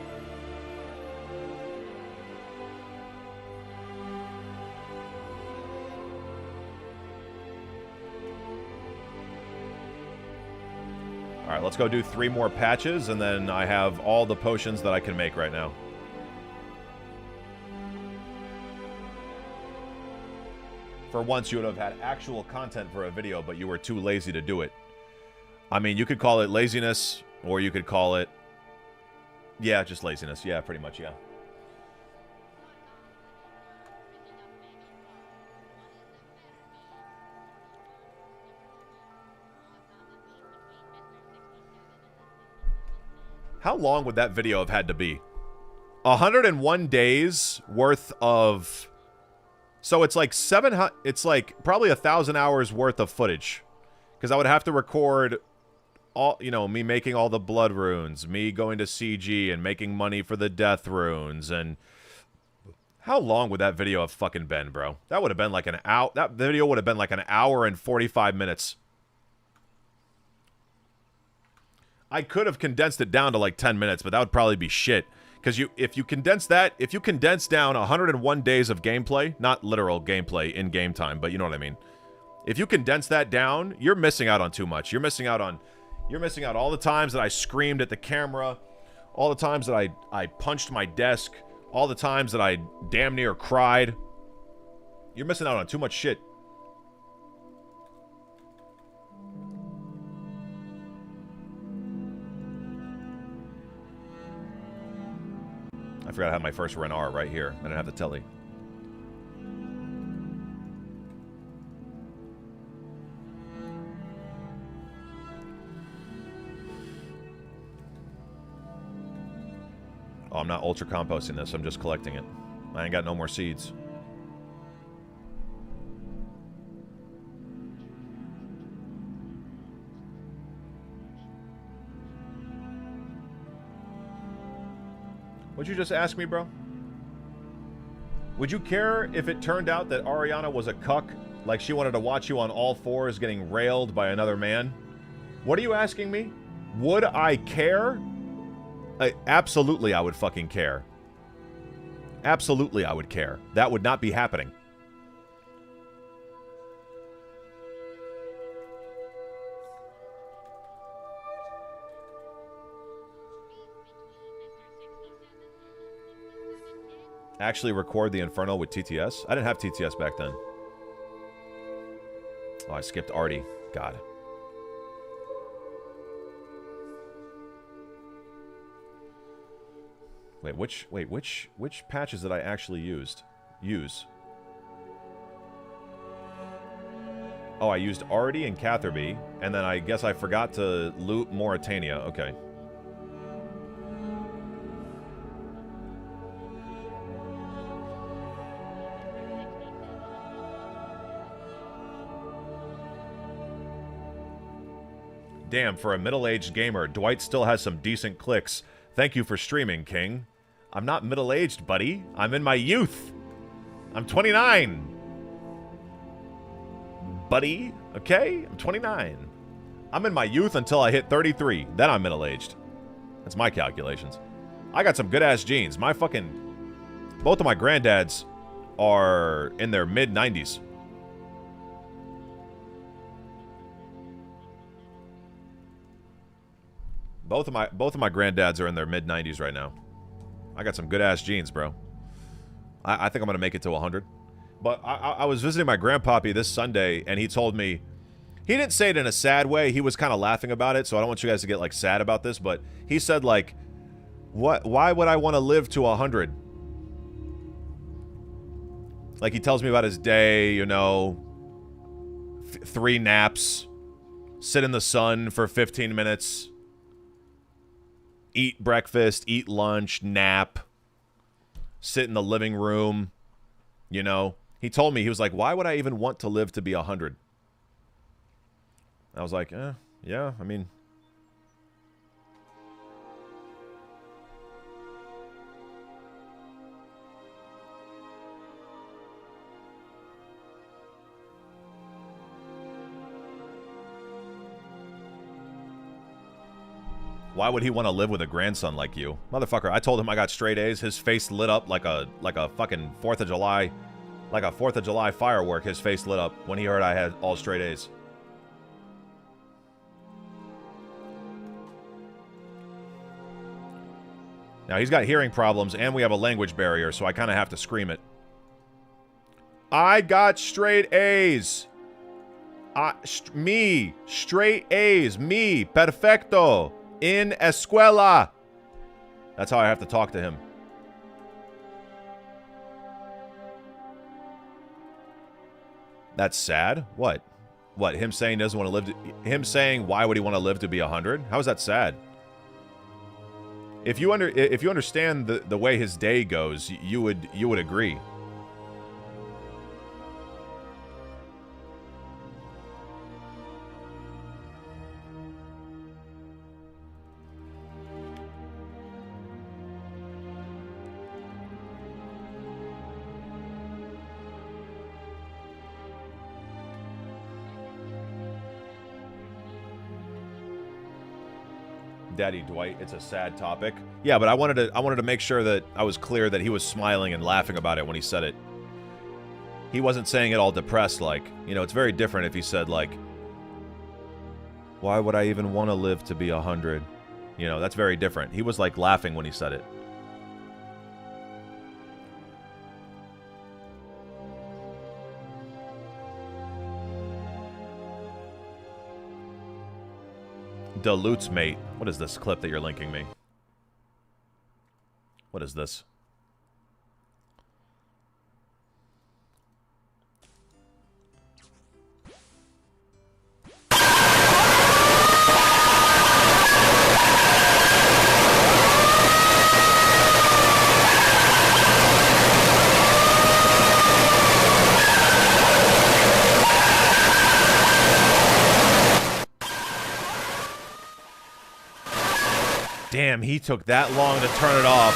Alright, let's go do 3 more patches, and then I have all the potions that I can make right now. For once, you would have had actual content for a video, but you were too lazy to do it. I mean, you could call it laziness, or you could call it... Yeah, just laziness. Yeah, pretty much, yeah. How long would that video have had to be? 101 days worth of... So it's like it's like probably 1,000 hours worth of footage. Because I would have to record all, you know, me making all the blood runes, me going to CG and making money for the death runes, and... How long would that video have fucking been, bro? That would have been like an hour... That video would have been like an hour and 45 minutes. I could have condensed it down to like 10 minutes, but that would probably be shit. Because if you condense down 101 days of gameplay, not literal gameplay in game time, but you know what I mean. If you condense that down, you're missing out on too much. You're missing out all the times that I screamed at the camera, all the times that I punched my desk, all the times that I damn near cried. You're missing out on too much shit. I forgot I had my first Renar right here. I didn't have the telly. Oh, I'm not ultra composting this. I'm just collecting it. I ain't got no more seeds. What'd you just ask me, bro? Would you care if it turned out that Ariana was a cuck? Like she wanted to watch you on all fours getting railed by another man? What are you asking me? Would I care? Absolutely I would fucking care. Absolutely I would care. That would not be happening. Actually record the Inferno with TTS? I didn't have TTS back then. Oh, I skipped Artie. God. Which patches did I actually use? Oh, I used Artie and Catherby, and then I guess I forgot to loot Mauritania. Okay. Damn, for a middle-aged gamer, Dwight still has some decent clicks. Thank you for streaming, King. I'm not middle-aged, buddy. I'm in my youth. I'm 29. Buddy, okay? I'm 29. I'm in my youth until I hit 33. Then I'm middle-aged. That's my calculations. I got some good-ass genes. My fucking... Both of my granddads are in their mid-90s. Both of my granddads are in their mid-90s right now. I got some good-ass genes, bro. I think I'm going to make it to 100. But I was visiting my grandpappy this Sunday, and he told me... He didn't say it in a sad way. He was kind of laughing about it, so I don't want you guys to get, like, sad about this. But he said, like, why would I want to live to 100? Like, he tells me about his day, you know... 3 naps. Sit in the sun for 15 minutes. Eat breakfast, eat lunch, nap, sit in the living room, you know. He told me, he was like, why would I even want to live to be 100? I was like, yeah, I mean... Why would he want to live with a grandson like you? Motherfucker, I told him I got straight A's. His face lit up like a fucking 4th of July. Like a 4th of July firework, his face lit up when he heard I had all straight A's. Now, he's got hearing problems, and we have a language barrier, so I kind of have to scream it. I got straight A's. Me. Straight A's. Me. Perfecto. In escuela. That's how I have to talk to him. That's sad? What? What? Him saying he doesn't want to live to... Him saying why would he want to live to be 100? How is that sad? If you understand the way his day goes, you would agree. Daddy Dwight, it's a sad topic. Yeah, but I wanted to make sure that I was clear that he was smiling and laughing about it when he said it. He wasn't saying it all depressed like, you know, it's very different if he said like, why would I even want to live to be 100? You know, that's very different. He was like laughing when he said it. Dilutes, mate. What is this clip that you're linking me? What is this? Damn, he took that long to turn it off.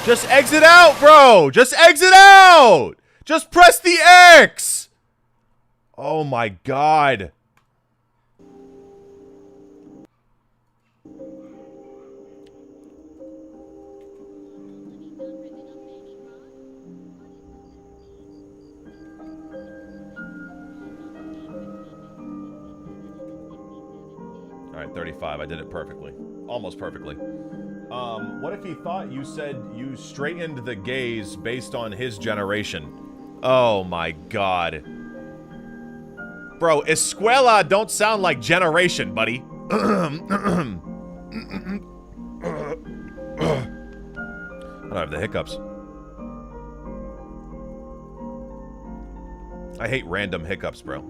Just exit out, bro! Just exit out! Just press the X! Oh my god. Alright, 35. I did it perfectly. Almost perfectly. What if he thought you said you straightened the gaze based on his generation? Oh my god. Bro, escuela don't sound like generation, buddy. I don't have the hiccups. I hate random hiccups, bro.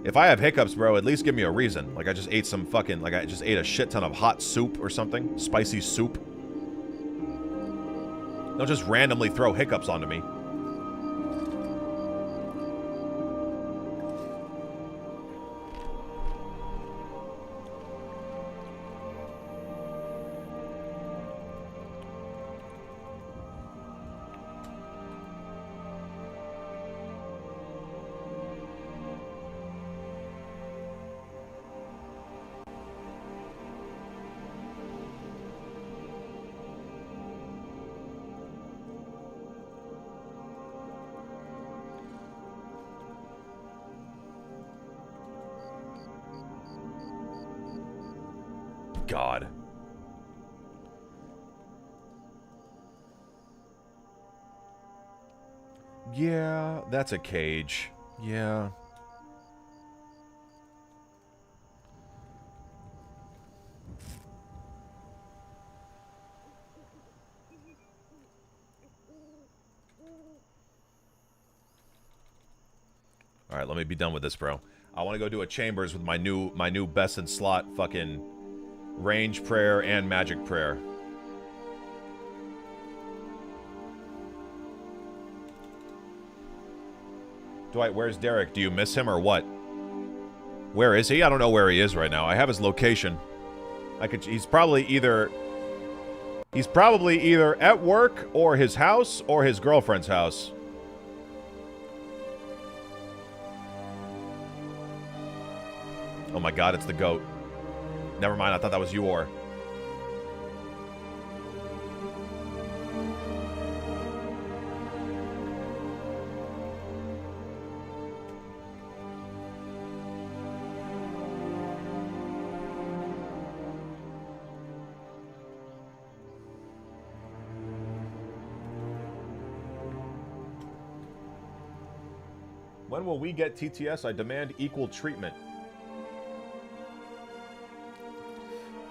If I have hiccups, bro, at least give me a reason. Like I just ate some fucking, like I just ate a shit ton of hot soup or something. Spicy soup. Don't just randomly throw hiccups onto me. God. Yeah, that's a cage. Yeah. All right, let me be done with this, bro. I want to go do a chambers with my new best in slot fucking range prayer and magic prayer. Dwight, where's Derek? Do you miss him or what? Where is he? I don't know where he is right now. I have his location. He's probably either at work or his house or his girlfriend's house. Oh my god, it's the goat. Never mind, I thought that was Yor. When will we get TTS? I demand equal treatment.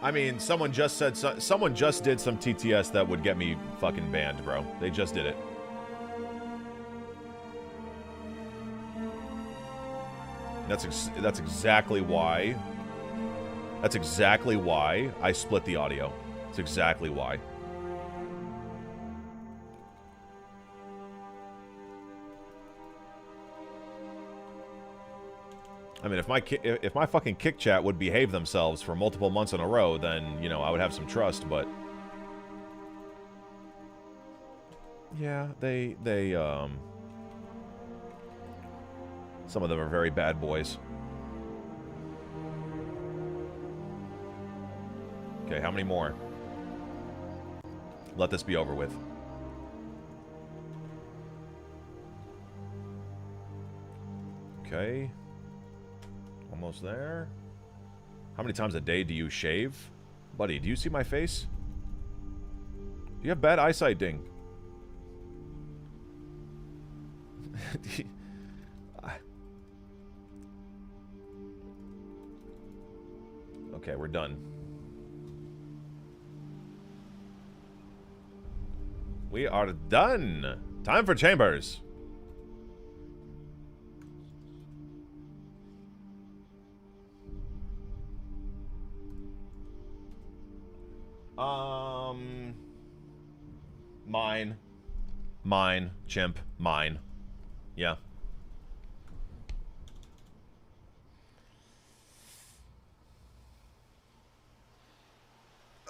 I mean, someone just did some TTS that would get me fucking banned, bro. They just did it. That's exactly why. That's exactly why I split the audio. That's exactly why. I mean, if my fucking kick chat would behave themselves for multiple months in a row, then, you know, I would have some trust, but... Yeah, some of them are very bad boys. Okay, how many more? Let this be over with. Okay. Almost there. How many times a day do you shave? Buddy, do you see my face? Do you have bad eyesight, Ding? Okay, we're done. We are done. Time for chambers. Mine, chimp, mine. Yeah.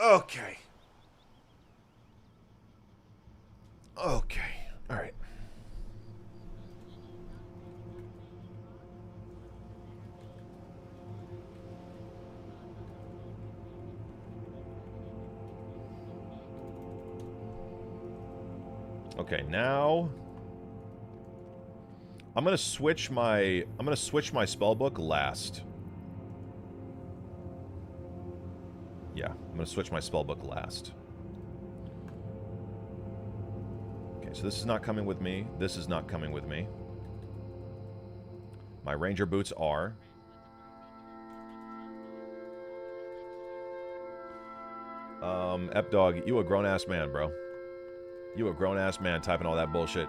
Okay. Okay. All right. Okay, now I'm gonna switch my spellbook last. Yeah, I'm gonna switch my spellbook last. Okay, so this is not coming with me. This is not coming with me. My ranger boots are. Epdog, you a grown-ass man, bro. You a grown-ass man typing all that bullshit.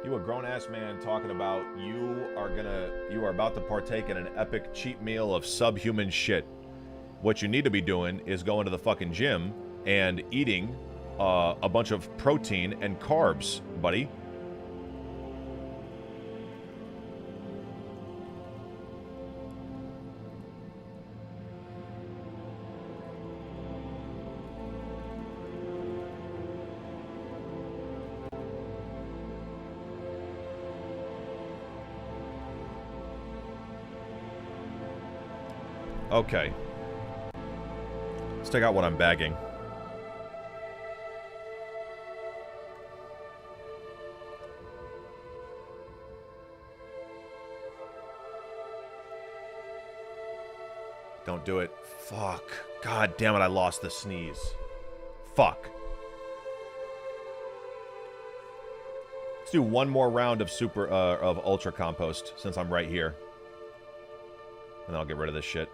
You a grown-ass man talking about you are about to partake in an epic cheap meal of subhuman shit. What you need to be doing is going to the fucking gym and eating a bunch of protein and carbs, buddy. Okay. Let's take out what I'm bagging. Don't do it. Fuck. God damn it, I lost the sneeze. Fuck. Let's do one more round of of ultra compost since I'm right here. And then I'll get rid of this shit.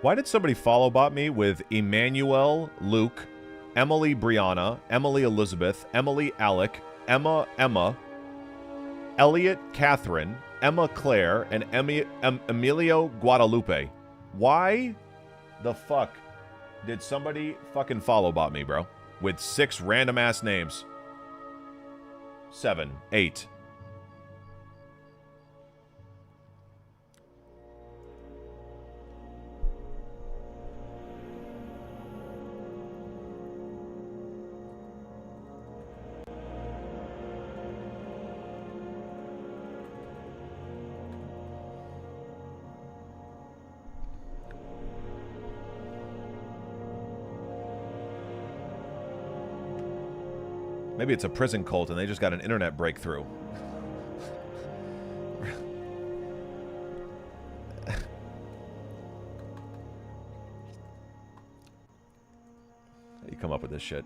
Why did somebody follow bot me with Emmanuel, Luke, Emily Brianna, Emily Elizabeth, Emily Alec, Emma Emma, Elliot Catherine, Emma Claire, and Emilio Guadalupe? Why the fuck did somebody fucking follow bot me, bro? With 6 random ass names. 7, 8. Maybe it's a prison cult and they just got an internet breakthrough. How you come up with this shit?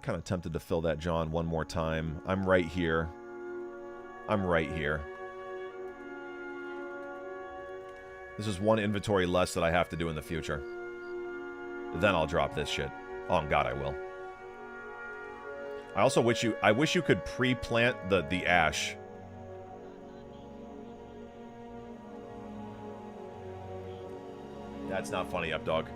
Kind of tempted to fill that John one more time. I'm right here. I'm right here. This is one inventory less that I have to do in the future. Then I'll drop this shit. Oh God, I will. I also wish you could pre-plant the ash. That's not funny, Updog.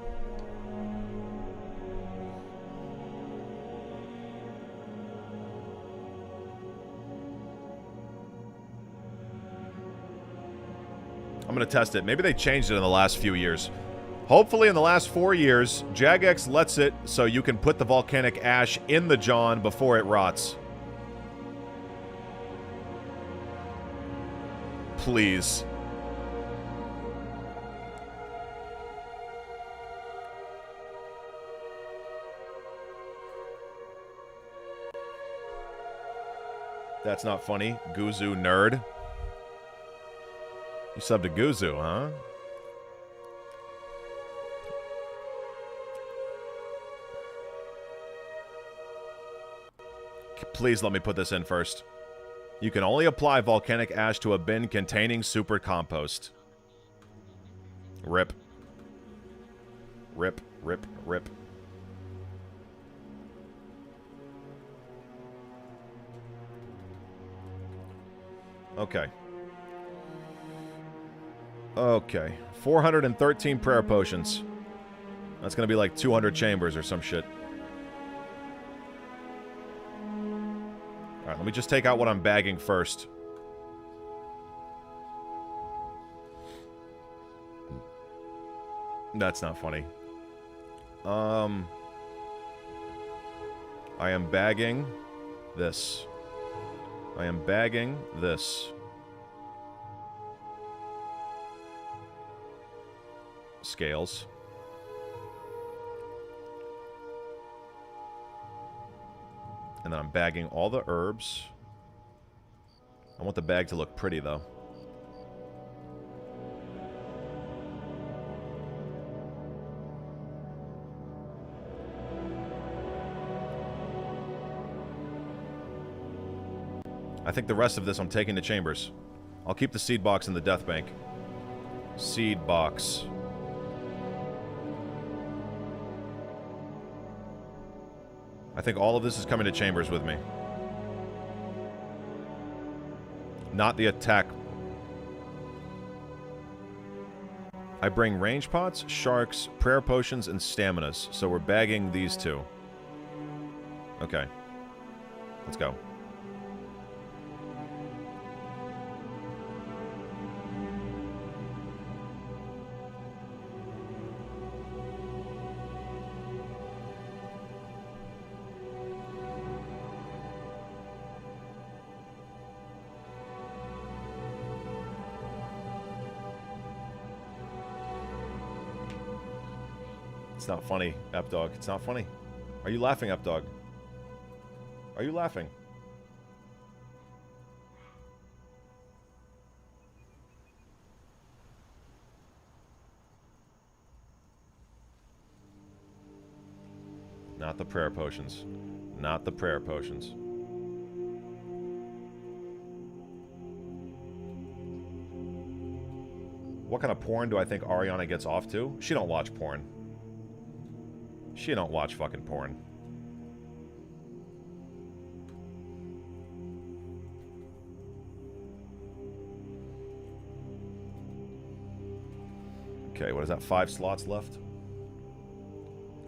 I'm gonna test it. Maybe they changed it in the last few years. Hopefully in the last 4 years, Jagex lets it so you can put the volcanic ash in the John before it rots. Please. That's not funny. Guzu nerd. You subbed to Guzu, huh? Please let me put this in first. You can only apply volcanic ash to a bin containing super compost. Rip. Rip, rip, rip. Okay. Okay. 413 prayer potions. That's gonna be like 200 chambers or some shit. Alright, let me just take out what I'm bagging first. That's not funny. I am bagging this. I am bagging this. Scales. And then I'm bagging all the herbs. I want the bag to look pretty, though. I think the rest of this I'm taking to Chambers. I'll keep the seed box in the death bank. Seed box. I think all of this is coming to Chambers with me. Not the attack. I bring range pots, sharks, prayer potions, and staminas. So we're bagging these two. Okay. Let's go. It's not funny, Epdog. It's not funny. Are you laughing, Epdog? Are you laughing? Not the prayer potions. Not the prayer potions. What kind of porn do I think Ariana gets off to? She don't watch porn. She don't watch fucking porn. Okay, what is that? 5 slots left?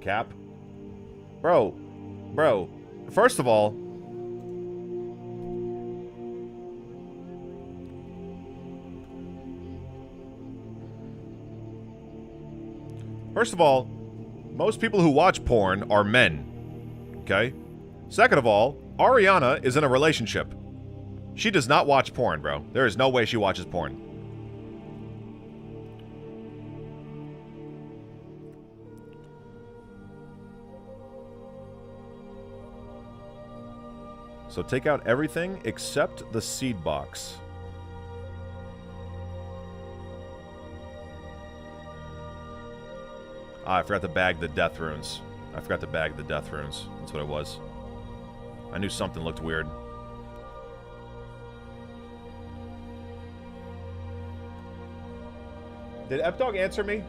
Cap? Bro. First of all... most people who watch porn are men. Okay? Second of all, Ariana is in a relationship. She does not watch porn, bro. There is no way she watches porn. So take out everything except the seed box. Ah, I forgot to bag the death runes. That's what it was. I knew something looked weird. Did Epdog answer me?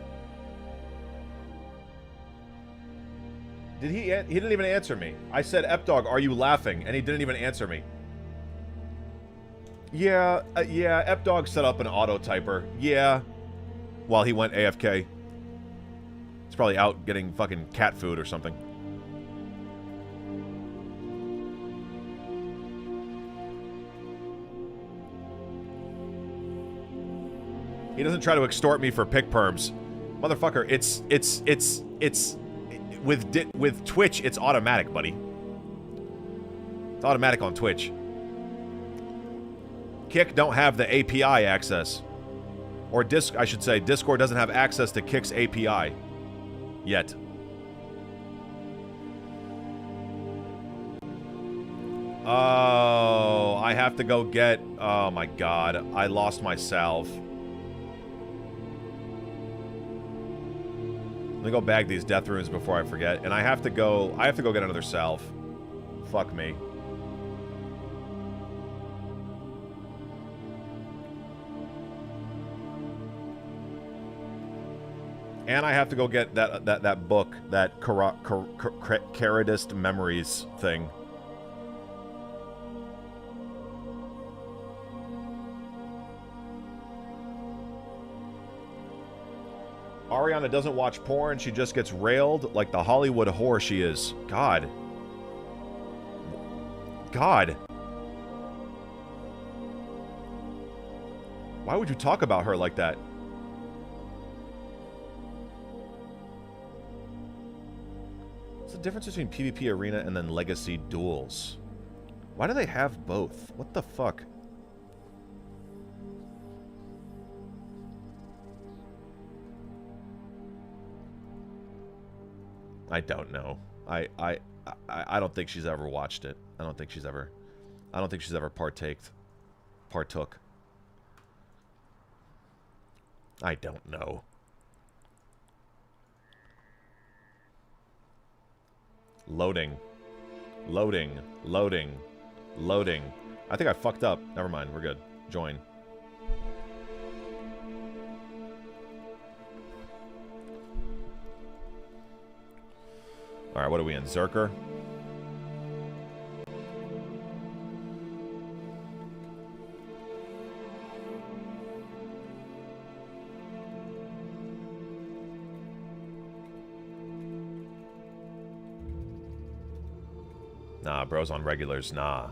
Did he didn't even answer me. I said, Epdog, are you laughing? And he didn't even answer me. Yeah, Epdog set up an auto typer. Yeah. While he went AFK. He's probably out getting fucking cat food or something. He doesn't try to extort me for pick perms. Motherfucker, it's with Twitch, it's automatic, buddy. It's automatic on Twitch. Kick don't have the API access. Or I should say, Discord doesn't have access to Kick's API. Yet. Oh, I have to go get... Oh my god, I lost my salve. Let me go bag these death runes before I forget. And I have to go get another salve. Fuck me. And I have to go get that book, that Caradist Memories thing. Ariana doesn't watch porn, she just gets railed like the Hollywood whore she is. God. Why would you talk about her like that? What's the difference between PvP Arena and then Legacy Duels? Why do they have both? What the fuck? I don't know. I don't think she's ever watched it. I don't think she's ever partook. I don't know. Loading. Loading. Loading. Loading. I think I fucked up. Never mind. We're good. Join. Alright, what are we in? Zerker? Nah, bro's on regulars. Nah.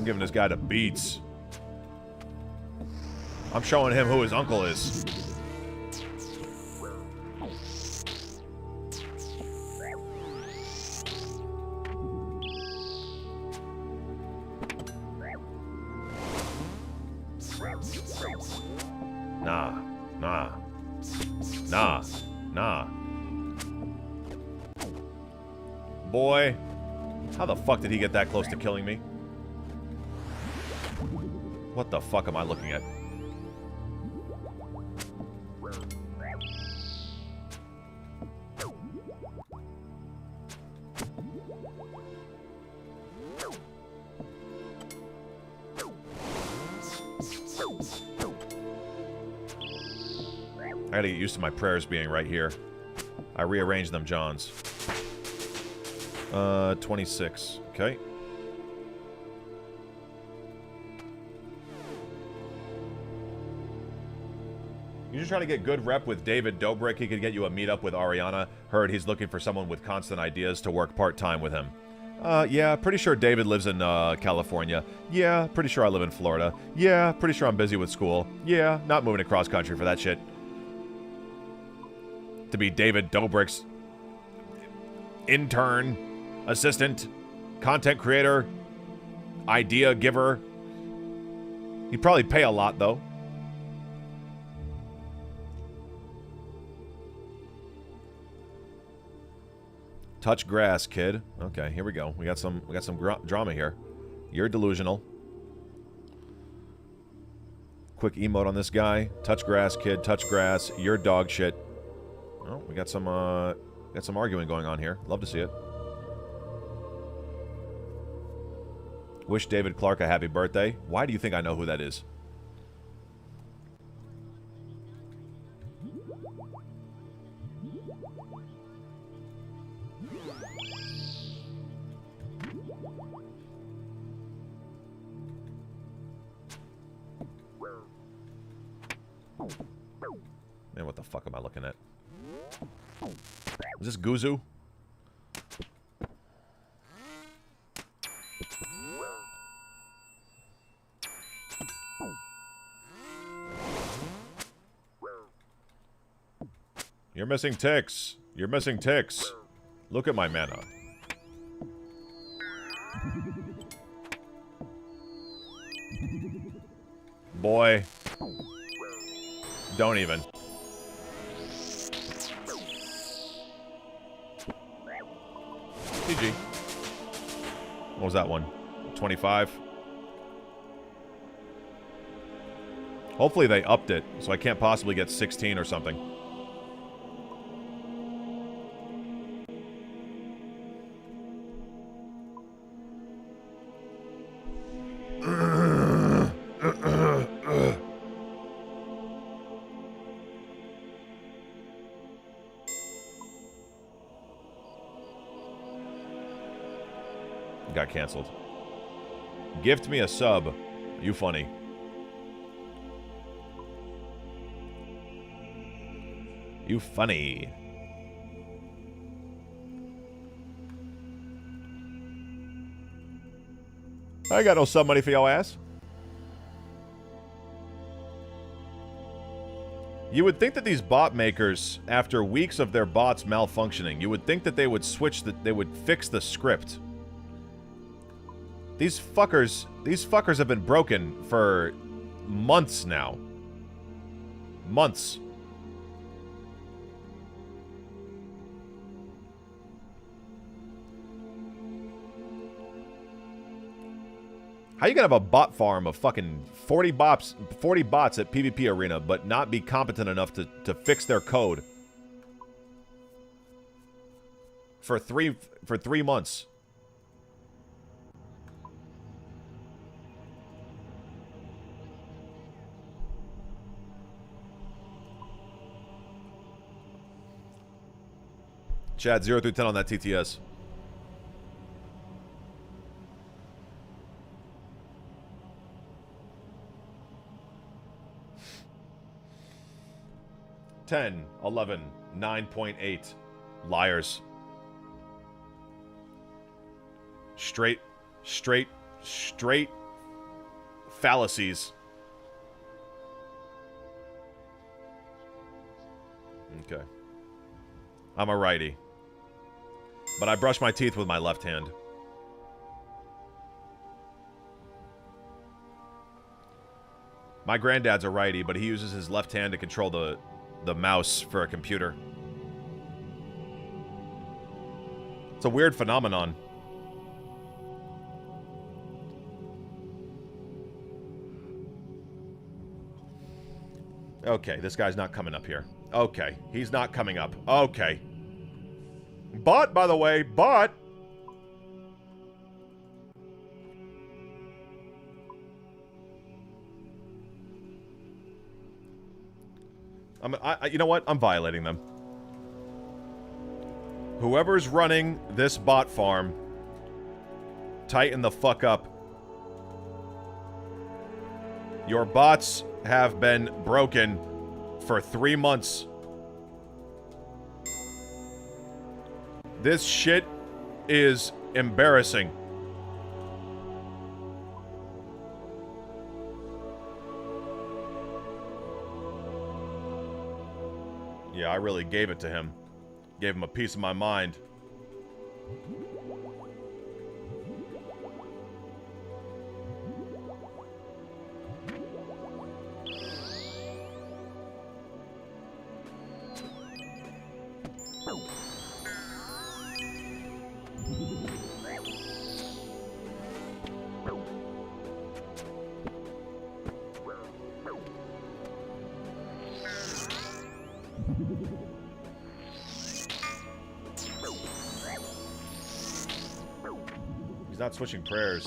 Giving this guy the beats. I'm showing him who his uncle is. Nah. Nah. Nah. Nah. Boy. How the fuck did he get that close to killing me? What the fuck am I looking at? I gotta get used to my prayers being right here. I rearranged them, Johns. 26. Okay. You're just trying to get good rep with David Dobrik. He could get you a meetup with Ariana. Heard he's looking for someone with constant ideas to work part-time with him. Yeah, pretty sure David lives in, California. Yeah, pretty sure I live in Florida. Yeah, pretty sure I'm busy with school. Yeah, not moving across country for that shit. To be David Dobrik's intern, assistant, content creator, idea giver. He'd probably pay a lot, though. Touch grass, kid. Okay, here we go. We got some drama here. You're delusional. Quick emote on this guy. Touch grass, kid. Touch grass. You're dog shit. Oh, we got some arguing going on here. Love to see it. Wish David Clark a happy birthday. Why do you think I know who that is? Man, what the fuck am I looking at? Is this Guzu? You're missing ticks. You're missing ticks. Look at my mana. Boy. Don't even. GG. What was that one? 25? Hopefully they upped it, so I can't possibly get 16 or something. Got canceled. Gift me a sub. You funny. You funny. I got no sub money for your ass. You would think that these bot makers, after weeks of their bots malfunctioning, you would think that they would they would fix the script. These fuckers have been broken for months now. Months. How you gonna have a bot farm of fucking 40 bots at PvP Arena, but not be competent enough to fix their code for 3 months? Chad, 0 through 10 on that TTS. $10, $11, 9.8. Liars. Straight fallacies. Okay. I'm a righty. But I brush my teeth with my left hand. My granddad's a righty, but he uses his left hand to control the mouse for a computer. It's a weird phenomenon. Okay, this guy's not coming up here. Okay, he's not coming up. Okay. But, by the way, but... you know what? I'm violating them. Whoever's running this bot farm, tighten the fuck up. Your bots have been broken for 3 months. This shit is embarrassing. Yeah, I really gave it to him. Gave him a piece of my mind. He's not switching prayers.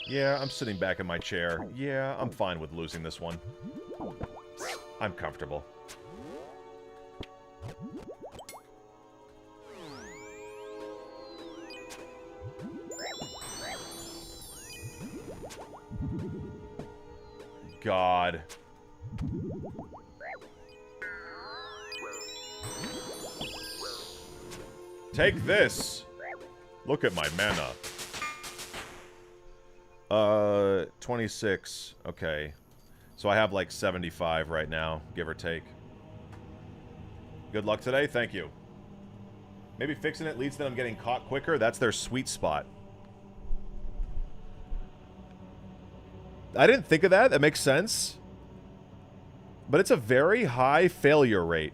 Yeah, I'm sitting back in my chair. Yeah, I'm fine with losing this one. I'm comfortable. God. Take this. Look at my mana. 26. Okay. So I have like 75 right now, give or take. Good luck today. Thank you. Maybe fixing it leads to them getting caught quicker. That's their sweet spot. I didn't think of that. That makes sense. But it's a very high failure rate.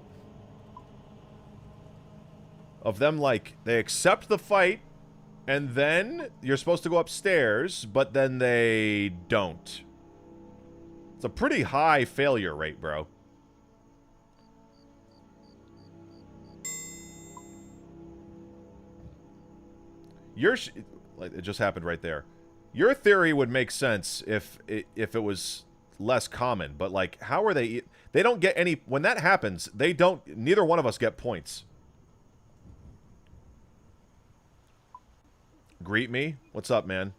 Of them, like, they accept the fight, and then you're supposed to go upstairs, but then they don't. It's a pretty high failure rate, bro. It just happened right there. Your theory would make sense if it was less common, but like, how are they? They don't get any when that happens. They don't. Neither one of us get points. Greet me. What's up, man?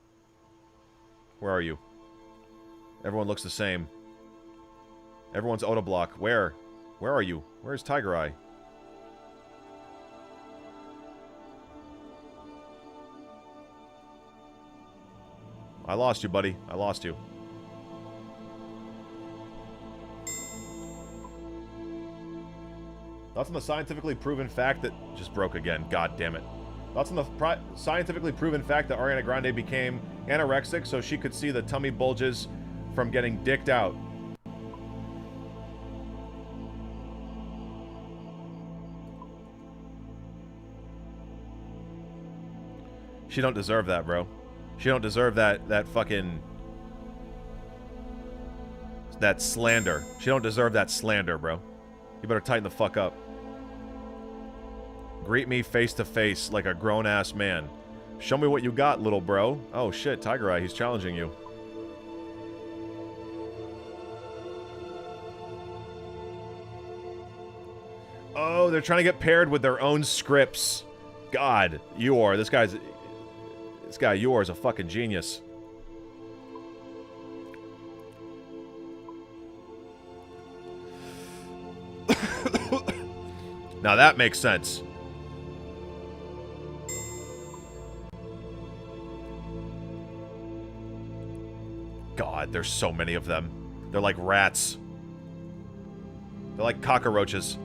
Where are you? Everyone looks the same. Everyone's auto block. Where? Where are you? Where's Tiger Eye? I lost you, buddy. I lost you. That's on the scientifically proven fact that... Just broke again. God damn it. That's on the scientifically proven fact that Ariana Grande became anorexic so she could see the tummy bulges from getting dicked out. She don't deserve that, bro. She don't deserve that fucking... That slander. She don't deserve that slander, bro. You better tighten the fuck up. Greet me face to face like a grown-ass man. Show me what you got, little bro. Oh shit, Tiger Eye, he's challenging you. Oh, they're trying to get paired with their own scripts. God, Yor, this guy Yor is a fucking genius. Now that makes sense. God, there's so many of them. They're like rats. They're like cockroaches.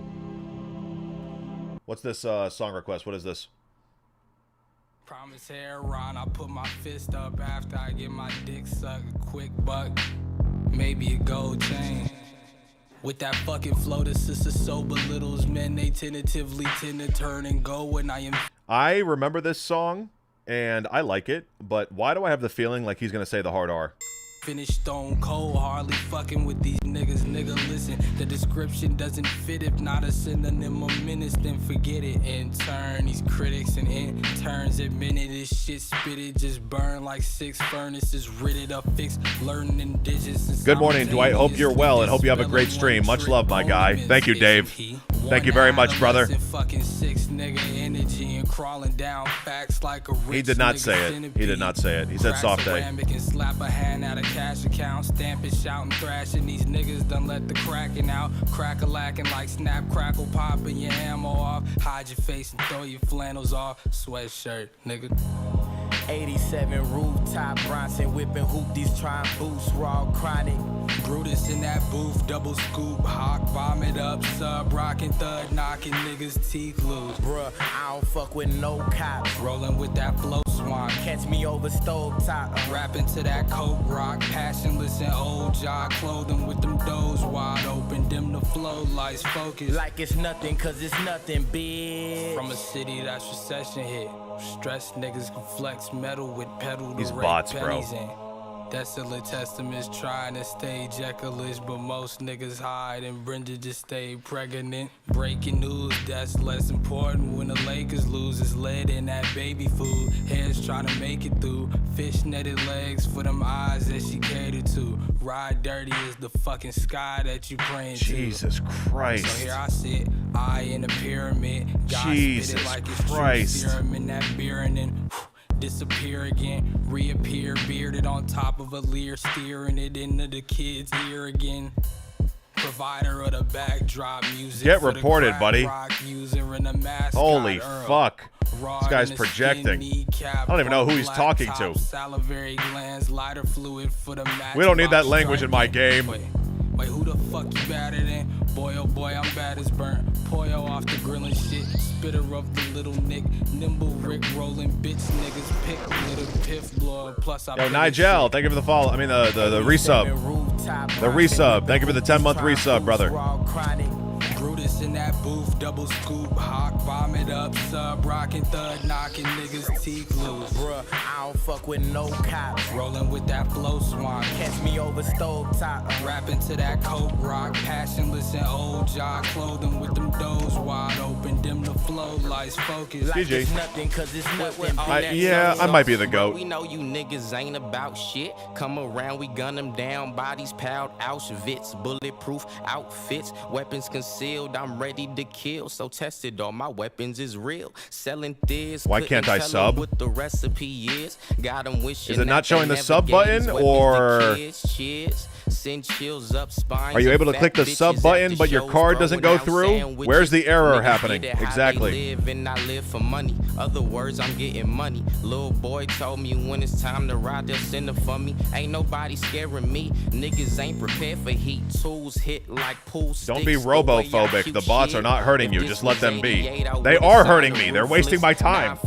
What's this song request? What is this? Promise hair Ron, I put my fist up after I get my dick sucked. Quick buck, maybe a gold chain. With that fucking flow, the sister so belittles men. They tentatively tend to turn and go when I am. I remember this song, and I like it, but why do I have the feeling like he's gonna say the hard R? Finish stone cold, hardly fucking with these niggas. Nigga, listen, the description doesn't fit. If not a synonym of menace, then forget it. In turn, these critics and interns admitted this shit spitted, just burn like 6 furnaces, rid it up, fixed, learning in digits. Good morning, Dwight. Hope you're well and hope you have a great stream. Much love, my guy. Thank you, Dave. Thank you very much, brother. He did not say it. He did not say it. He said soft day. Cash account, stamping, shouting, thrashing. These niggas done let the cracking out. Crack-a-lacking like snap, crackle, popping your ammo off. Hide your face and throw your flannels off. Sweatshirt, nigga. 87 rooftop, Bronson whipping hoopties, trying boost, raw chronic. Brutus in that booth, double scoop, hawk, vomit up, sub, rockin' thud, knocking niggas' teeth loose. Bruh, I don't fuck with no cops. Rolling with that flow swan, catch me over stove top. Rapping to that coke rock, passionless and old jaw, clothing with them doors wide open, dim the flow lights focus. Like it's nothing, cause it's nothing big. From a city that's recession hit, stressed niggas can flex metal with pedal to These bots, bro. Desolate testaments trying to stay Jekyll-ish, but most niggas hide and Brenda just stay pregnant. Breaking news, that's less important when the Lakers lose. It's lead in that baby food. Heads trying to make it through. Fish netted legs for them eyes that she catered to. Ride dirty is the fucking sky that you praying to. Jesus Christ. So here I sit, eye in the pyramid. God Jesus spit it like it's Christ. true serum in that beer and then disappear again, reappear, bearded on top of a leer, steering it into the kid's ear again. Provider of the backdrop music. Get reported, buddy. Holy Earl. fuck. This guy's projecting. I don't even know who he's talking to. Salivary glands, lighter fluid for the We don't need that language in my game. Wait, who the fuck you better than? Boy, oh boy, I'm bad as burnt. Poyo off the grilling shit. Spitter of the little Nick. Nimble Rick rolling bitch niggas pick little piff blower. Plus I Yo, Nigel, thank you for the follow. I mean, the resub. The resub. Thank you for the 10-month resub, brother. Brutus in that booth, double scoop, hawk, vomit up, sub, rockin' thud, knocking niggas' teeth loose. Bruh, I don't fuck with no cops. Rolling with that flow swamp. Catch me over stove top. Rapping to that coke rock. Passionless and old jock. Clothing with them doors wide open. Dim the flow lights focus. GG. It's nothing cause it's nothing. Yeah, I might be the GOAT. We know you niggas ain't about shit. Come around, we gun them down. Bodies piled, Auschwitz. Bulletproof outfits. Weapons concealed. I'm ready to kill. So tested, all my weapons is real. Selling this. Why can't I sub? What the recipe is. Got them wishing. Is it not showing the sub button, or send chills up spines? are you able to click the sub button but your card doesn't go through? Where's the error happening? Exactly. Live and I live for money. Other words, I'm getting money. Little boy told me when it's time to ride, they'll send it for me. Ain't nobody scaring me. Niggas ain't prepared for heat. Tools hit like pool sticks. Don't be robophobic. The bots are not hurting you. Just let them be. They are hurting me. They're wasting my time.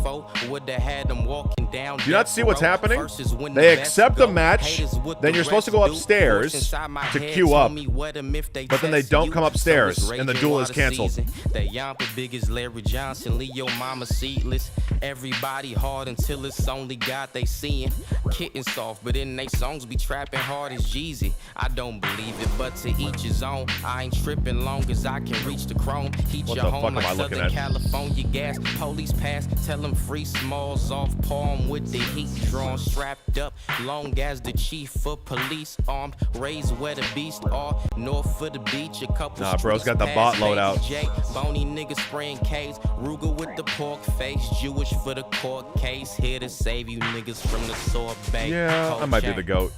Do you not see what's happening? They accept a match, then you're supposed to go upstairs to queue up, but then they don't come upstairs, and the duel is canceled. That yamper big as Larry Johnson, leave your mama seatless. Everybody hard until it's only God they seeing. Kitten soft, but in they songs be trapping hard as Jeezy. I don't believe it, but to each his own. I ain't tripping long as I can reach the chrome. Heat What your the home fuck am like I looking Southern at? California gas. Police pass, tell them free smalls off palm with the heat drawn, strapped up. Long as the chief of police armed, raised where the beast are. North for the beach, a couple. Nah, bro's got the bot loadout. Bony niggas spraying K's. Ruger with the pork face. Jewish for the court case. Here to save you niggas from the sorbet. Yeah, I might be the GOAT.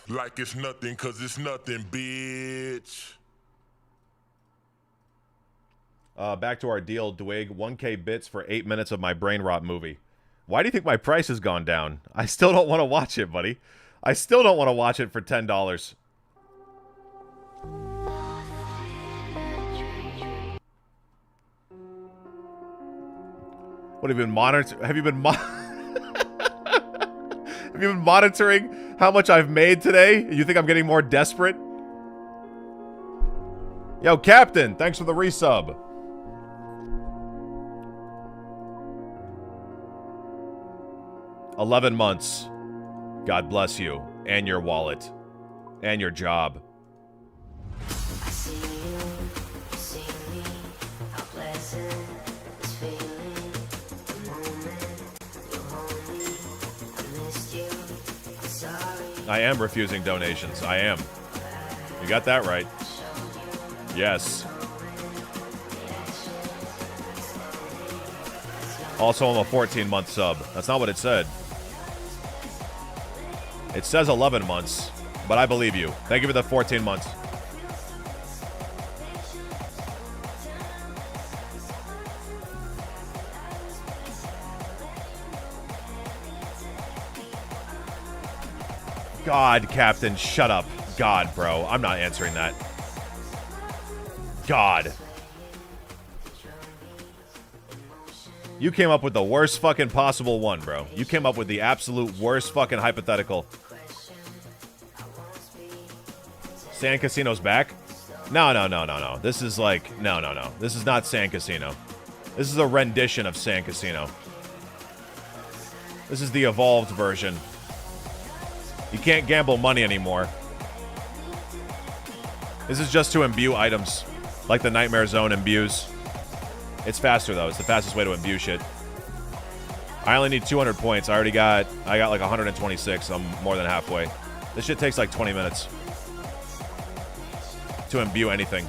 Like it's nothing, cause it's nothing, bitch. Back to our deal, Dwig. 1K bits for 8 minutes of my brain rot movie. Why do you think my price has gone down? I still don't want to watch it, buddy. I still don't want to watch it for $10. What have you been monitoring? Have you been have you been monitoring how much I've made today? You think I'm getting more desperate? Yo, Captain, thanks for the resub. $11 months. God bless you and your wallet and your job. I am refusing donations. I am. You got that right. Yes. Also, I'm a 14-month sub. That's not what it said. It says 11 months, but I believe you. Thank you for the 14 months. God, Captain, shut up. God, bro. I'm not answering that. God. You came up with the worst fucking possible one, bro. You came up with the absolute worst fucking hypothetical. San Casino's back? No. This is like... No. This is not San Casino. This is a rendition of San Casino. This is the evolved version. You can't gamble money anymore. This is just to imbue items. Like the Nightmare Zone imbues. It's faster, though. It's the fastest way to imbue shit. I only need 200 points. I got like 126. I'm more than halfway. This shit takes like 20 minutes. To imbue anything.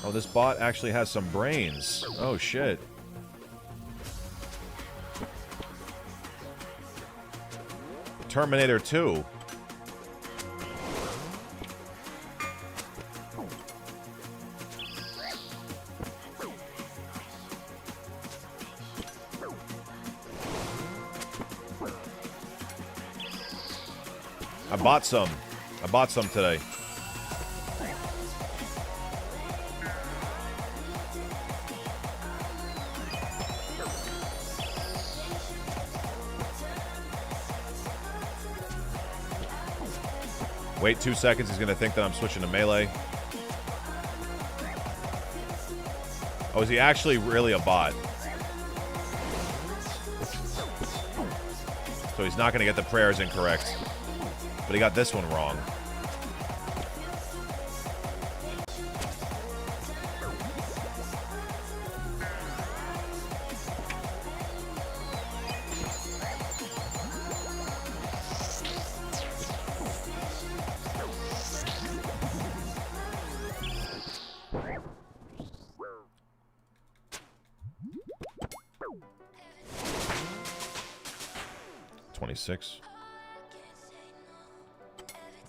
Oh, this bot actually has some brains. Oh, shit. Terminator 2. I bought some today. Wait 2 seconds. He's going to think that I'm switching to melee. Oh, is he actually really a bot? So he's not going to get the prayers incorrect. But he got this one wrong.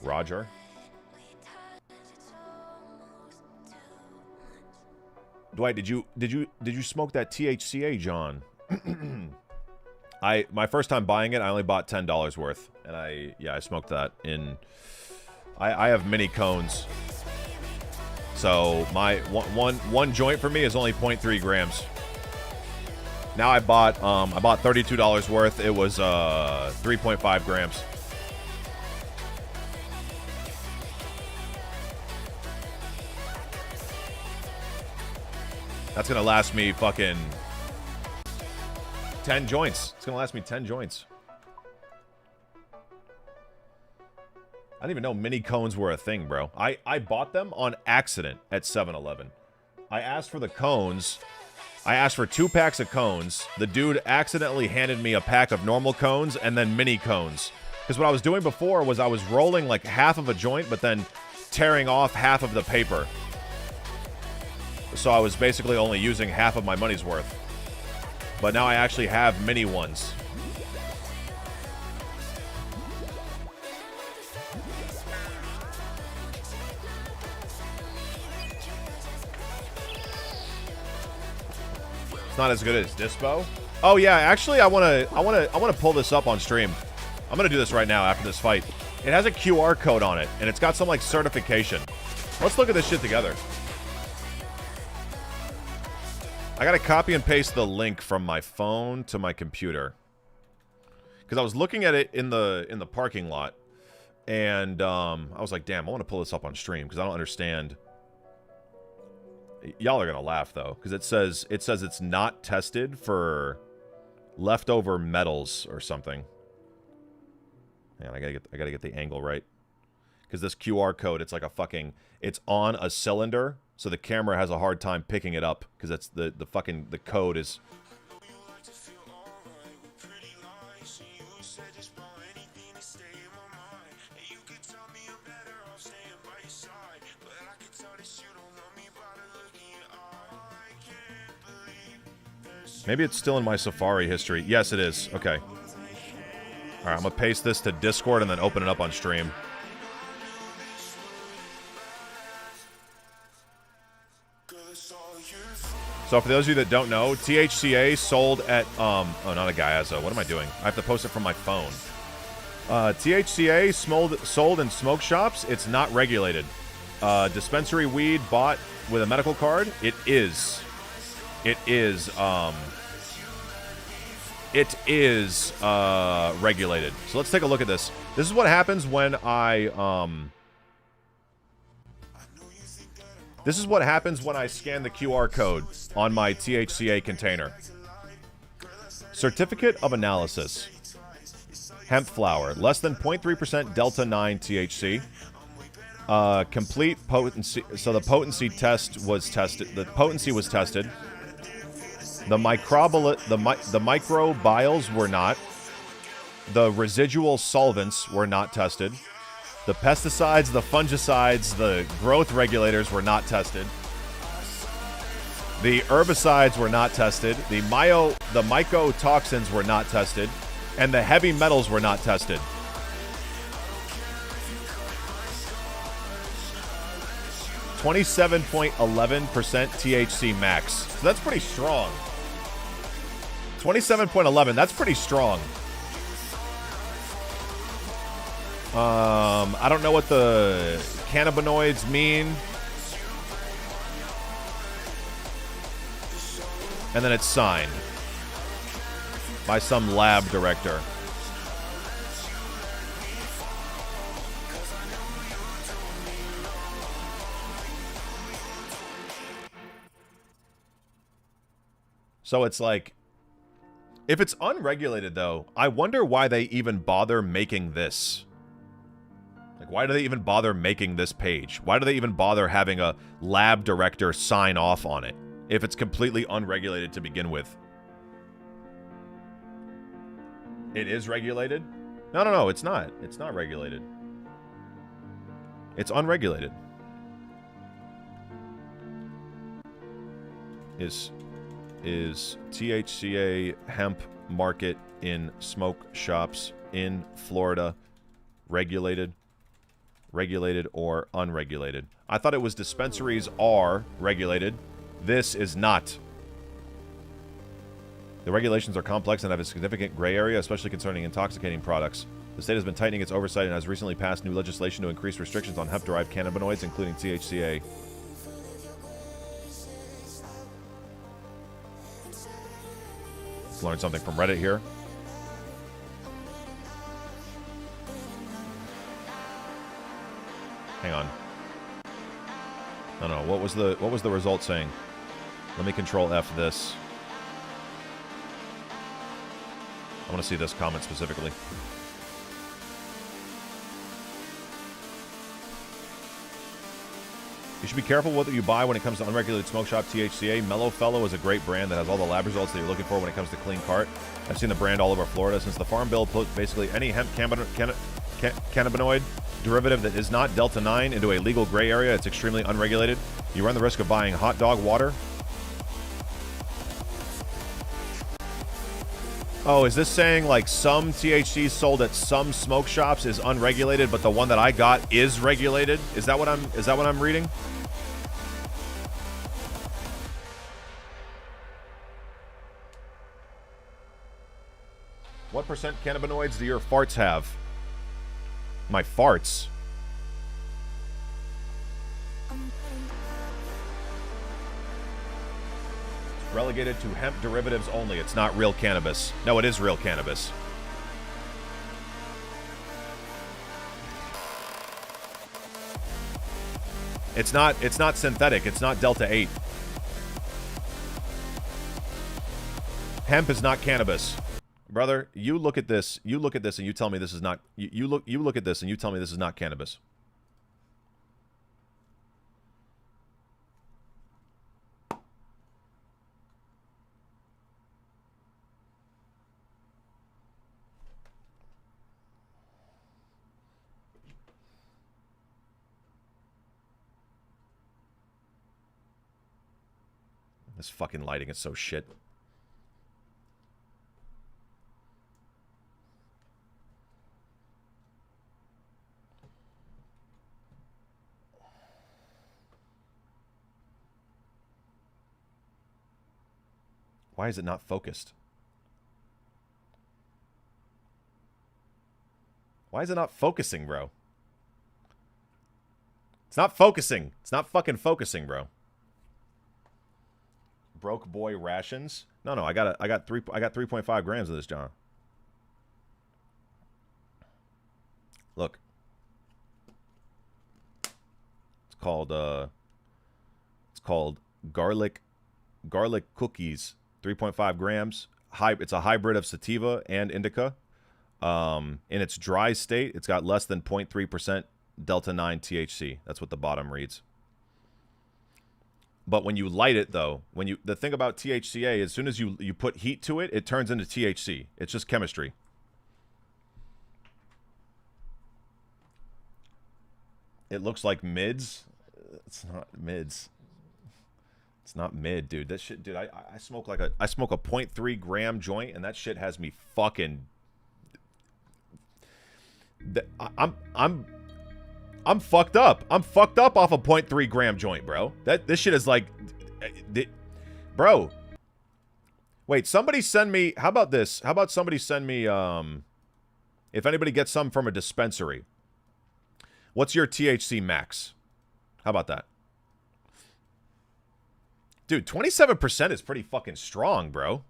Roger. Dwight, did you smoke that THCA, John? My first time buying it, I only bought $10 worth, and I smoked that in. I have mini cones, so my one joint for me is only 0.3 grams. Now I bought $32 worth. It was 3.5 grams. That's gonna last me fucking 10 joints. It's gonna last me 10 joints. I didn't even know mini cones were a thing, bro. I bought them on accident at 7-Eleven. I asked for the cones. I asked for 2 packs of cones. The dude accidentally handed me a pack of normal cones and then mini cones. Because what I was doing before was I was rolling like half of a joint, but then tearing off half of the paper. So I was basically only using half of my money's worth. But now I actually have mini ones. It's not as good as Dispo. Oh yeah, actually I wanna pull this up on stream. I'm gonna do this right now after this fight. It has a QR code on it, and it's got some like certification. Let's look at this shit together. I gotta copy and paste the link from my phone to my computer. Because I was looking at it in the parking lot, and I was like, damn, I want to pull this up on stream because I don't understand. Y'all are gonna laugh though, because it says it's not tested for leftover metals or something. Man, I gotta get the angle right. Because this QR code, it's like a fucking, it's on a cylinder, so the camera has a hard time picking it up because it's the code is. Maybe it's still in my Safari history. Yes, it is. Okay. All right, I'm gonna paste this to Discord and then open it up on stream. So for those of you that don't know, THCA sold at oh, not a Gaiazo. What am I doing? I have to post it from my phone. THCA sold in smoke shops. It's not regulated. Dispensary weed bought with a medical card. It is regulated. So let's take a look at this. This is what happens when This is what happens when I scan the QR code on my THCA container. Certificate of analysis. Hemp flower, less than 0.3% delta 9 THC. Complete potency. So the potency test was tested. The potency was tested. The microbials were not. The residual solvents were not tested. The pesticides, the fungicides, the growth regulators were not tested. The herbicides were not tested. The mycotoxins were not tested. And the heavy metals were not tested. (27.11% THC max. So that's pretty strong. 27.11, that's pretty strong. I don't know what the cannabinoids mean. And then it's signed by some lab director. So it's like, if it's unregulated, though, I wonder why they even bother making this. Like, why do they even bother making this page? Why do they even bother having a lab director sign off on it if it's completely unregulated to begin with? It is regulated? No, it's not. It's not regulated. It's unregulated. Is THCA hemp market in smoke shops in Florida regulated? Regulated or unregulated? I thought it was dispensaries are regulated. This is not. The regulations are complex and have a significant gray area, especially concerning intoxicating products. The state has been tightening its oversight and has recently passed new legislation to increase restrictions on hemp-derived cannabinoids, including THCA. Let's learn something from Reddit here. Hang on. No. What was the result saying? Let me control F this. I want to see this comment specifically. You should be careful what you buy when it comes to unregulated smoke shop THCA. Mellow Fellow is a great brand that has all the lab results that you're looking for when it comes to clean cart. I've seen the brand all over Florida since the Farm Bill put basically any hemp cannabinoid derivative that is not Delta 9 into a legal gray area. It's extremely unregulated. You run the risk of buying hot dog water. Oh, is this saying like some THC sold at some smoke shops is unregulated, but the one that I got is regulated? Is that what I'm reading? What percent cannabinoids do your farts have? My farts? It's relegated to hemp derivatives only. It's not real cannabis. No, it is real cannabis. It's not synthetic. It's not Delta 8. Hemp is not cannabis. Brother, you look at this and you tell me this is not you look at this and you tell me this is not cannabis. This fucking lighting is so shit. Why is it not focused? Why is it not focusing, bro? It's not focusing. It's not fucking focusing, bro. Broke boy rations? No, I got 3.5 grams of this, John. Look. It's called garlic cookies. 3.5 grams. It's a hybrid of sativa and indica. In its dry state, it's got less than 0.3% Delta 9 THC. That's what the bottom reads. But when you light it, though, the thing about THCA, as soon as you put heat to it, it turns into THC. It's just chemistry. It looks like mids. It's not mids. It's not mid, dude. That shit, dude. I smoke a 0.3 gram joint, and that shit has me fucking. I'm fucked up. I'm fucked up off a 0.3 gram joint, bro. This shit is like, bro. Wait, somebody send me. How about this? How about somebody send me? If anybody gets some from a dispensary, what's your THC max? How about that? Dude, 27% is pretty fucking strong, bro.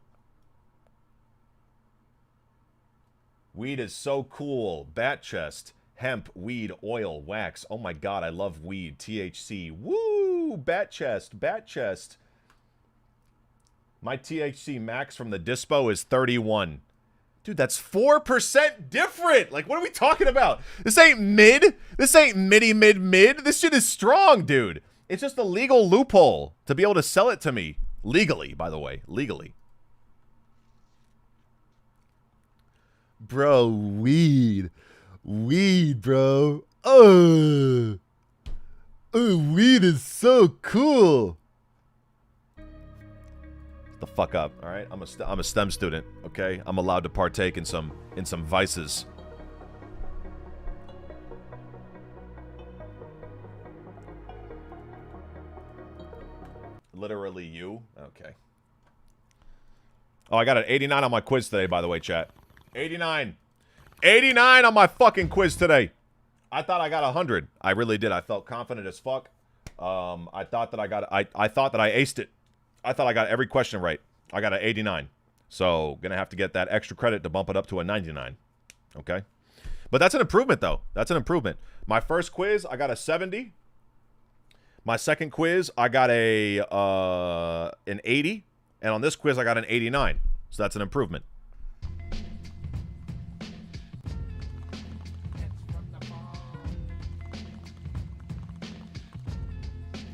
Weed is so cool. Bat chest, hemp, weed, oil, wax. Oh my god, I love weed. THC. Woo! Bat chest, bat chest. My THC max from the dispo is 31. Dude, that's 4% different. Like, what are we talking about? This ain't mid. This ain't mid. This shit is strong, dude. It's just a legal loophole to be able to sell it to me. Legally, by the way. Legally. Bro, weed. Weed, bro. Oh, weed is so cool. The fuck up, all right? I'm a STEM student, okay? I'm allowed to partake in some vices. Literally you? Okay. Oh, I got an 89 on my quiz today, by the way, chat. 89. 89 on my fucking quiz today. I thought I got 100. I really did. I felt confident as fuck. I thought that I thought that I aced it. I thought I got every question right. I got an 89. So, gonna have to get that extra credit to bump it up to a 99. Okay? But that's an improvement, though. That's an improvement. My first quiz, I got a 70. My second quiz, I got an 80. And on this quiz, I got an 89. So that's an improvement.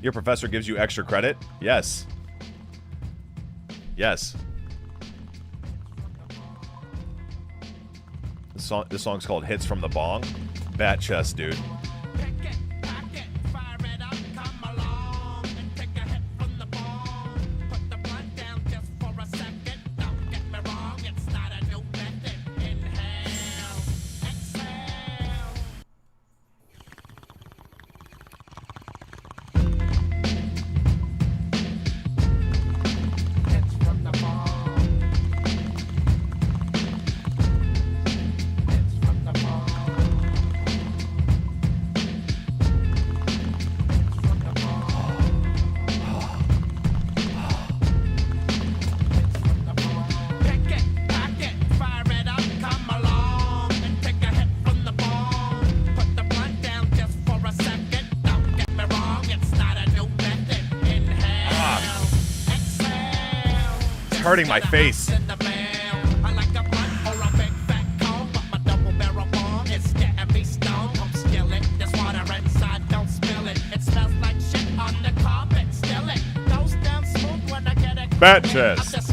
Your professor gives you extra credit? Yes. Yes. This song's called Hits from the Bong. Bat chest, dude. Hurting my face. Bat chest.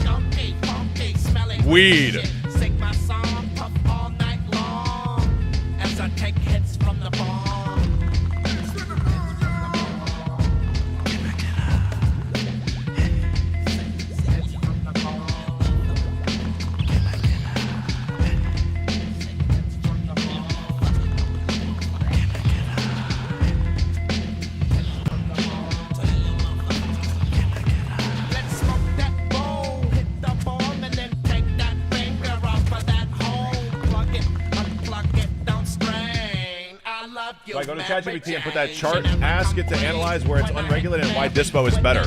Weed. So I go to ChatGPT and put that chart, ask it to analyze where it's unregulated and why Dispo is better.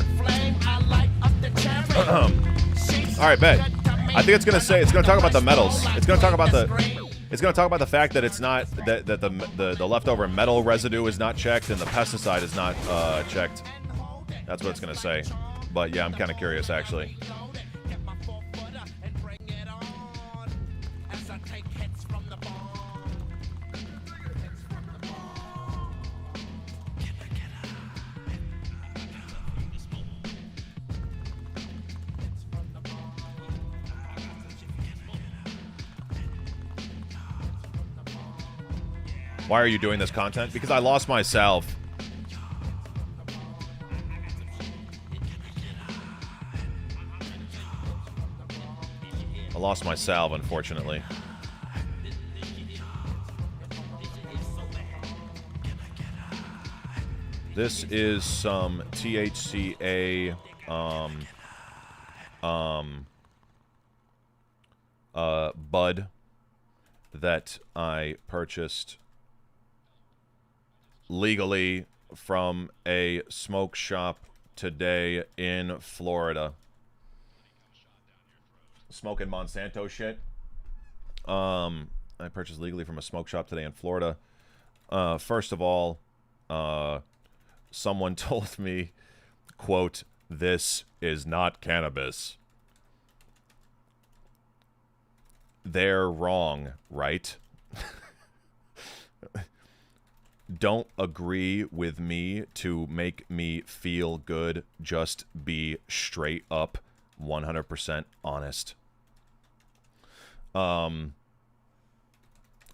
All right, bet. I think it's gonna talk about the metals. It's gonna talk about the fact that it's not that the leftover metal residue is not checked and the pesticide is not checked. That's what it's gonna say. But yeah, I'm kind of curious actually. Why are you doing this content? Because I lost my salve. I lost my salve, unfortunately. This is some THCA bud that I purchased legally from a smoke shop today in Florida. Smoking Monsanto shit. I purchased legally from a smoke shop today in Florida. First of all, someone told me, quote, "This is not cannabis." they're wrong, right? Don't agree with me to make me feel good. Just be straight up 100% honest.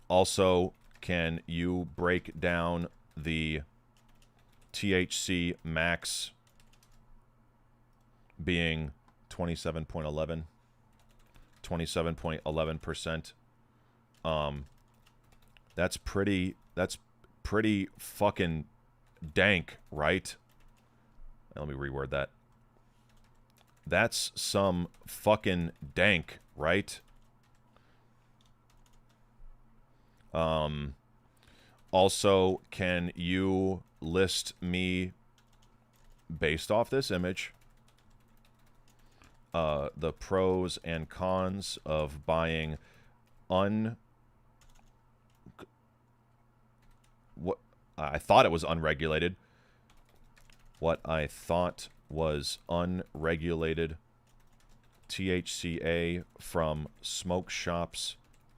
Also, can you break down the THC max being 27.11? 27.11%. That's pretty fucking dank, right? Let me reword that. That's some fucking dank, right? Also, can you list me, based off this image, the pros and cons of buying what I thought it was unregulated. What I thought was unregulated THCA from smoke shops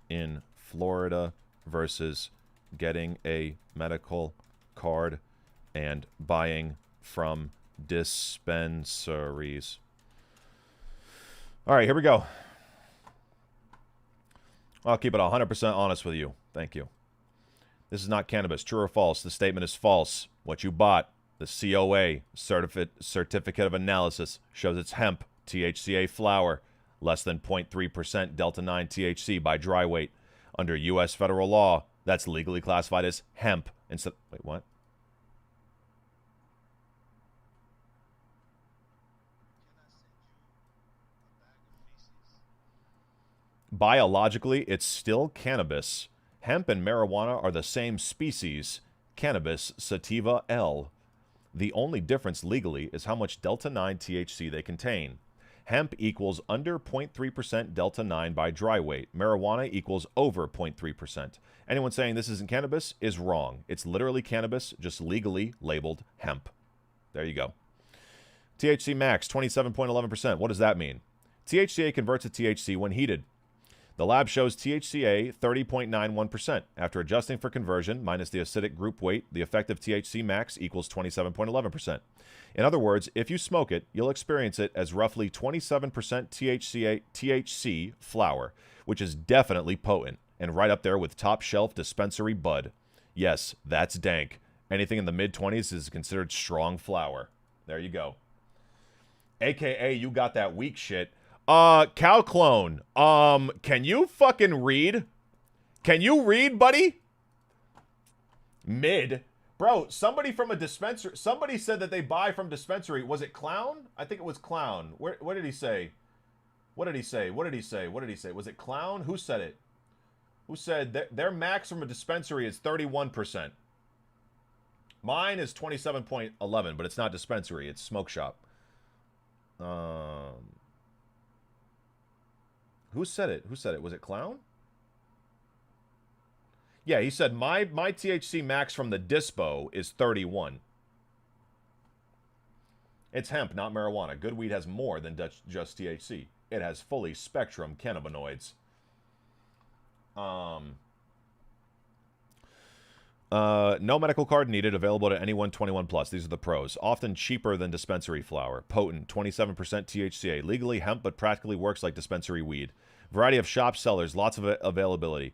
in Florida versus getting a medical card and buying from dispensaries. All right, here we go. I'll keep it 100% honest with you. Thank you. This is not cannabis. True or false? The statement is false. What you bought, the COA, Certificate of Analysis, shows it's hemp, THCA flower, less than 0.3% Delta-9 THC by dry weight. Under U.S. federal law, that's legally classified as hemp. Instead, wait, what? Biologically, it's still cannabis. Hemp and marijuana are the same species, cannabis sativa L. The only difference legally is how much Delta-9 THC they contain. Hemp equals under 0.3% Delta-9 by dry weight. Marijuana equals over 0.3%. Anyone saying this isn't cannabis is wrong. It's literally cannabis, just legally labeled hemp. There you go. THC max, 27.11%. What does that mean? THCA converts to THC when heated. The lab shows THCA 30.91%. After adjusting for conversion, minus the acidic group weight, the effective THC max equals 27.11%. In other words, if you smoke it, you'll experience it as roughly 27% THC flower, which is definitely potent, and right up there with top-shelf dispensary bud. Yes, that's dank. Anything in the mid-20s is considered strong flower. There you go. AKA, you got that weak shit. Cow clone, can you fucking read? Can you read, buddy? Mid. Bro, somebody from a dispensary, somebody said that they buy from dispensary. Was it Clown? I think it was Clown. What did he say? What did he say? What did he say? What did he say? Was it Clown? Who said it? Who said their max from a dispensary is 31%? Mine is 27.11, but it's not dispensary. It's smoke shop. Who said it? Who said it? Was it Clown? Yeah, he said my THC max from the dispo is 31. It's hemp, not marijuana. Good weed has more than just THC. It has fully spectrum cannabinoids. No medical card needed. Available to anyone 21 plus. These are the pros. Often cheaper than dispensary flower. Potent, 27% THCA. Legally hemp, but practically works like dispensary weed. Variety of shop sellers. Lots of availability.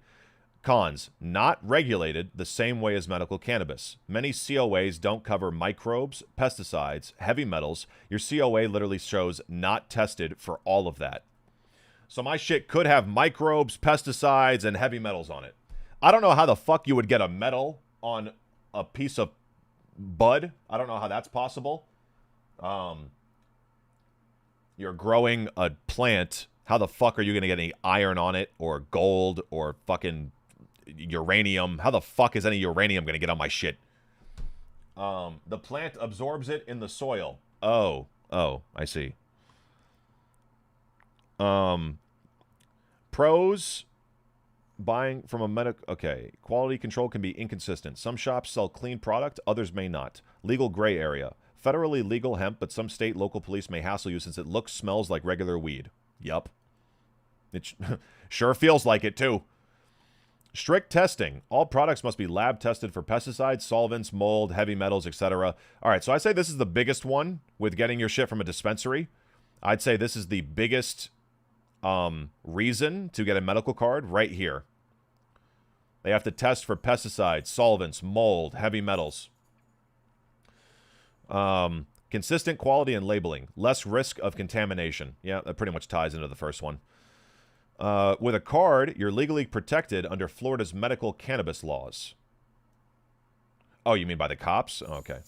Cons. Not regulated the same way as medical cannabis. Many COAs don't cover microbes, pesticides, heavy metals. Your COA literally shows not tested for all of that. So my shit could have microbes, pesticides, and heavy metals on it. I don't know how the fuck you would get a metal on a piece of bud. I don't know how that's possible. You're growing a plant. How the fuck are you going to get any iron on it or gold or fucking uranium? How the fuck is any uranium going to get on my shit? The plant absorbs it in the soil. Oh, I see. Pros, buying from a medic. Okay, quality control can be inconsistent. Some shops sell clean product, others may not. Legal gray area. Federally legal hemp, but some state local police may hassle you since it looks, smells like regular weed. Yup. It sure feels like it, too. Strict testing. All products must be lab tested for pesticides, solvents, mold, heavy metals, etc. All right, so I say this is the biggest one with getting your shit from a dispensary. I'd say this is the biggest reason to get a medical card right here. They have to test for pesticides, solvents, mold, heavy metals. Consistent quality and labeling. Less risk of contamination. Yeah, that pretty much ties into the first one. With a card, you're legally protected under Florida's medical cannabis laws. Oh, you mean by the cops? Oh, okay.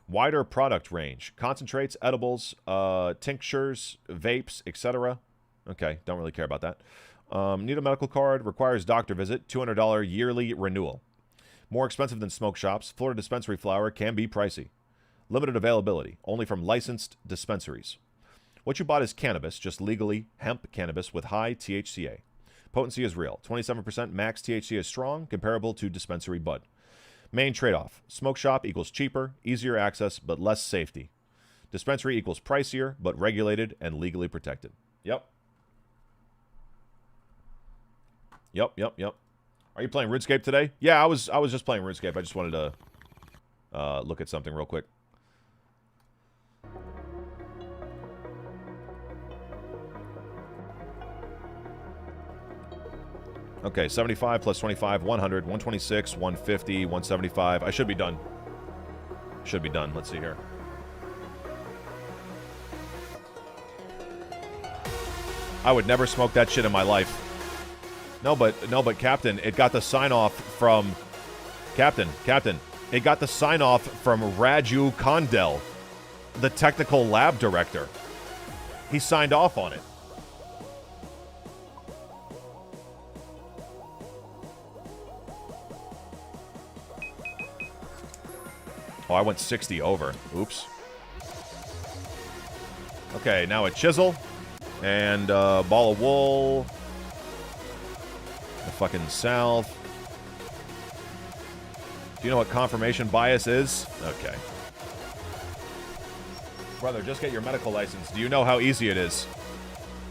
Wider product range. Concentrates, edibles, tinctures, vapes, etc. Okay, don't really care about that. Need a medical card. Requires doctor visit. $200 yearly renewal. More expensive than smoke shops. Florida dispensary flower can be pricey. Limited availability. Only from licensed dispensaries. What you bought is cannabis, just legally hemp cannabis with high THCA. Potency is real. 27% max THC is strong, comparable to dispensary bud. Main trade-off. Smoke shop equals cheaper, easier access, but less safety. Dispensary equals pricier, but regulated and legally protected. Yep. Yep. Are you playing RuneScape today? Yeah, I was just playing RuneScape. I just wanted to look at something real quick. Okay, 75 plus 25, 100, 126, 150, 175. I should be done. Should be done. Let's see here. I would never smoke that shit in my life. No, but Captain, it got the sign off from Captain. It got the sign off from Raju Kondel, the technical lab director. He signed off on it. Oh, I went 60 over. Oops. Okay, now a chisel. And a ball of wool. The fucking south. Do you know what confirmation bias is? Okay. Brother, just get your medical license. Do you know how easy it is?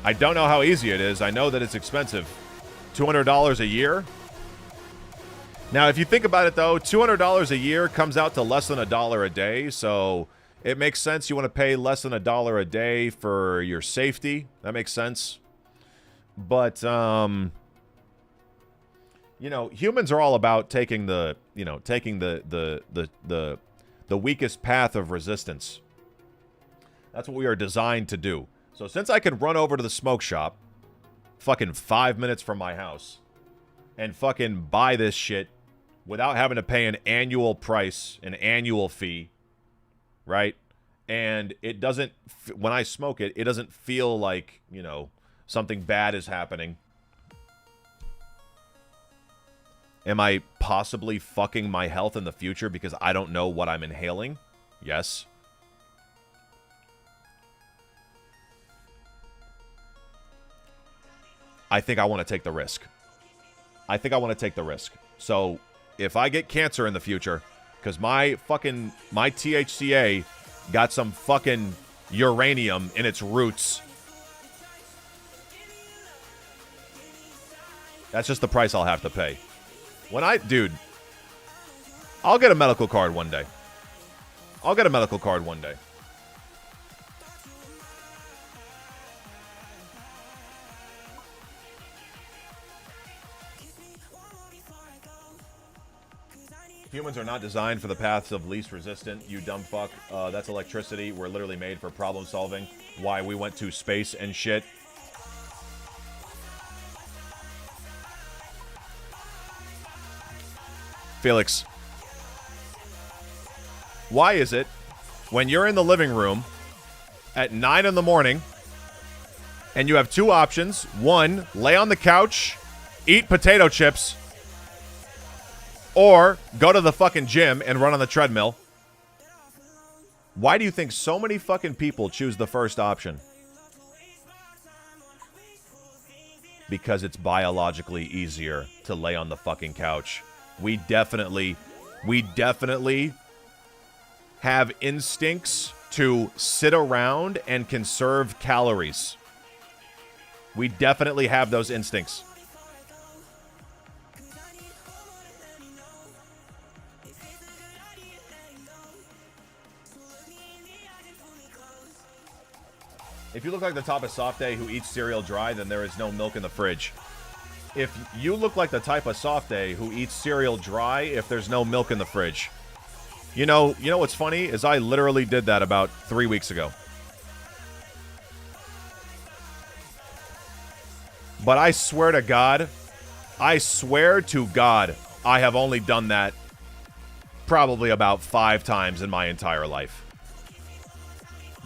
I don't know how easy it is. I know that it's expensive. $200 a year? Now, if you think about it, though, $200 a year comes out to less than $1 a day, so it makes sense you want to pay less than $1 a day for your safety. That makes sense. But, you know, humans are all about taking the weakest path of resistance. That's what we are designed to do. So since I can run over to the smoke shop, fucking 5 minutes from my house, and fucking buy this shit without having to pay an annual price, an annual fee, right? And it doesn't, when I smoke it, it doesn't feel like, you know, something bad is happening. Am I possibly fucking my health in the future because I don't know what I'm inhaling? Yes. I think I want to take the risk. So if I get cancer in the future, because my THCA got some fucking uranium in its roots, that's just the price I'll have to pay. Dude, I'll get a medical card one day. Humans are not designed for the paths of least resistant, you dumb fuck. That's electricity. We're literally made for problem solving. Why we went to space and shit. Felix, why is it when you're in the living room at 9 in the morning and you have two options? One, lay on the couch, eat potato chips, or go to the fucking gym and run on the treadmill. Why do you think so many fucking people choose the first option? Because it's biologically easier to lay on the fucking couch. We definitely have instincts to sit around and conserve calories. We definitely have those instincts. If you look like the type of softie who eats cereal dry, then there is no milk in the fridge. If you look like the type of softie who eats cereal dry, if there's no milk in the fridge. You know what's funny is I literally did that about 3 weeks ago. But I swear to God, I have only done that probably about 5 times in my entire life.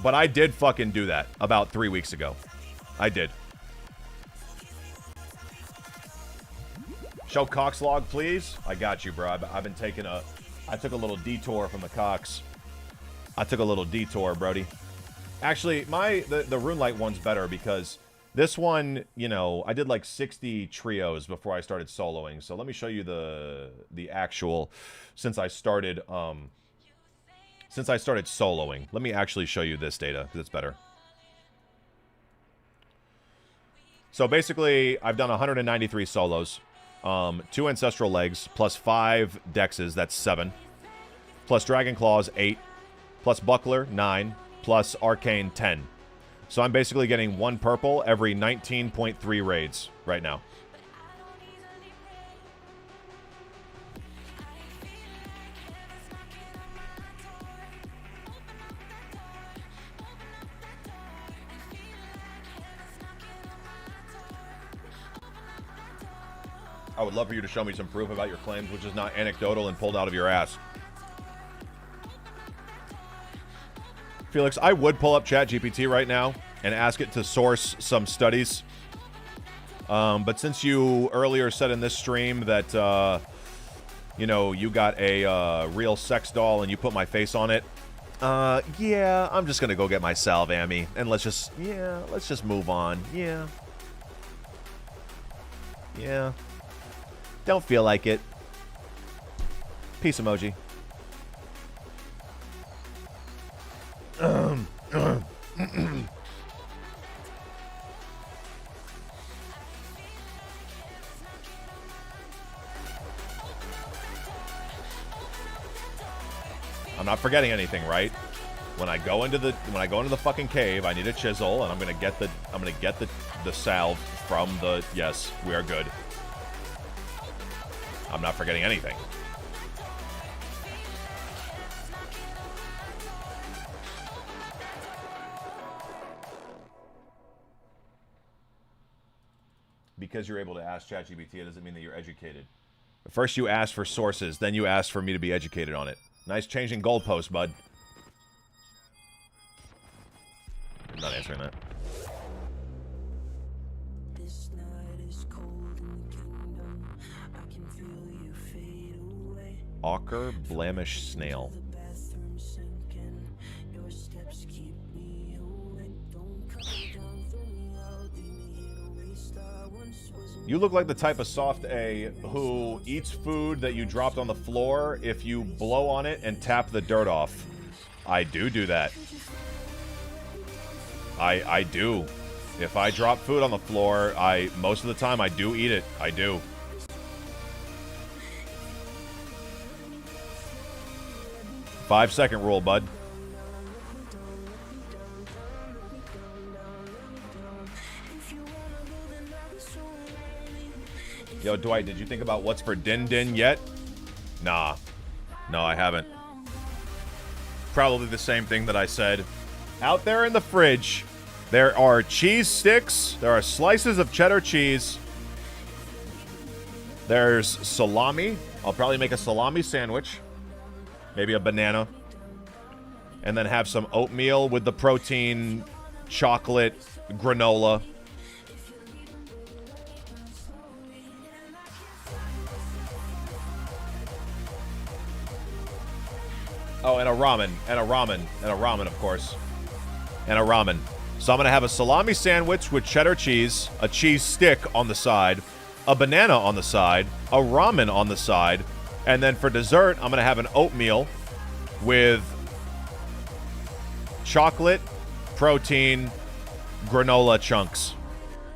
But I did fucking do that about 3 weeks ago. I did. Show Cox log, please. I got you, bro. I've been taking I took a little detour from the Cox. I took a little detour, Brody. Actually, the RuneLite one's better because this one, I did like 60 trios before I started soloing. So let me show you the actual since I started soloing. Let me actually show you this data because it's better. So basically, I've done 193 solos. 2 Ancestral Legs, plus 5 Dexes, that's 7. Plus Dragon Claws, 8. Plus Buckler, 9. Plus Arcane, 10. So I'm basically getting 1 purple every 19.3 raids right now. I would love for you to show me some proof about your claims, which is not anecdotal and pulled out of your ass. Felix, I would pull up ChatGPT right now and ask it to source some studies. But since you earlier said in this stream that, you got a real sex doll and you put my face on it, yeah, I'm just going to go get my salve, Amy. And let's just move on. Yeah. Don't feel like it. Peace emoji. I'm not forgetting anything, right? When I go into the fucking cave, I need a chisel, and I'm gonna get the salve from the. Yes, we are good. I'm not forgetting anything. Because you're able to ask ChatGPT, it doesn't mean that you're educated. First you ask for sources, then you ask for me to be educated on it. Nice changing goalpost, bud. I'm not answering that. Ochre blemish snail. You look like the type of soft A who eats food that you dropped on the floor if you blow on it and tap the dirt off. I do that. I do. If I drop food on the floor, most of the time I do eat it. I do. Five-second rule, bud. Yo, Dwight, did you think about what's for Din Din yet? Nah. No, I haven't. Probably the same thing that I said. Out there in the fridge, there are cheese sticks. There are slices of cheddar cheese. There's salami. I'll probably make a salami sandwich. Maybe a banana. And then have some oatmeal with the protein, chocolate, granola. Oh, and a ramen, of course. And a ramen. So I'm going to have a salami sandwich with cheddar cheese, a cheese stick on the side, a banana on the side, a ramen on the side, and then for dessert, I'm going to have an oatmeal with chocolate, protein, granola chunks.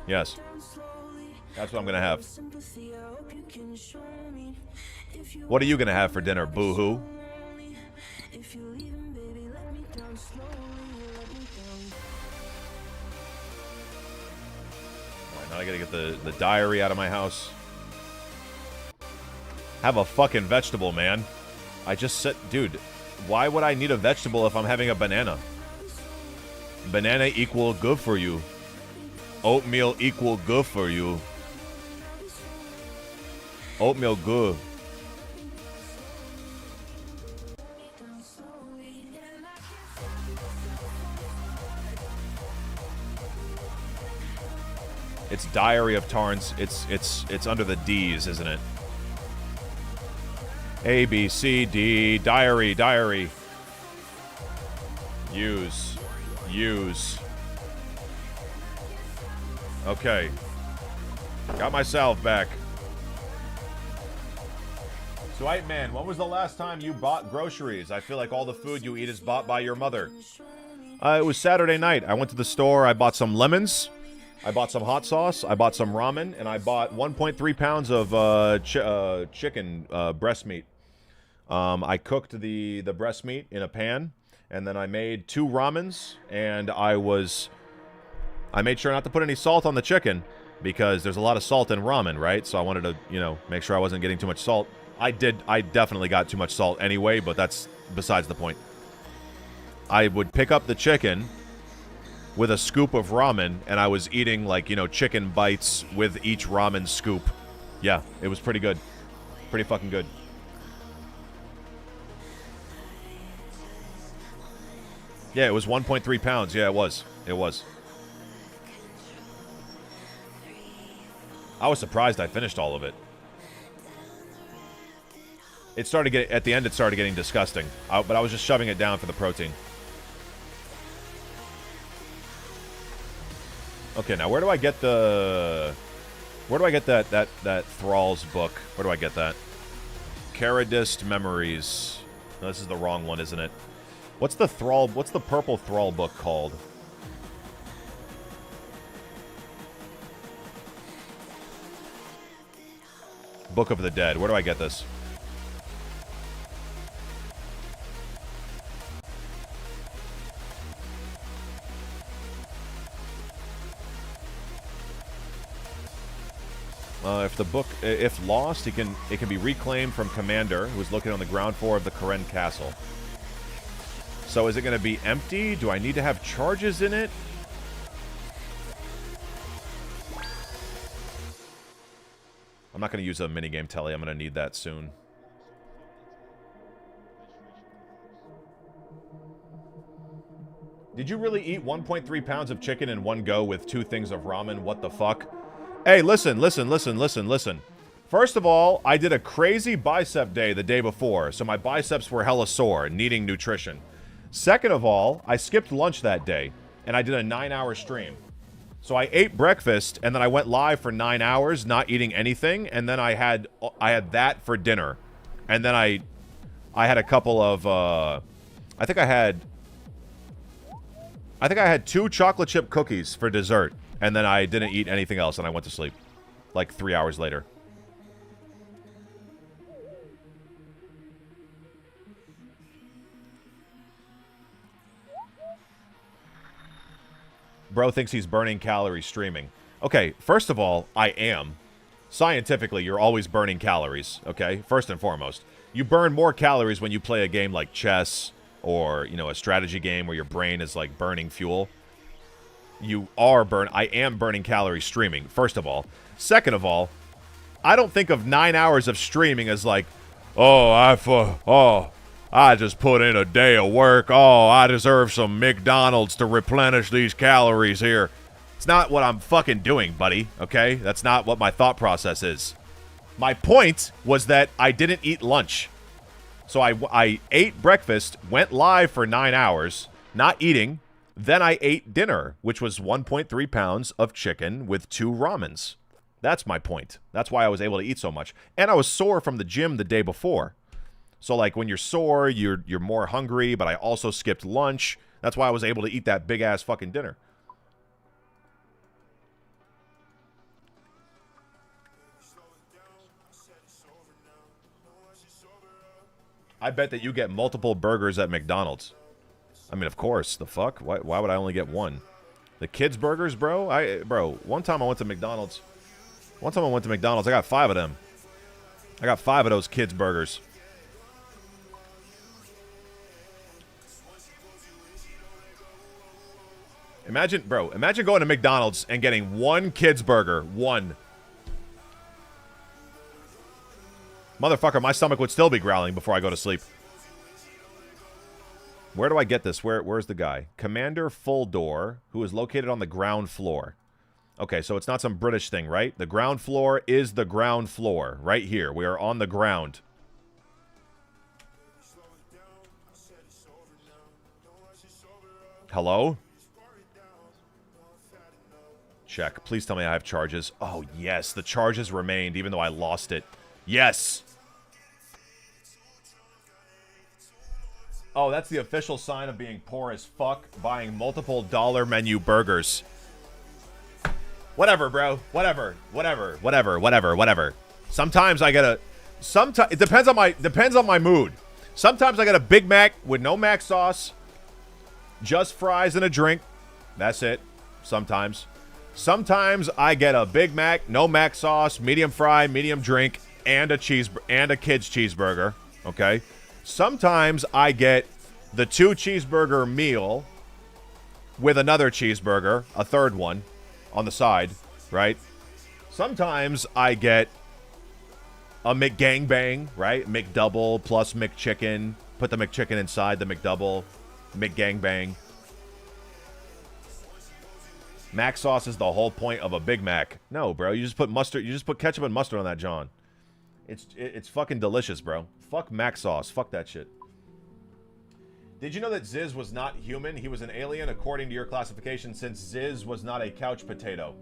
Yes. That's what I'm gonna have. What are you gonna have for dinner, boo-hoo? Alright, now I gotta get the diary out of my house. Have a fucking vegetable, man. I just said, dude, why would I need a vegetable if I'm having a banana? Banana equal good for you. Oatmeal equal good for you. Oatmeal good. It's Diary of Tarns. It's under the D's, isn't it? A, B, C, D. Diary. Use. Okay. Got myself back. So, White Man, when was the last time you bought groceries? I feel like all the food you eat is bought by your mother. It was Saturday night. I went to the store. I bought some lemons. I bought some hot sauce. I bought some ramen. And I bought 1.3 pounds of chicken breast meat. I cooked the breast meat in a pan. And then I made 2 ramens. And I made sure not to put any salt on the chicken. Because there's a lot of salt in ramen, right? So I wanted to, make sure I wasn't getting too much salt. I definitely got too much salt anyway, but that's besides the point. I would pick up the chicken with a scoop of ramen, and I was eating, chicken bites with each ramen scoop. Yeah, it was pretty good. Pretty fucking good. Yeah, it was 1.3 pounds. Yeah, it was. I was surprised I finished all of it. At the end, it started getting disgusting. But I was just shoving it down for the protein. Okay, now where do I get that Thrall's book? Where do I get that? Caradist Memories. No, this is the wrong one, isn't it? What's the purple Thrall book called? Book of the Dead. Where do I get this? If lost, it can be reclaimed from Commander, who is located on the ground floor of the Karen Castle. So is it going to be empty? Do I need to have charges in it? I'm not going to use a minigame telly. I'm going to need that soon. Did you really eat 1.3 pounds of chicken in one go with 2 things of ramen? What the fuck? Hey, listen. First of all, I did a crazy bicep day the day before, so my biceps were hella sore, needing nutrition. Second of all, I skipped lunch that day, and I did a 9-hour stream. So I ate breakfast, and then I went live for 9 hours, not eating anything, and then I had that for dinner. And then I had a couple of, I think I had 2 chocolate chip cookies for dessert. And then I didn't eat anything else, and I went to sleep. Like 3 hours later. Bro thinks he's burning calories streaming. Okay, first of all, I am. Scientifically, you're always burning calories, okay? First and foremost. You burn more calories when you play a game like chess or, a strategy game where your brain is, burning fuel. I am burning calories streaming, first of all. Second of all, I don't think of 9 hours of streaming as I just put in a day of work. Oh, I deserve some McDonald's to replenish these calories here. It's not what I'm fucking doing, buddy, okay? That's not what my thought process is. My point was that I didn't eat lunch. So I ate breakfast, went live for 9 hours, not eating. Then I ate dinner, which was 1.3 pounds of chicken with 2 ramens. That's my point. That's why I was able to eat so much. And I was sore from the gym the day before. So, when you're sore, you're more hungry, but I also skipped lunch. That's why I was able to eat that big-ass fucking dinner. I bet that you get multiple burgers at McDonald's. I mean, of course. The fuck? Why would I only get one? The kids' burgers, bro? Bro, one time I went to McDonald's. I got 5 of them. I got 5 of those kids' burgers. Imagine going to McDonald's and getting one kids' burger. One. Motherfucker, my stomach would still be growling before I go to sleep. Where do I get this? Where's the guy? Commander Fulldor, who is located on the ground floor. Okay, so it's not some British thing, right? The ground floor is the ground floor. Right here. We are on the ground. Hello? Check. Please tell me I have charges. Oh, yes. The charges remained, even though I lost it. Yes! Oh, that's the official sign of being poor as fuck, buying multiple dollar menu burgers. Whatever, bro. Whatever. Sometimes I get a... it depends on my mood. Sometimes I get a Big Mac with no mac sauce, just fries and a drink. That's it. Sometimes I get a Big Mac, no mac sauce, medium fry, medium drink, and a kid's cheeseburger. Okay. Sometimes I get the 2 cheeseburger meal with another cheeseburger, a third one on the side, right? Sometimes I get a McGangbang, right? McDouble plus McChicken. Put the McChicken inside the McDouble. McGangbang. Mac sauce is the whole point of a Big Mac. No, bro. You just put mustard. You just put ketchup and mustard on that, John. It's fucking delicious, bro. Fuck mac sauce. Fuck that shit. Did you know that Ziz was not human? He was an alien according to your classification since Ziz was not a couch potato.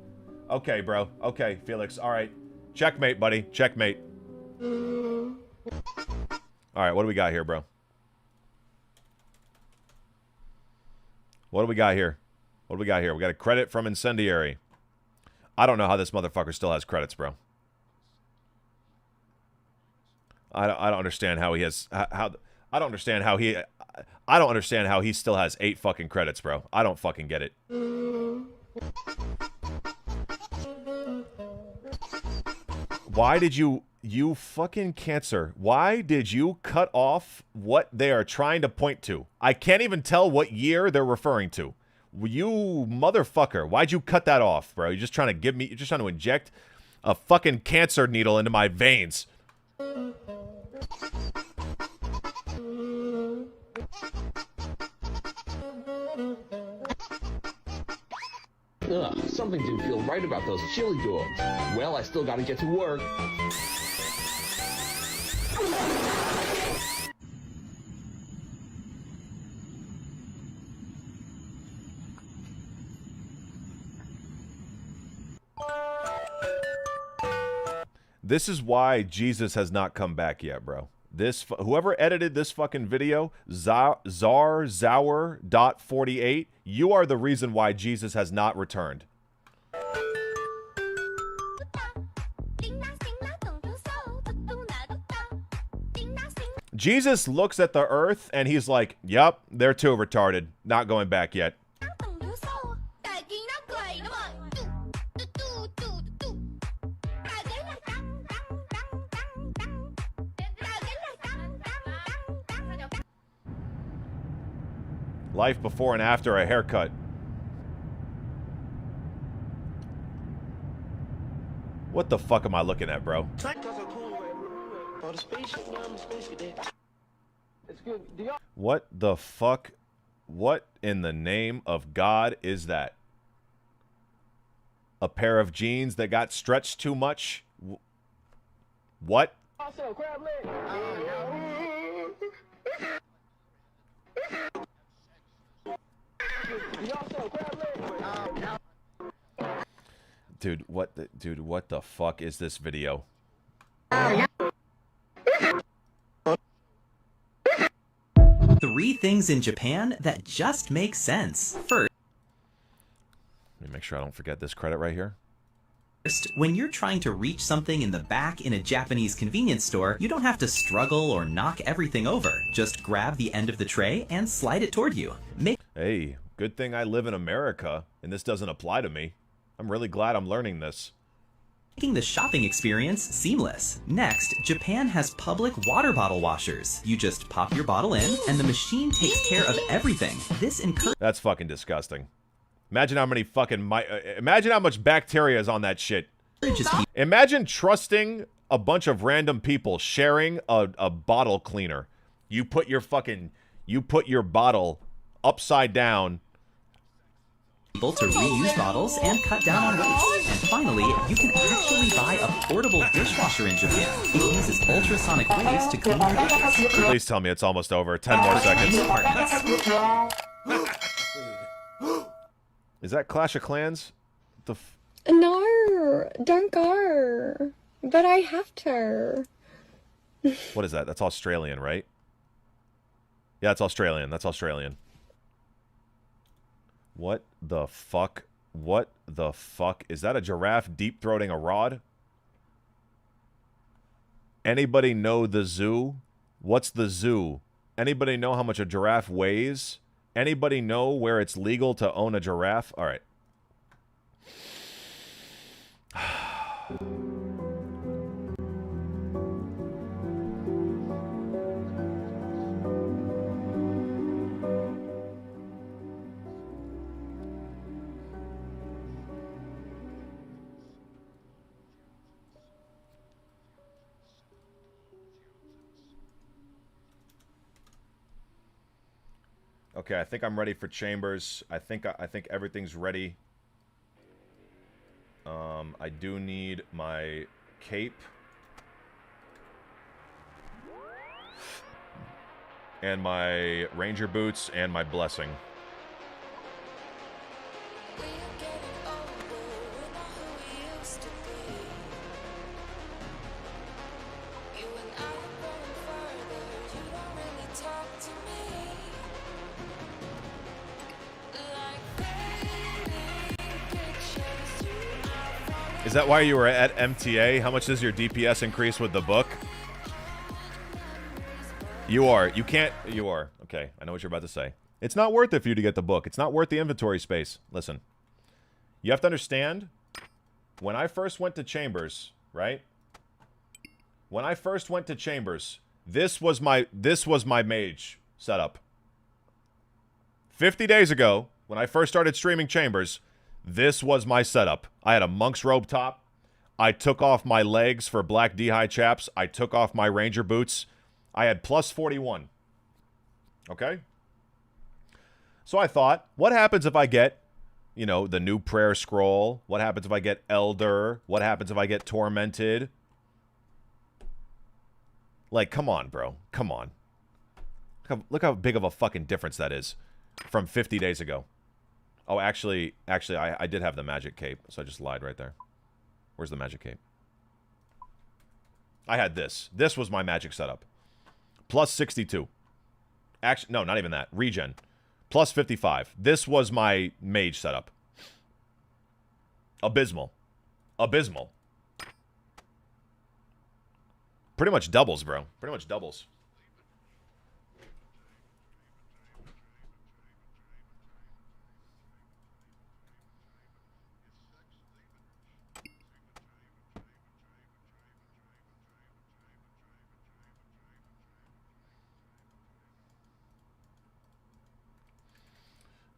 Okay, bro. Okay, Felix. All right. Checkmate, buddy. Checkmate. All right, what do we got here, bro? What do we got here? What do we got here? We got a credit from Incendiary. I don't know how this motherfucker still has credits, bro. I don't understand how he has I don't understand how he still has 8 fucking credits, bro. I don't fucking get it. Why did you fucking cancer? Why did you cut off what they are trying to point to? I can't even tell what year they're referring to. You motherfucker. Why'd you cut that off, bro? You're just trying to inject a fucking cancer needle into my veins. Ugh, something didn't feel right about those chili dogs. Well, I still gotta get to work. This is why Jesus has not come back yet, bro. Whoever edited this fucking video, Zarzower.48, you are the reason why Jesus has not returned. Jesus looks at the earth and he's like, "Yup, they're too retarded. Not going back yet." Life before and after a haircut. What the fuck am I looking at, bro? What the fuck? What in the name of God is that? A pair of jeans that got stretched too much? What? Dude, what the fuck is this video? 3 things in Japan that just make sense. First, let me make sure I don't forget this credit right here. First, when you're trying to reach something in the back in a Japanese convenience store, you don't have to struggle or knock everything over. Just grab the end of the tray and slide it toward you. Hey, good thing I live in America and this doesn't apply to me. I'm really glad I'm learning this. Making the shopping experience seamless. Next, Japan has public water bottle washers. You just pop your bottle in and the machine takes care of everything. This encourages... That's fucking disgusting. Imagine how many fucking... imagine how much bacteria is on that shit. Imagine trusting a bunch of random people sharing a bottle cleaner. You put your bottle upside down. People to reuse bottles and cut down on waste. And finally, you can actually buy a portable dishwasher in Japan. It uses ultrasonic waves to clean your dishes. Please tell me it's almost over. 10 more seconds. Is that Clash of Clans? No, don't go. But I have to. What is that? That's Australian, right? Yeah, it's Australian. That's Australian. What the fuck? What the fuck? Is that a giraffe deep-throating a rod? Anybody know the zoo? What's the zoo? Anybody know how much a giraffe weighs? Anybody know where it's legal to own a giraffe? All right. Okay, I think I'm ready for chambers. I think everything's ready. I do need my cape. And my ranger boots and my blessing. Is that why you were at MTA? How much does your DPS increase with the book? You are. You can't. You are. Okay, I know what you're about to say. It's not worth it for you to get the book. It's not worth the inventory space. Listen. You have to understand, when I first went to Chambers, right? When I first went to Chambers, this was my mage setup. 50 days ago, when I first started streaming Chambers, this was my setup. I had a monk's robe top. I took off my legs for black D-high chaps. I took off my ranger boots. I had plus 41. Okay? So I thought, what happens if I get, you know, the new prayer scroll? What happens if I get Elder? What happens if I get Tormented? Like, come on, bro. Come on. Look how big of a fucking difference that is from 50 days ago. Oh, actually, I did have the magic cape, so I just lied right there. Where's the magic cape? I had this. This was my magic setup. Plus 62. Actually, no, not even that. Regen. Plus 55. This was my mage setup. Abysmal. Abysmal. Pretty much doubles, bro. Pretty much doubles.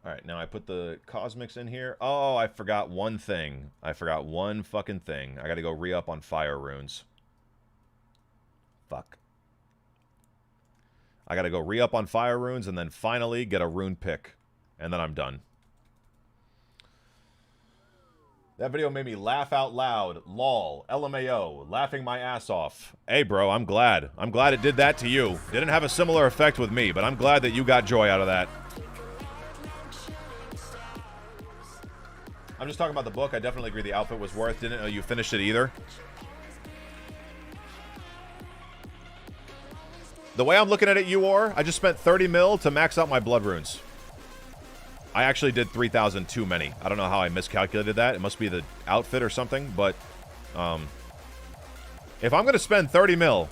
All right, now I put the cosmics in here. Oh, I forgot one thing. I forgot one fucking thing. I gotta go re-up on fire runes. Fuck. I gotta go re-up on fire runes and then finally get a rune pick. And then I'm done. That video made me laugh out loud. Lol. LMAO. Laughing my ass off. Hey, bro, I'm glad. I'm glad it did that to you. Didn't have a similar effect with me, but I'm glad that you got joy out of that. I'm just talking about the book. I definitely agree the outfit was worth. Didn't know you finished it either. The way I'm looking at it, I just spent 30 mil to max out my blood runes. I actually did 3,000 too many. I don't know how I miscalculated that. It must be the outfit or something, but if I'm going to spend 30 mil,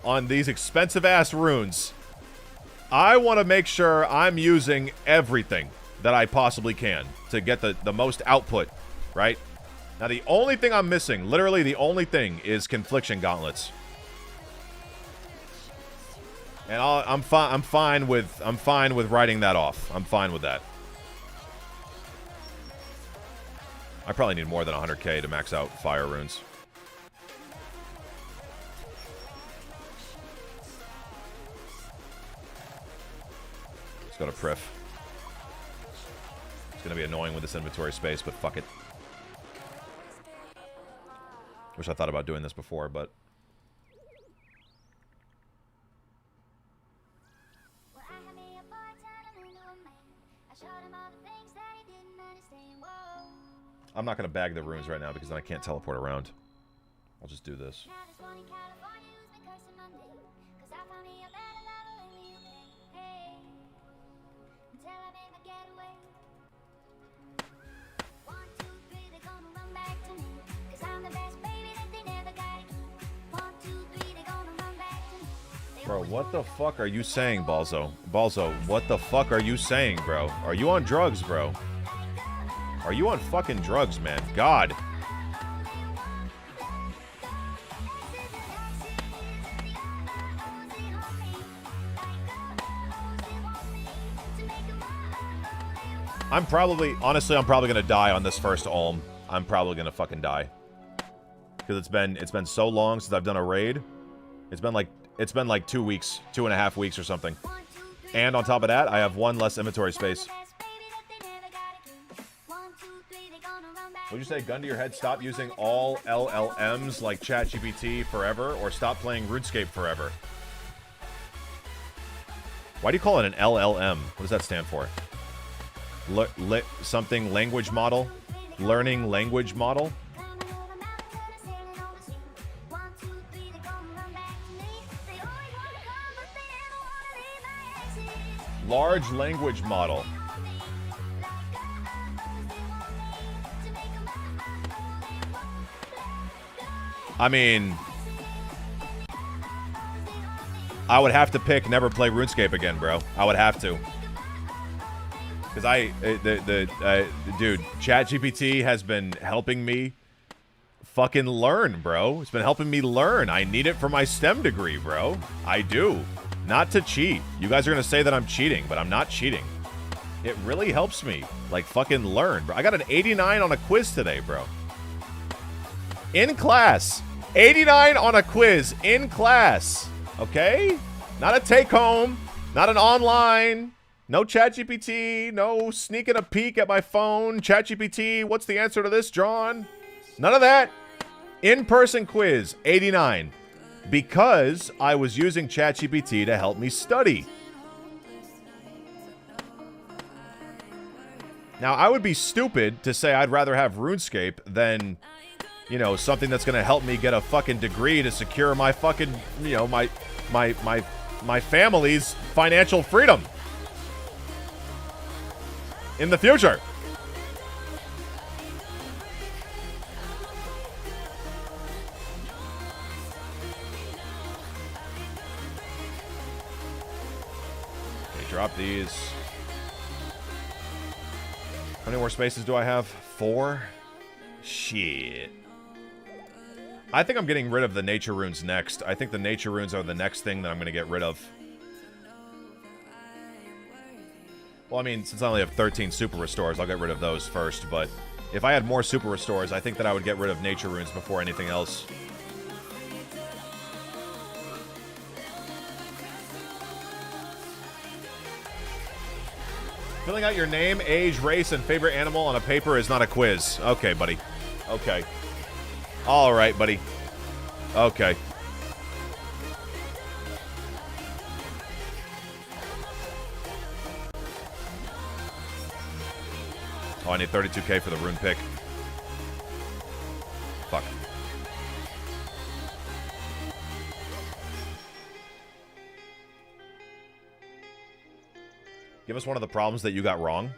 on these expensive-ass runes, I want to make sure I'm using everything that I possibly can to get the most output, right? Now, the only thing I'm missing, literally the only thing, is Confliction Gauntlets. And I'm fine with writing that off. I'm fine with that. I probably need more than 100k to max out fire runes. Let's go to Prif. It's gonna be annoying with this inventory space, but fuck it. Wish I thought about doing this before, but I'm not going to bag the runes right now because then I can't teleport around. I'll just do this. Bro, what the fuck are you saying, Balzo? Balzo, what the fuck are you saying, bro? Are you on drugs, bro? Are you on fucking drugs, man? God. Honestly, I'm probably gonna die on this first Ulm. I'm probably gonna fucking die. Because it's been so long since I've done a raid. It's been like 2 weeks, 2.5 weeks or something. And on top of that, I have one less inventory space. Would you say, gun to your head, stop using all LLMs like ChatGPT forever, or stop playing RuneScape forever? Why do you call it an LLM? What does that stand for? Something language model? Learning language model? Large language model. I mean, I would have to pick never play RuneScape again, bro. I would have to. Because dude, ChatGPT has been helping me fucking learn, bro. It's been helping me learn. I need it for my STEM degree, bro. I do. Not to cheat. You guys are going to say that I'm cheating, but I'm not cheating. It really helps me, like, fucking learn, bro. I got an 89 on a quiz today, bro. In class. 89 on a quiz in class. Okay? Not a take-home. Not an online. No ChatGPT. No sneaking a peek at my phone. ChatGPT, what's the answer to this, John? None of that. In-person quiz. 89. Because I was using ChatGPT to help me study. Now, I would be stupid to say I'd rather have RuneScape than, you know, something that's going to help me get a fucking degree to secure my fucking, you know, my family's financial freedom in the future. Okay, drop these. How many more spaces do I have? 4? Shit. I think I'm getting rid of the nature runes next. I think the nature runes are the next thing that I'm going to get rid of. Well, I mean, since I only have 13 super restores, I'll get rid of those first. But if I had more super restores, I think that I would get rid of nature runes before anything else. Filling out your name, age, race, and favorite animal on a paper is not a quiz. Okay, buddy. Okay. All right, buddy. Okay. Oh, I need 32k for the rune pick. Fuck. Give us one of the problems that you got wrong.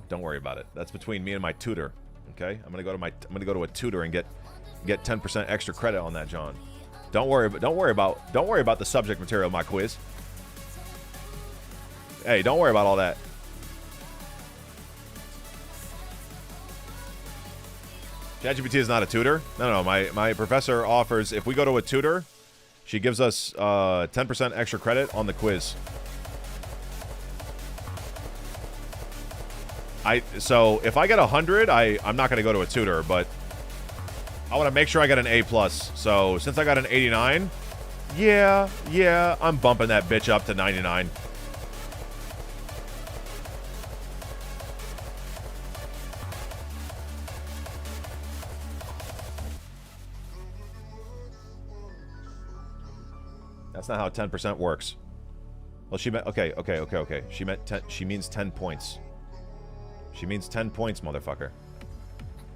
Don't worry about it. That's between me and my tutor. Okay? I'm gonna go to a tutor and get 10% extra credit on that, John. Don't worry about the subject material of my quiz. Hey, don't worry about all that. ChatGPT is not a tutor. No, my professor offers, if we go to a tutor, she gives us 10% extra credit on the quiz. So if I get 100, I'm not going to go to a tutor, but I want to make sure I get an A+. So since I got an 89, yeah, I'm bumping that bitch up to 99. That's not how 10% works. Well, she meant okay. She means 10 points. She means 10 points, motherfucker.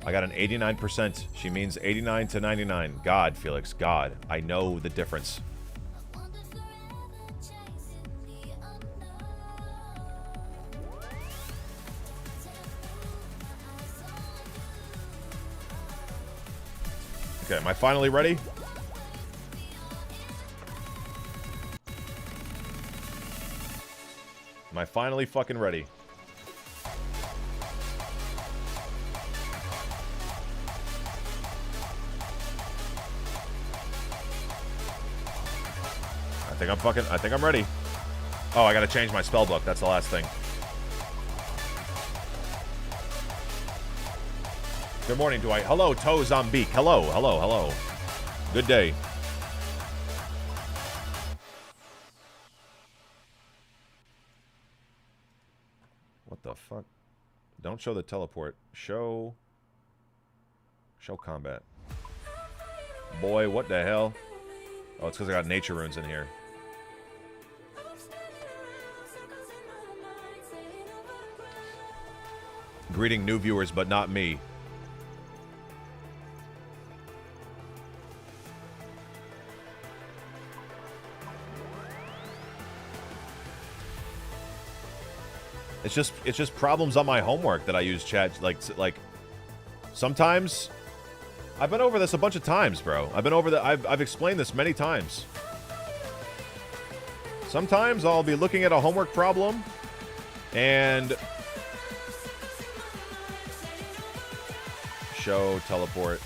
I got an 89%. She means 89 to 99. God, Felix, God. I know the difference. Okay, am I finally ready? Am I finally fucking ready? I think I'm ready. Oh, I gotta change my spell book. That's the last thing. Good morning, Dwight. Hello, Toe Zombique. Hello. Good day. What the fuck? Don't show the teleport. Show combat. Boy, what the hell? Oh, it's because I got nature runes in here. Greeting new viewers, but not me. It's just problems on my homework that I use chat like sometimes. I've been over this a bunch of times, bro. I've explained this many times. Sometimes I'll be looking at a homework problem and show teleport.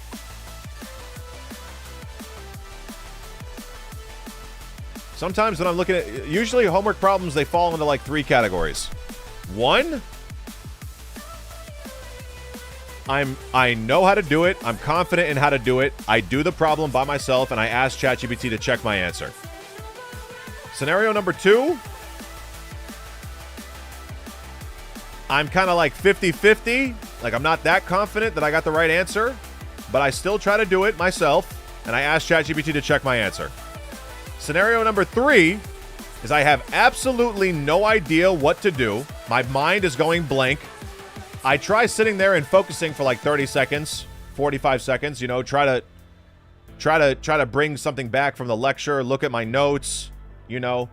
Sometimes when I'm looking at, usually homework problems, they fall into like 3 categories. 1, I know how to do it. I'm confident in how to do it. I do the problem by myself, and I ask ChatGPT to check my answer. Scenario number 2, I'm kind of like 50-50. Like, I'm not that confident that I got the right answer, but I still try to do it myself, and I ask ChatGPT to check my answer. Scenario number 3 is I have absolutely no idea what to do. My mind is going blank. I try sitting there and focusing for like 30 seconds, 45 seconds, you know, try to bring something back from the lecture, look at my notes, you know.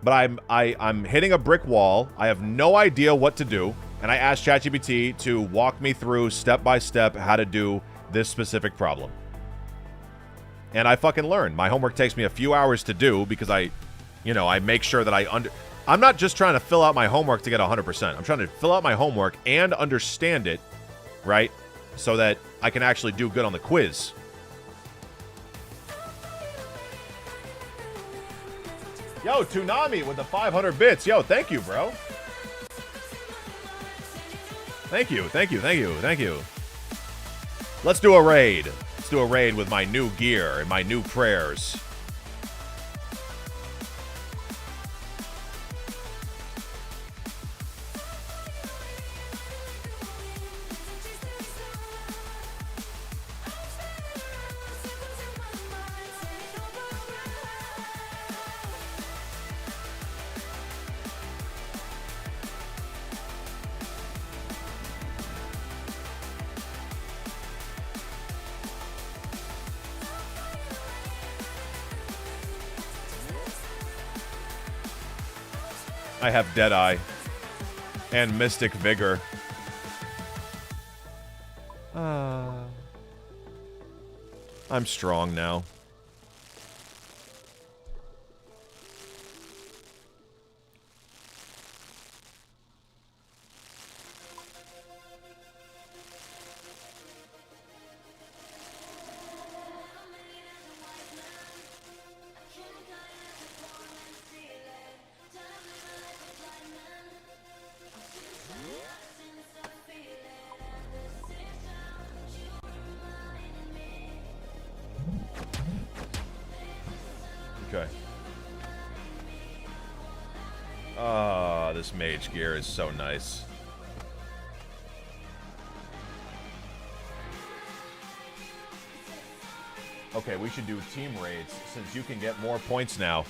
But I'm hitting a brick wall. I have no idea what to do, and I ask ChatGPT to walk me through step by step how to do this specific problem. And I fucking learn. My homework takes me a few hours to do because I make sure that I'm not just trying to fill out my homework to get 100%. I'm trying to fill out my homework and understand it, right? So that I can actually do good on the quiz. Yo, Toonami with the 500 bits. Yo, thank you, bro. Thank you. Let's do a raid. Let's do a raid with my new gear and my new prayers. I have Deadeye. And Mystic Vigor. I'm strong now. Okay. Ah, this mage gear is so nice. Okay, we should do team raids since you can get more points now.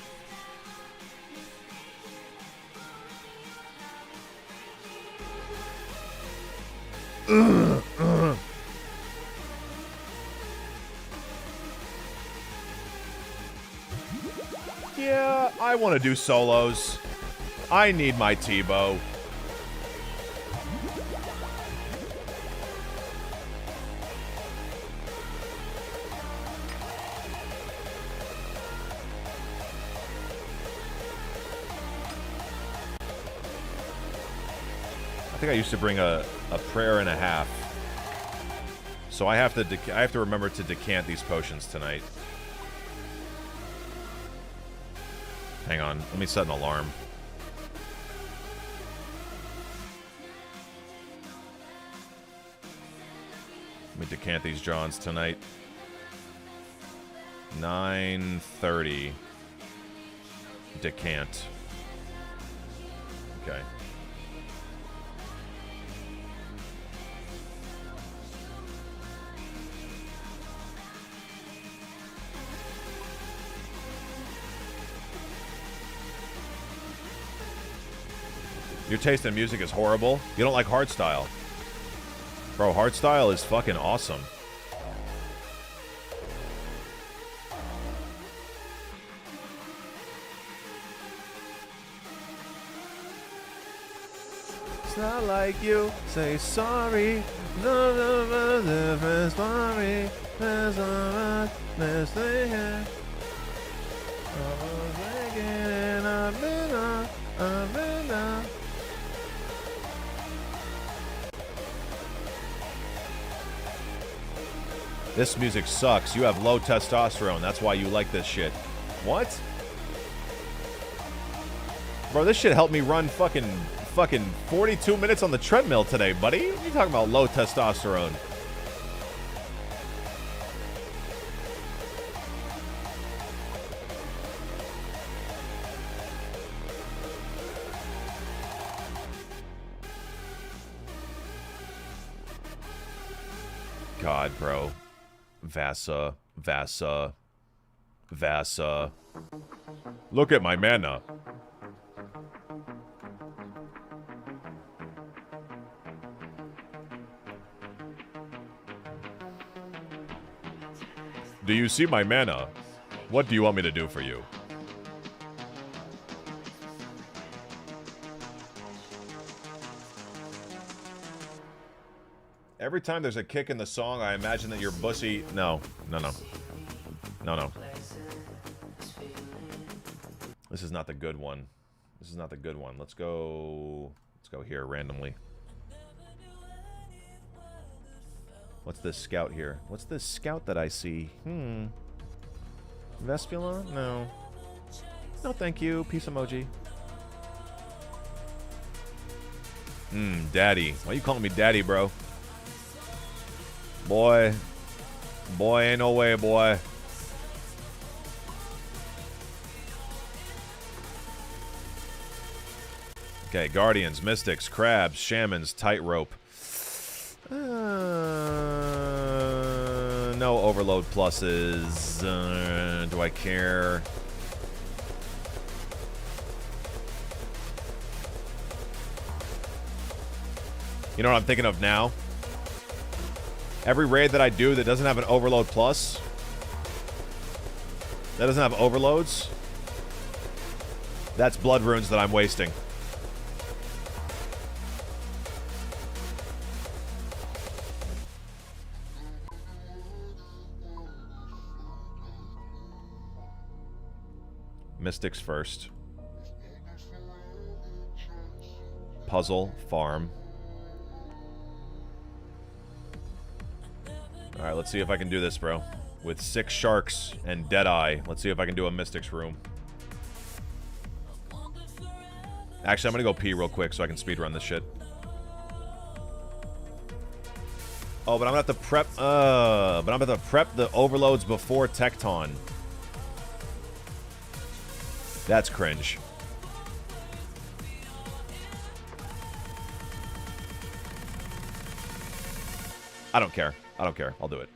Yeah, I want to do solos. I need my T-bow. I think I used to bring a prayer and a half. So I have to remember to decant these potions tonight. Hang on, let me set an alarm. Let me decant these Johns tonight. 9:30. Decant. Okay. Your taste in music is horrible. You don't like hardstyle. Bro, hardstyle is fucking awesome. It's not like you say sorry. No, no, no, different story. There's so much missing here. I was thinking and I've been on. This music sucks. You have low testosterone. That's why you like this shit. What? Bro, this shit helped me run fucking 42 minutes on the treadmill today, buddy. What are you talking about low testosterone? God, bro. Vasa. Look at my mana. Do you see my mana? What do you want me to do for you? Every time there's a kick in the song, I imagine that you're bussy. No. This is not the good one. Let's go here randomly. What's this scout here? What's this scout that I see? Vespula? No. No, thank you. Peace emoji. Daddy. Why you calling me daddy, bro? Boy, ain't no way, boy. Okay, Guardians, Mystics, Crabs, Shamans, Tightrope. No overload pluses. Do I care? You know what I'm thinking of now? Every raid that I do that doesn't have an overload plus, that doesn't have overloads, that's blood runes that I'm wasting. Mystics first. Puzzle, farm. Alright, let's see if I can do this, bro. With 6 sharks and Deadeye. Let's see if I can do a Mystics room. Actually, I'm gonna go pee real quick so I can speedrun this shit. Oh, but I'm gonna have to prep. But I'm gonna have to prep the overloads before Tecton. That's cringe. I don't care. I don't care. I'll do it.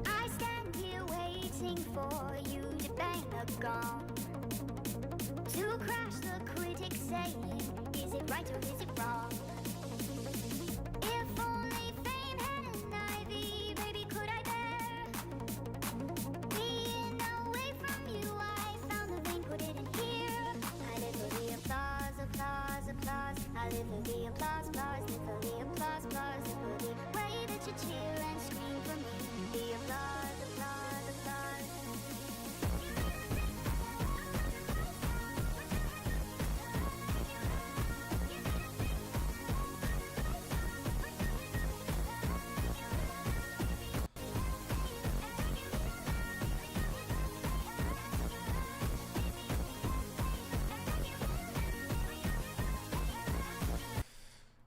I stand here waiting for you to bang a gong, to crash the critics saying, is it right or is it wrong? If only fame had an ivy, baby, could I bear being away from you? I found the vein, put it in here. I live for the applause, applause, applause. I live for the applause, applause, live for the applause, applause, live for the way that you cheer and scream for me. The applause, applause, applause.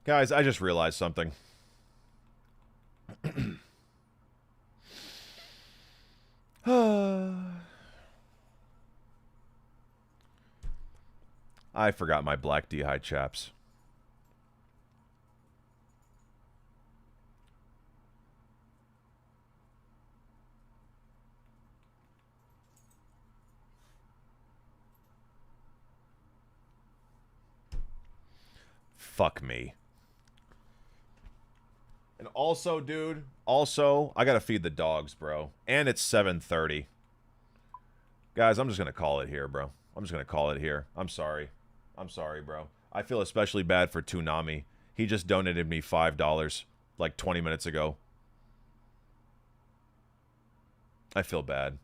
Guys, I just realized something. I forgot my black D-high chaps. Fuck me. And also, dude, I gotta feed the dogs, bro. And it's 7:30. Guys, I'm just gonna call it here, bro. I'm just gonna call it here. I'm sorry. I'm sorry, bro. I feel especially bad for Toonami. He just donated me $5 like 20 minutes ago. I feel bad.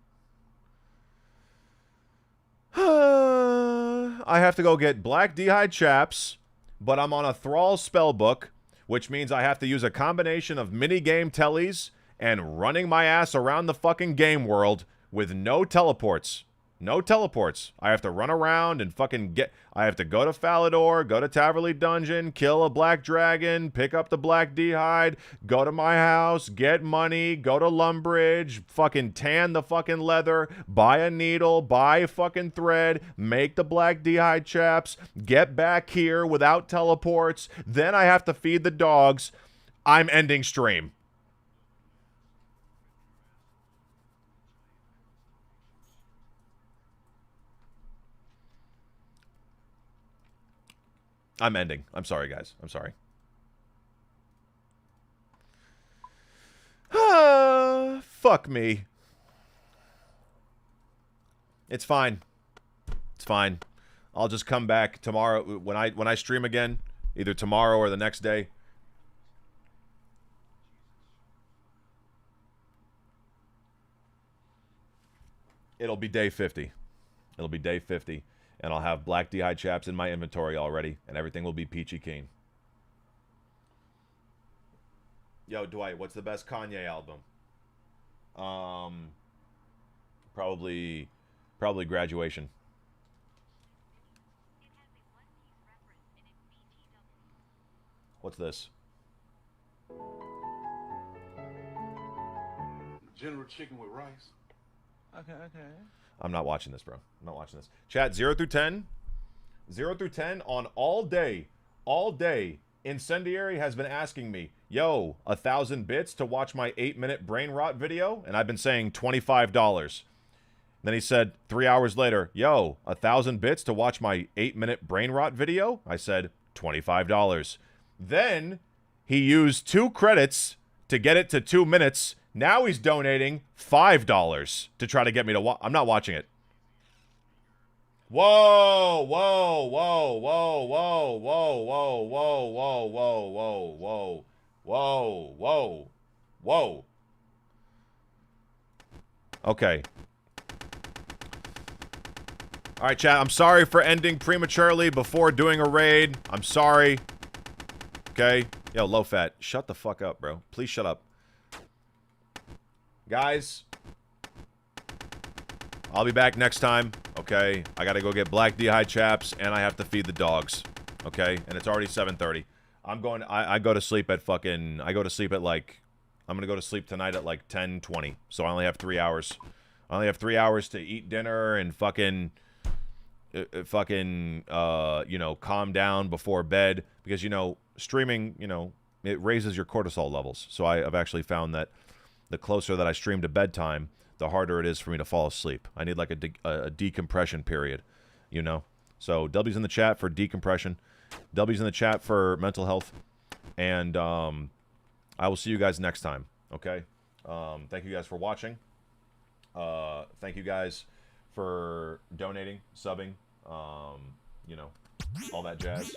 I have to go get black D-high chaps, but I'm on a Thrall spellbook, which means I have to use a combination of mini-game tellies and running my ass around the fucking game world with no teleports. No teleports. I have to run around and fucking I have to go to Falador, go to Taverley Dungeon, kill a black dragon, pick up the black D-hide, go to my house, get money, go to Lumbridge, fucking tan the fucking leather, buy a needle, buy fucking thread, make the black D-hide chaps, get back here without teleports, then I have to feed the dogs. I'm ending stream. I'm ending. I'm sorry, guys. I'm sorry. Fuck me. It's fine. It's fine. I'll just come back tomorrow when I stream again, either tomorrow or the next day. It'll be day 50. It'll be day 50. And I'll have black D-hide chaps in my inventory already, and everything will be peachy keen. Yo, Dwight, what's the best Kanye album? Probably Graduation. What's this? General chicken with rice. Okay. I'm not watching this, bro. I'm not watching this. Chat 0 through 10. 0 through 10 on all day. All day. Incendiary has been asking me, yo, 1,000 bits to watch my 8-minute brain rot video? And I've been saying $25. Then he said 3 hours later, yo, 1,000 bits to watch my 8-minute brain rot video? I said $25. Then he used 2 credits to get it to 2 minutes. Now he's donating $5 to try to get me to watch. I'm not watching it. Whoa, whoa, whoa, whoa, whoa, whoa, whoa, whoa, whoa, whoa, whoa, whoa, whoa, whoa. Okay. All right, chat. I'm sorry for ending prematurely before doing a raid. I'm sorry. Okay. Yo, low fat. Shut the fuck up, bro. Please shut up. Guys, I'll be back next time. Okay. I gotta go get black D-high chaps, and I have to feed the dogs. Okay. And it's already 7:30. I'm going. I go to sleep at fucking. I go to sleep at like. I'm gonna go to sleep tonight at like 10:20. So I only have 3 hours. I only have 3 hours to eat dinner and fucking. You know, calm down before bed, because, you know, streaming, you know, it raises your cortisol levels. So I've actually found that the closer that I stream to bedtime, the harder it is for me to fall asleep. I need like a decompression period, you know. So W's in the chat for decompression, W's in the chat for mental health, and I will see you guys next time. Okay. Thank you guys for watching. Thank you guys for donating, subbing, you know, all that jazz.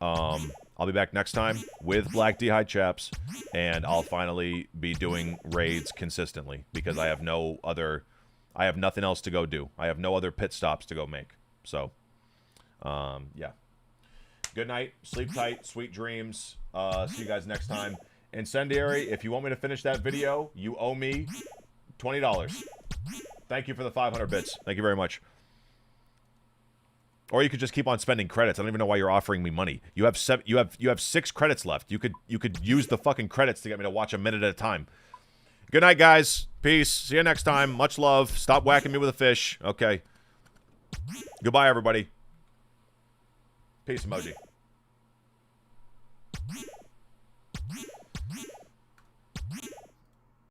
I'll be back next time with Black D-High Chaps, and I'll finally be doing raids consistently, because I have nothing else to go do. I have no other pit stops to go make. So, yeah. Good night, sleep tight, sweet dreams. See you guys next time. Incendiary, if you want me to finish that video, you owe me $20. Thank you for the 500 bits. Thank you very much. Or you could just keep on spending credits. I don't even know why you're offering me money. You have 6 credits left. You could use the fucking credits to get me to watch a minute at a time. Good night, guys. Peace. See you next time. Much love. Stop whacking me with a fish. Okay. Goodbye, everybody. Peace emoji.